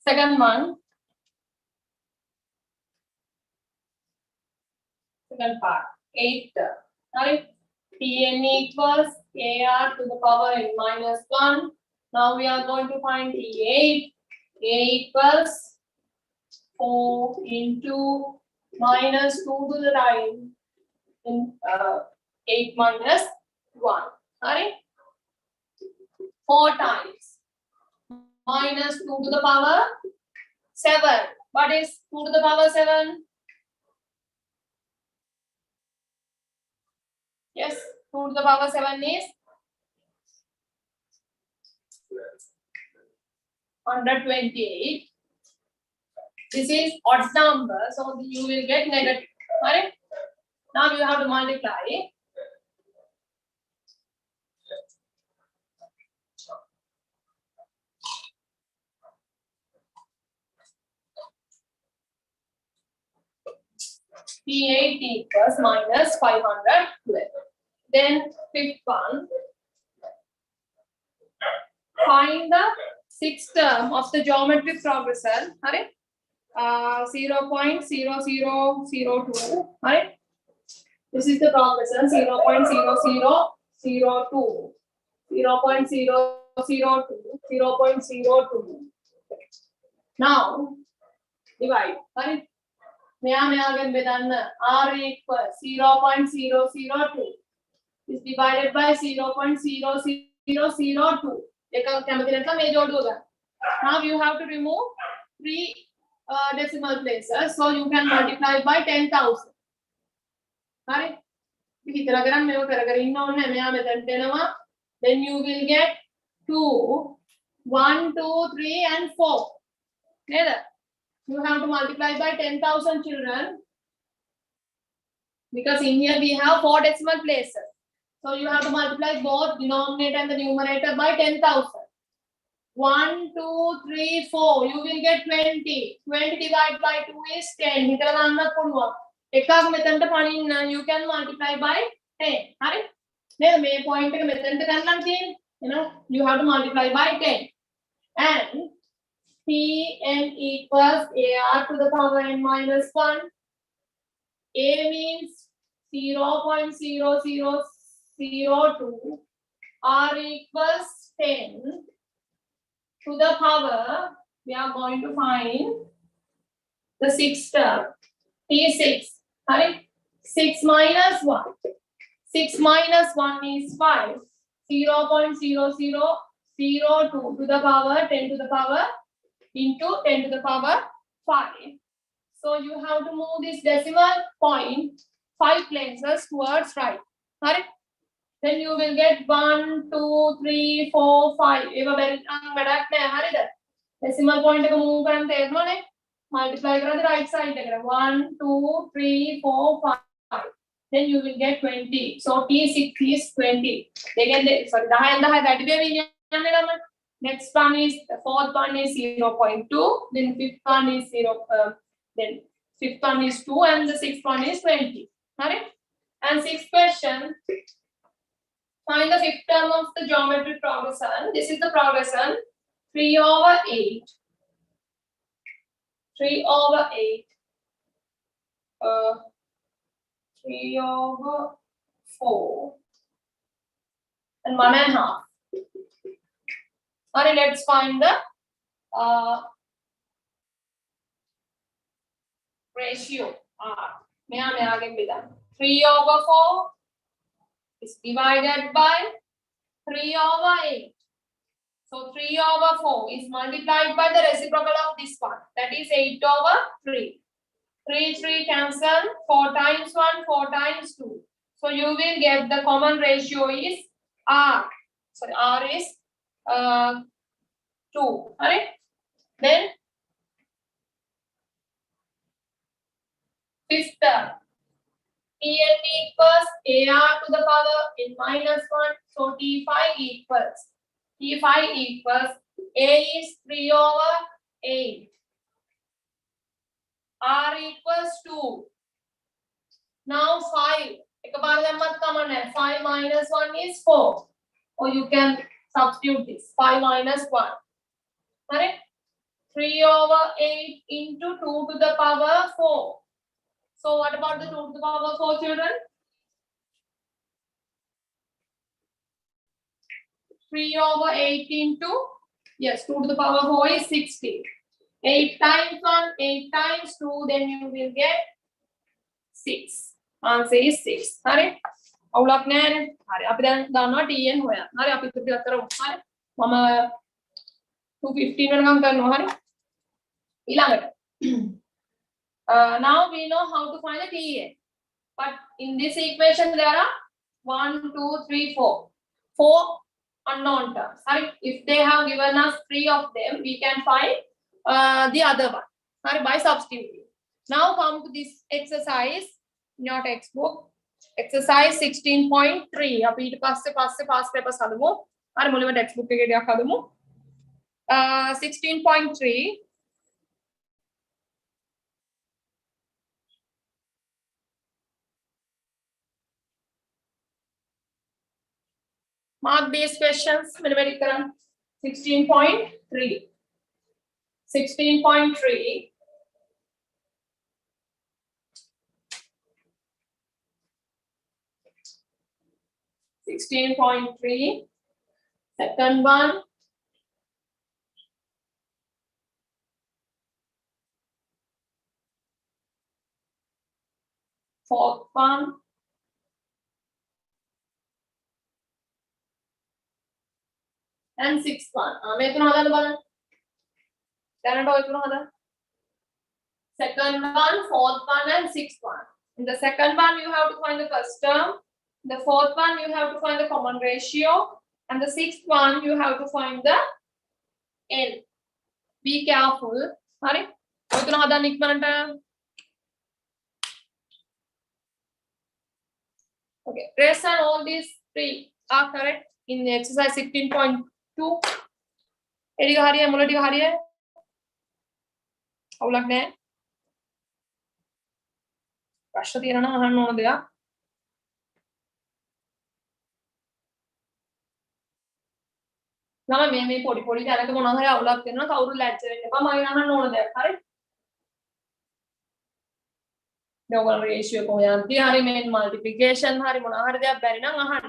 Second one. Second part. 8. Right? Tn equals ar to the power n minus 1. Now we are going to find T8. A equals 4 into minus 2 to the right. In 8 minus 1. Right? 4 times minus 2 to the power 7. What is 2 to the power 7? Yes, 2 to the power 7 is 128. This is odd number, so you will get negative. Correct? Now you have to multiply. P8 equals minus 512. Then fifth one. Find the sixth term of the geometric progression. Correct? 0.0002. Right? This is the progression 0.0002, 0.002, 0.02. Now divide. Right? R equals 0.002 is divided by 0.0002. Now you have to remove 3 decimal places, so you can multiply by 10,000. Right? Then you will get 2, 1, 2, 3, and 4. You have to multiply by 10,000 children, because in here we have 4 decimal places. So you have to multiply both denominator and the numerator by 10,000. 1, 2, 3, 4. You will get 20. 20 divided by 2 is 10. You can multiply by 10. Right? You have to multiply by 10. And Pn equals ar to the power n minus 1. A means 0.0002. R equals 10 to the power. We are going to find the sixth term. T6. Right? 6 minus 1. 6 minus 1 is 5. 0.0002 to the power 10 to the power into 10 to the power 5. So you have to move this decimal point 5 places towards right. Correct? Then you will get 1, 2, 3, 4, 5. Decimal point move multiply the right side. 1, 2, 3, 4, 5. Then you will get 20. So T6 is 20. Next one is the fourth one is 0.2. Then fifth one is 0. Then fifth one is 2, and the sixth one is 20. Correct? And sixth question. Find the fifth term of the geometric progression. This is the progression 3 over 8. 3 over 8. 3 over 4. And 1.5. Alright, let's find the ratio R. 3 over 4 is divided by 3 over 8. So 3 over 4 is multiplied by the reciprocal of this one. That is 8 over 3. 3 cancel. 4 times 1, 4 times 2. So you will get the common ratio is R. So R is 2. Alright? Then Fifth term. Tn equals ar to the power n minus 1. So T5 equals a is 3 over 8. R equals 2. Now 5. 5 minus 1 is 4. Or you can substitute this. 5 minus 1. Correct? 3 over 8 into 2 to the power 4. So what about the 2 to the power 4, children? 3 over 8 into, yes, 2 to the power 4 is 60. 8 times 1, 8 times 2, then you will get 6. Answer is 6. Right? අවුලක් නැහැ. හරි. අපි දැන් දන්නවා TN හොයන්න. හරි. අපි ඉතින් ටිකක් කරමු. හරි. මම 215 වෙනකම් කරනවා. හරි. ඊළඟට. Now we know how to find the TN. But in this equation there are 1, 2, 3, 4. 4 unknown terms. Right? If they have given us 3 of them, we can find the other one. Right? By substituting. Now come to this exercise in your textbook. Exercise 16.3. අපි ඊට පස්සේ past papers හදමු. හරි මුලින්ම textbook එකේ ටිකක් හදමු. 16.3. Mark these questions. 16.3. 16.3. Second one. Fourth one. And sixth one. මේ තුන හදන්න බලන්න. දැනට ඔය තුන හදන්න. Second one, fourth one, and sixth one. In the second one, you have to find the first term. The fourth one, you have to find the common ratio. And the sixth one, you have to find the L. Be careful. Hurry. ඔය තුන හදන්න ඉක්මනට. Okay. Rest and all these three are correct in the exercise 16.2. එඩික හරිය මුල ටික හරිය. අවුලක් නැහැ. ප්‍රශ්න තියෙනවා නම් අහන්න ඕන දෙයක්. නම මේ පොඩි දැනක මොනවා හරි අවුලක් වෙනවා කවුරු ලැජ්ජ වෙන්න එපා මම අහන්න ඕන දෙයක් හරි. double ratio කොහොමද හරි main multiplication හරි මොනවා හරි දෙයක් බැරි නම් අහන්න.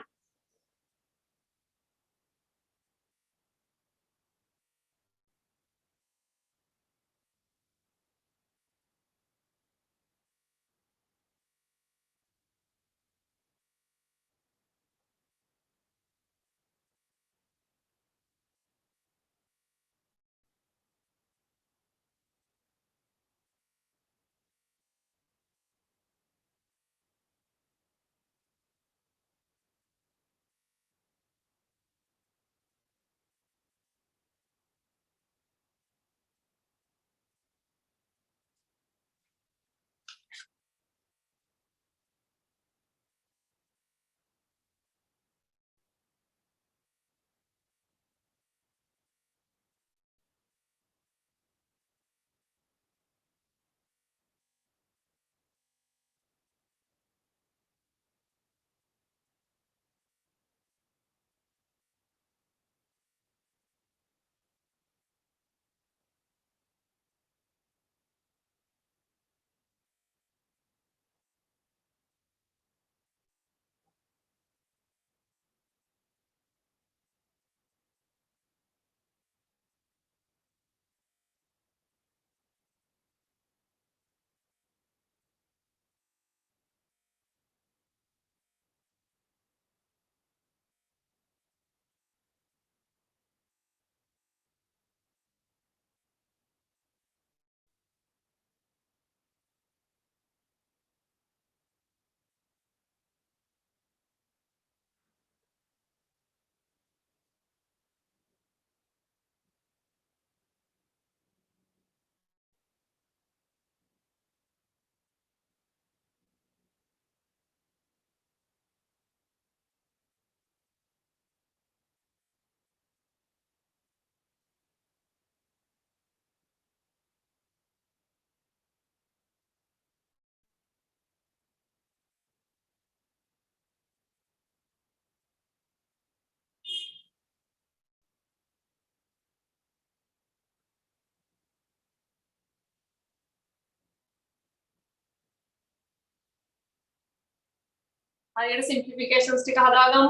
හරියට simplifications ටික හදාගමු.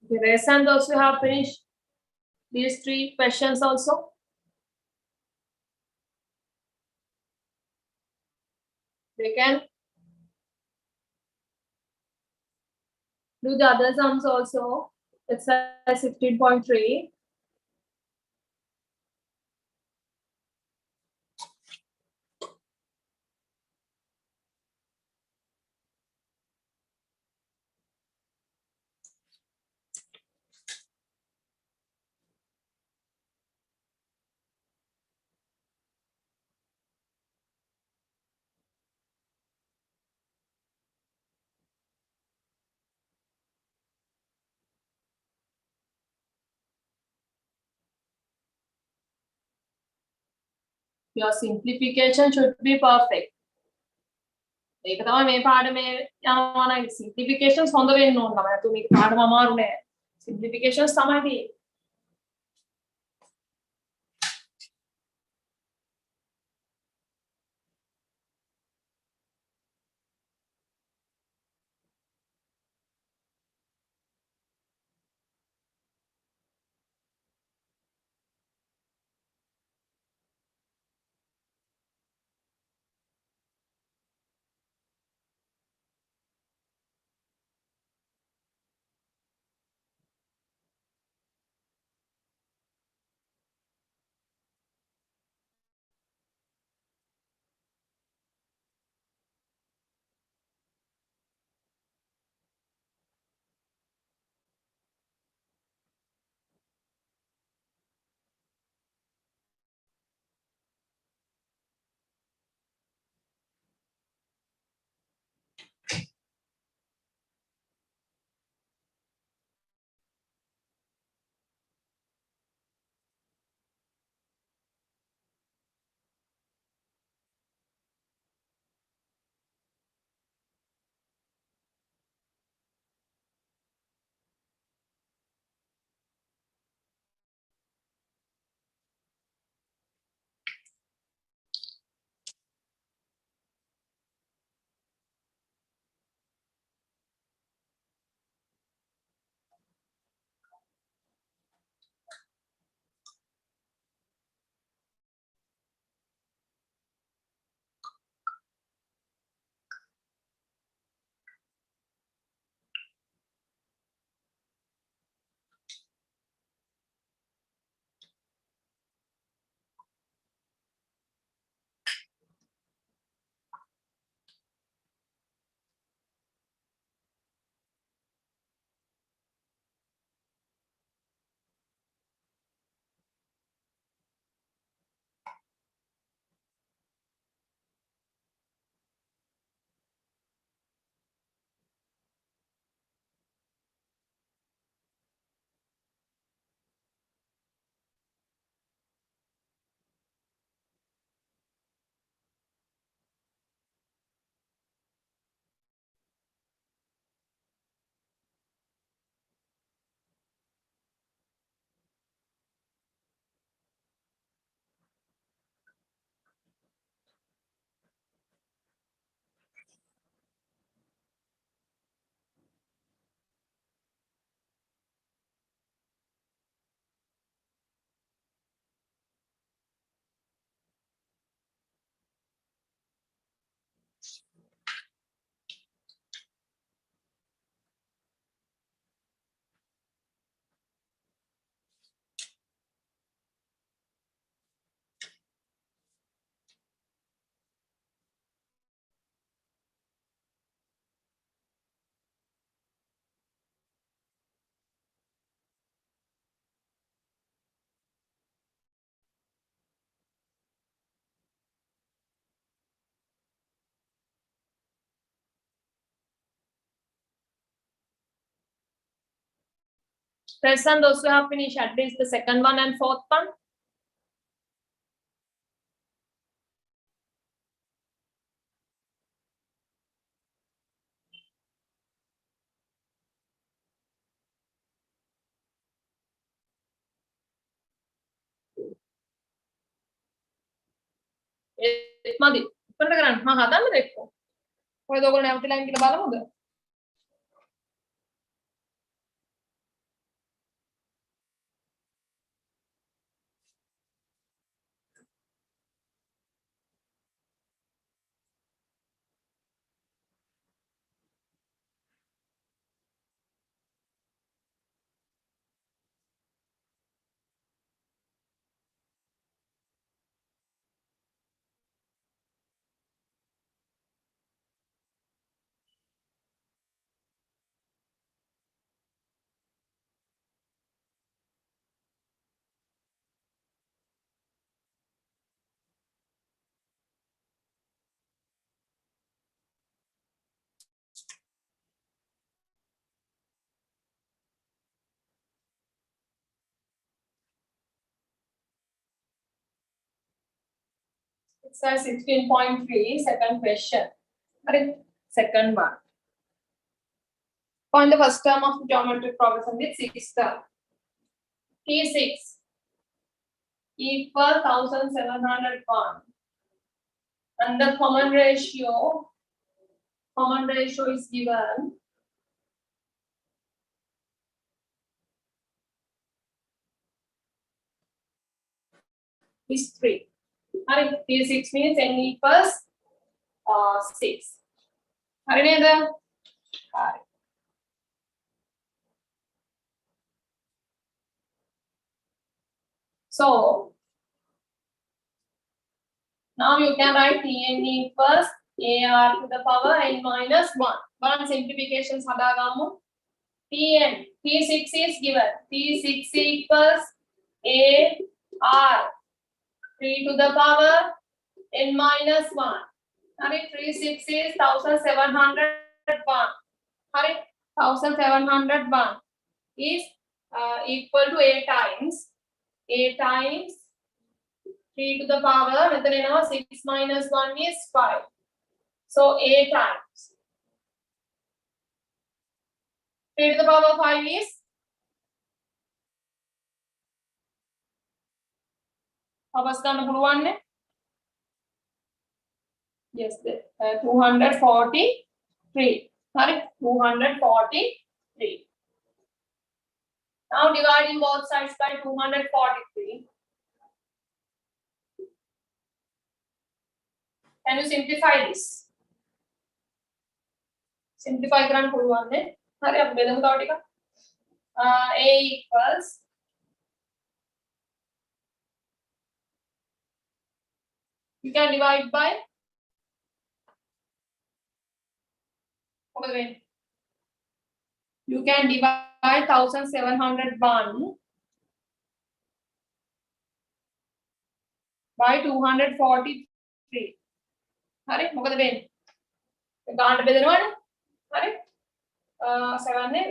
Okay, raise hand those who have finished these 3 questions also. They can do the other sums also. Exercise 16.3. Your simplification should be perfect. ඒක තමයි මේ පාඩමේ යනවා නම් simplifications හොඳ වෙන්න ඕන තමයි. නැතු මේක පාඩම අමාරු නෑ. Simplifications තමයි තියෙන්නේ. Present, those who have finished at least the second one and fourth one. මදි ඉක්මනට කරන්න මම හදන්නද එක්ක කොහෙද ඔයගොල්ලෝ නැවතිලා ඉන්නේ කියලා බලමුද Exercise 16.3, second question. Second one. Find the first term of geometric progression with 6 term. T6 equal 1701. And the common ratio is given. Is 3. T6 means n equals 6. So now you can write Tn equals ar to the power n minus 1. One simplification hadagamu. Tn, T6 is given. T6 equals ar 3 to the power n minus 1. 36 is 1701. 1701 is equal to a times 3 to the power 6 minus 1 is 5. So a times 3 to the power 5 is yes, 243. 243. Now dividing both sides by 243. Can you simplify this? Simplify කරන්න පුළුවන් නේ. හරි අපි බෙදමු තව ටික. A equals you can divide by you can divide 1701 by 243. හරි මොකද වෙන්නේ? ගානට බෙදනවනේ. හරි 7 නේ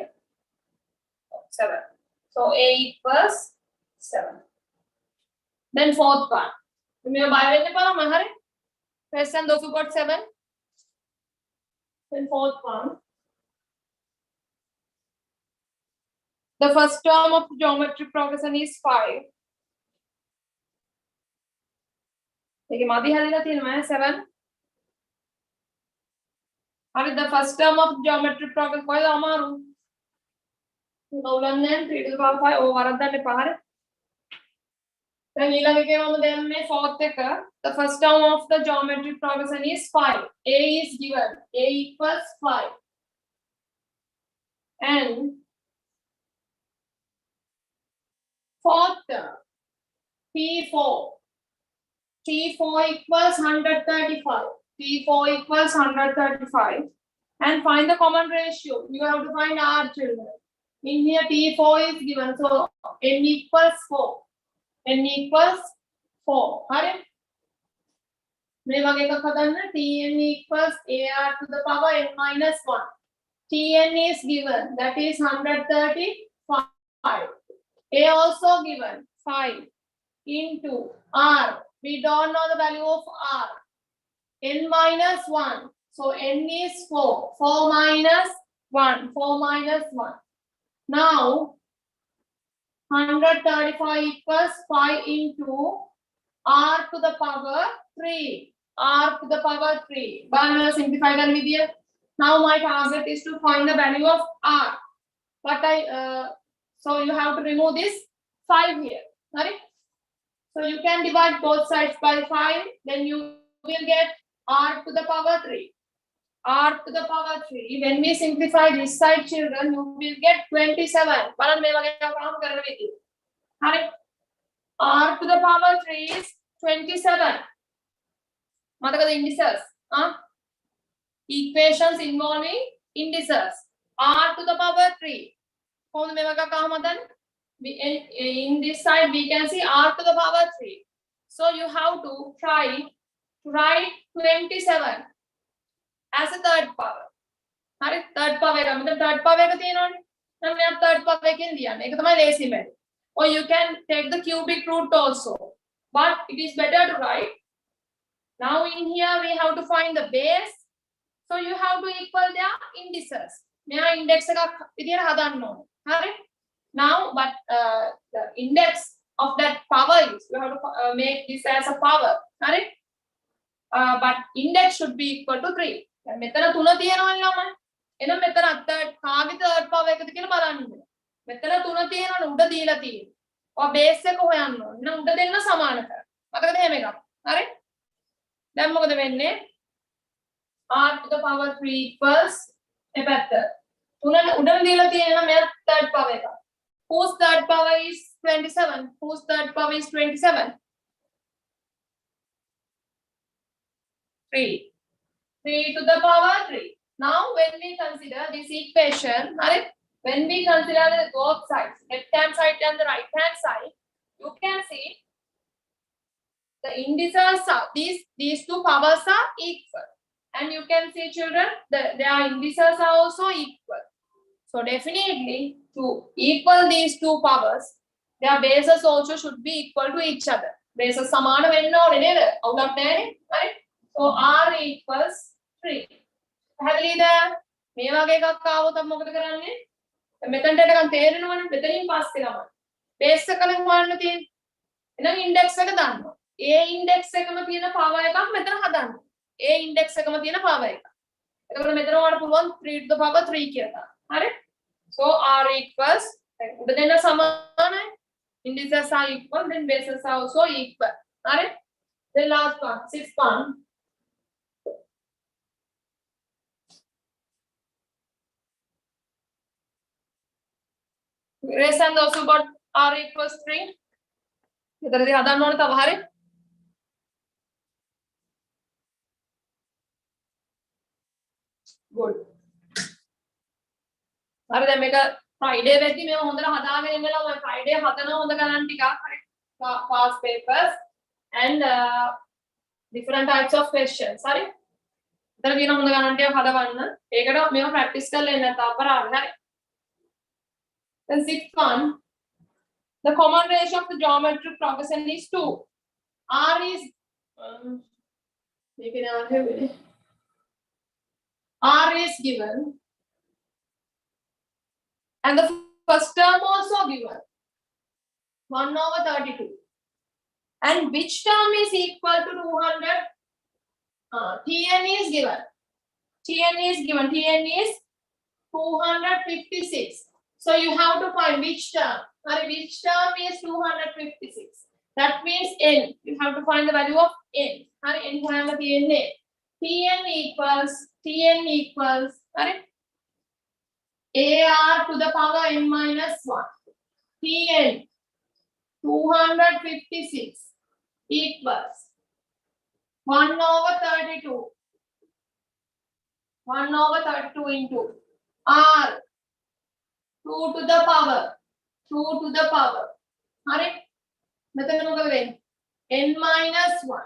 7. So A equals 7. Then fourth one. Remember by when the power mahare? Question those who got 7. Then fourth one. The first term of geometric progression is 5. Okay, madi hadila තියෙනවා 7. Hurry, the first term of geometric progression කොයිද අමාරු? ගොල්ලන්ගෙන් 3 to the power 5 ඕ වරද්දන්න එපා හරි. Then fourth the first term of the geometric progression is 5. A is given. A equals 5. And fourth term T4. T4 equals 135. T4 equals 135. And find the common ratio. You have to find R children. In here T4 is given. So N equals 4. N equals 4. Hare? Tn equals ar to the power n minus 1. Tn is given. That is 135. A also given 5 into R. We don't know the value of R. N minus 1. So N is 4. 4 minus 1. 4 minus 1. Now 135 equals 5 into R to the power 3. R to the power 3. Simplify that with you. Now my target is to find the value of R. So you have to remove this 5 here. Right? So you can divide both sides by 5. Then you will get R to the power 3. R to the power 3. When we simplify this side, children, you will get 27. R to the power 3 is 27. Mataka indices. Equations involving indices. R to the power 3. In this side, we can see R to the power 3. So you have to try to write 27 as a third power. Third power. Third power. Or you can take the cubic root also. But it is better to write. Now in here we have to find the base. So you have to equal their indices. Index now, but the index of that power is, you have to make this as a power. But index should be equal to 3. Method tuna තියෙනවා ළමයි. එහෙනම් මෙතන කාගේ third power එකද කියලා බලන්න. මෙතන 3 තියෙනවනේ උඩ දීලා තියෙන්නේ. ඔය බේස් එක හොයන්න ඕනේ. එහෙනම් උඩ දෙන්න සමාන කරන්න. මතකද එහෙම එකක්? හරි? දැන් මොකද වෙන්නේ? R to the power 3 equals මේ පැත්ත. 3 උඩ දීලා තියෙනවා මෙයා third power එක. Whose third power is 27? Whose third power is 27? 3. 3 to the power 3. Now, when we consider this equation, when we consider both sides, left-hand side and the right-hand side, you can see the indices are, these two powers are equal. And you can see, children, their indices are also equal. So, definitely, to equal these two powers, their bases also should be equal to each other. Bases samana wenna ඕනේ නේද? අවුලක් නැහැ නේ. So R equals 3. හැදලිද? මේ වගේ එකක් ආවොත් අපි මොකද කරන්නේ? මෙතනට එනකන් තේරෙනවනේ මෙතනින් පස්සේ ගමන. බේස් එකනේ හොයන්න තියෙන්නේ. එහෙනම් ඉන්ඩෙක්ස් එක දාන්න. A ඉන්ඩෙක්ස් එකම තියෙන පවර් එකක් මෙතන හදන්න. A ඉන්ඩෙක්ස් එකම තියෙන පවර් එක. එතකොට මෙතන ඔයාලට පුළුවන් 3 to the power 3 කියලා. හරි? So R equals උඩ දෙන්න සමානයි. Indices are equal, then bases are also equal. Alright? The last one, 6th one. Resan also got R equals 3. The other one is good. Are they make a Friday වෙද්දි මේ හොඳට හදාගෙන ඉන්නලා ඔය Friday හදන හොඳ ගණන් ටිකක් හරි past papers and different types of questions හරි ඉතින් කියන හොඳ ගණන් ටිකක් හදවන්න ඒකට මේව practice කරලා එන්න නැත්නම් අපරාධ හරි then 6th one the common ratio of the geometric progression is 2 R is R is given and the first term also given 1 over 32 and which term is equal to 200 Tn is given Tn is 256 so you have to find which term is 256 that means n you have to find the value of n Tn equals AR to the power n minus 1. Tn 256 equals 1 over 32. 1 over 32 into R 2 to the power. 2 to the power. Alright? N minus 1.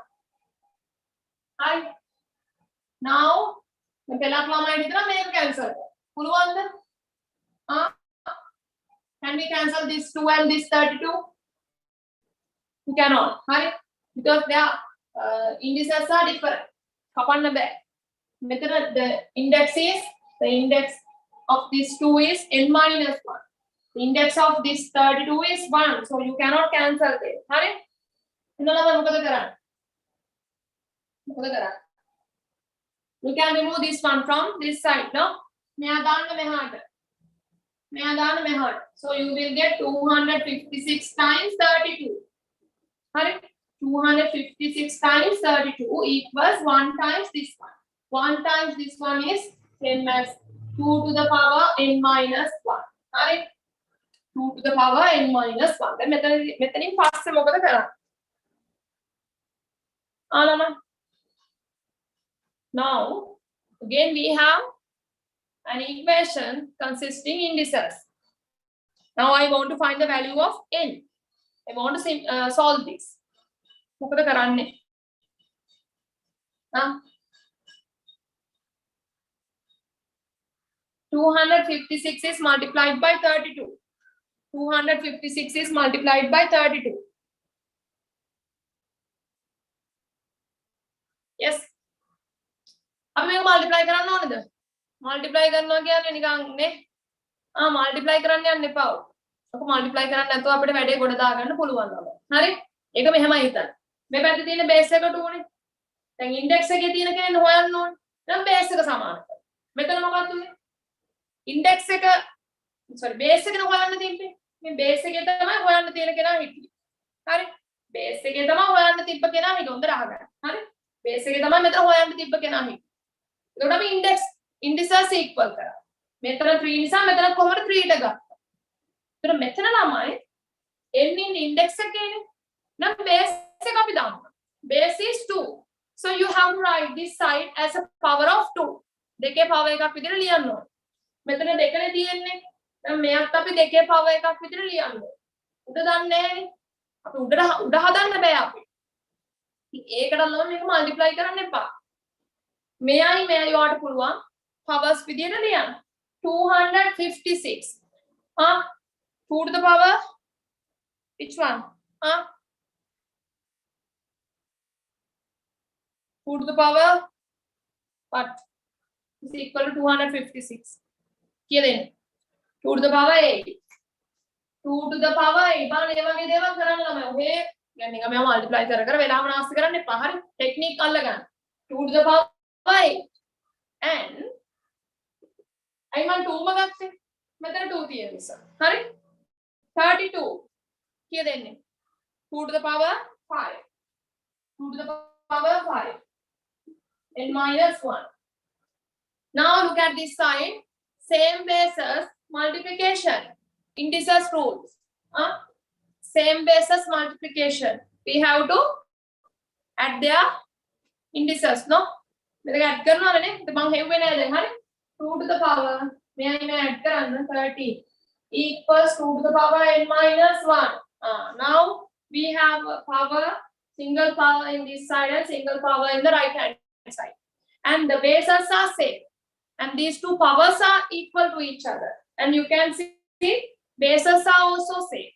Alright? Now, cancel. Can we cancel this 2 and this 32? You cannot, right? Because their indices are different. The index of this 2 is n minus 1. The index of this 32 is 1. So you cannot cancel it. Right? You can remove this one from this side. No? So you will get 256 times 32. Right? 256 times 32 equals 1 times this one. 1 times this one is same as 2 to the power n minus 1. Right? 2 to the power n minus 1. Then මෙතනින් පස්සේ මොකද කරන්නේ? Now, again we have an equation consisting indices. Now I want to find the value of n. I want to solve this. මොකද කරන්නේ? 256 is multiplied by 32. 256 is multiplied by 32. Yes. अब मैं multiply करना होने दे. Multiply करना क्या है निकाल ने? Multiply करने अन्य पाओ. तो multiply करना तो अपने बैठे कोड़े दाग करना पुलु वाला है. हरे? एक में हमारी इतना. मैं बैठे तीन base से कटू ने. तंग index से क्या तीन के न होया न. ना base से का सामान. मैं तो ना मगा तूने. Index से का sorry base से का न होया न तीन पे. मैं base से क्या तो मैं होया न तीन के ना हिट. हरे? Base से क्या तो मैं होया न तीन पे के ना हिट उधर आ गया. हरे? Base से क्या तो मैं तो होया न तीन पे के ना हिट. तो ना भी indices equal करा. मैं तो ना 3 निशा मैं तो ना कोहर 3 टका. तो ना मैं तो ना मारे n in index से क्या है ना base से का भी दाम. Base is 2. So you have to write this side as a power of 2. देखे power का किधर लिया नो. मैं तो ना देखे ले दिए ने. ना मैं आता भी देखे power का किधर लिया नो. उधर दाम नहीं. अब उधर हादान ना बया पे. एक डालो में को multiply करने पा. मैं you ought to pull one. Powers with the other 256. 2 to the power. Which one? 2 to the power. What? Is equal to 256. Here then. 2 to the power 8. 2 to the power 8. Okay. मैं multiply कर वेला हम आस्ते करने पहाड़ technique अलग है. 2 to the power 8 and I want 2 मगाते मैं तेरे 2 दिए मिसा हरे 32 क्या देने 2 to the power 5 2 to the power 5 and minus 1. Now look at this side. Same basis multiplication. Indices rules. Same basis multiplication. We have to add their indices. No. मेरे को add करना है ने तो हम हेव में नहीं देंगे हरे 2 to the power मैं add करना 30 equals 2 to the power n minus 1. Now we have power single power in this side and single power in the right hand side and the bases are same and these two powers are equal to each other and you can see bases are also same.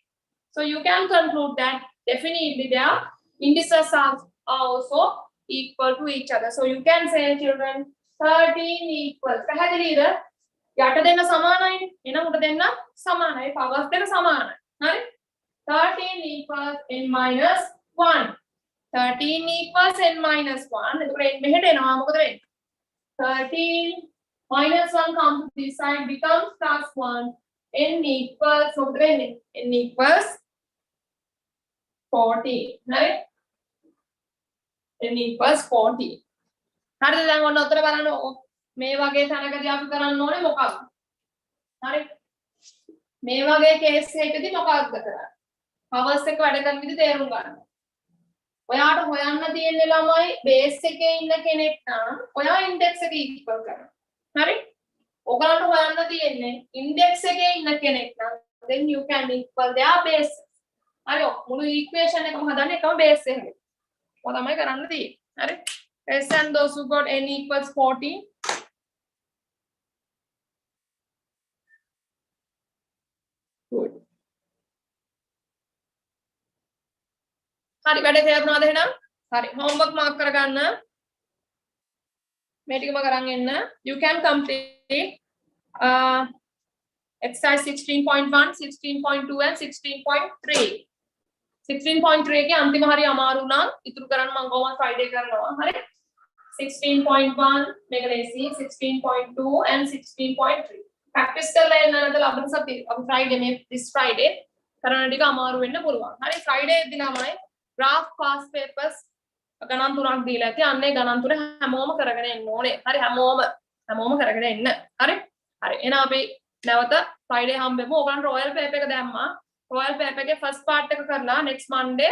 So you can conclude that definitely their indices are also equal to each other. So you can say children 13 equals පැහැදිලිද යට දෙන්න සමානයි එන උඩ දෙන්න සමානයි powers දෙක සමානයි හරි 13 equals n minus 1 13 equals n minus 1 එතකොට n මෙහෙට එනවා මොකද වෙන්නේ 13 minus 1 comes to this side becomes plus 1 n equals මොකද වෙන්නේ n equals 40 right n equals 40 හරිද දැන් ඔන්න උත්තර බලන්න මේ වගේ තැනකදී අපි කරන්න ඕනේ මොකක්ද හරි මේ වගේ කේස් එකකදී මොකක්ද කරන්නේ powers එක වැඩ කරන විදිහ තේරුම් ගන්න ඔයාට හොයන්න තියෙන්නේ ළමයි බේස් එකේ ඉන්න කෙනෙක් නම් ඔයා ඉන්ඩෙක්ස් එක ඉක්වල් කරනවා හරි ඔයගලන්ට හොයන්න තියෙන්නේ ඉන්ඩෙක්ස් එකේ ඉන්න කෙනෙක් නම් then you can equal their base හරි මුළු equation එකම හදන්නේ එකම base එකේ ඔය තමයි කරන්න තියෙන්නේ හරි yes and those who got n equals 40 good හරි වැඩේ තේරුණාද එහෙනම්? හරි homework mark කරගන්න. මේ ටිකම කරන් එන්න. You can complete exercise 16.1, 16.2 and 16.3. 16.3 එකේ අන්තිම හරිය අමාරු නම් ඉතුරු කරන්න මම කොහොමද Friday කරනවා. හරි 16.1 මේක ලේසි 16.2 and 16.3 practice කරලා එන්න නැත්නම් අපිට සති අපි Friday මේ this Friday කරන ටික අමාරු වෙන්න පුළුවන්. හරි Friday එද්දි ළමයි graph past papers ගණන් තුනක් දීලා ඇති. අන්නේ ගණන් තුන හැමෝම කරගෙන එන්න ඕනේ. හරි හැමෝම කරගෙන එන්න. හරි එහෙනම් අපි නැවත Friday හම්බෙමු. ඔයගොල්ලන් royal paper එක දැම්මා. royal paper එකේ first part එක කරලා next Monday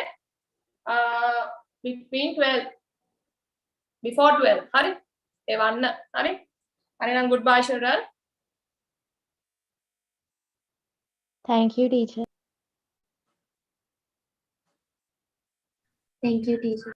between 12 before 12 hari evanna hari nan goodbye children. Thank you, teacher. Thank you, teacher.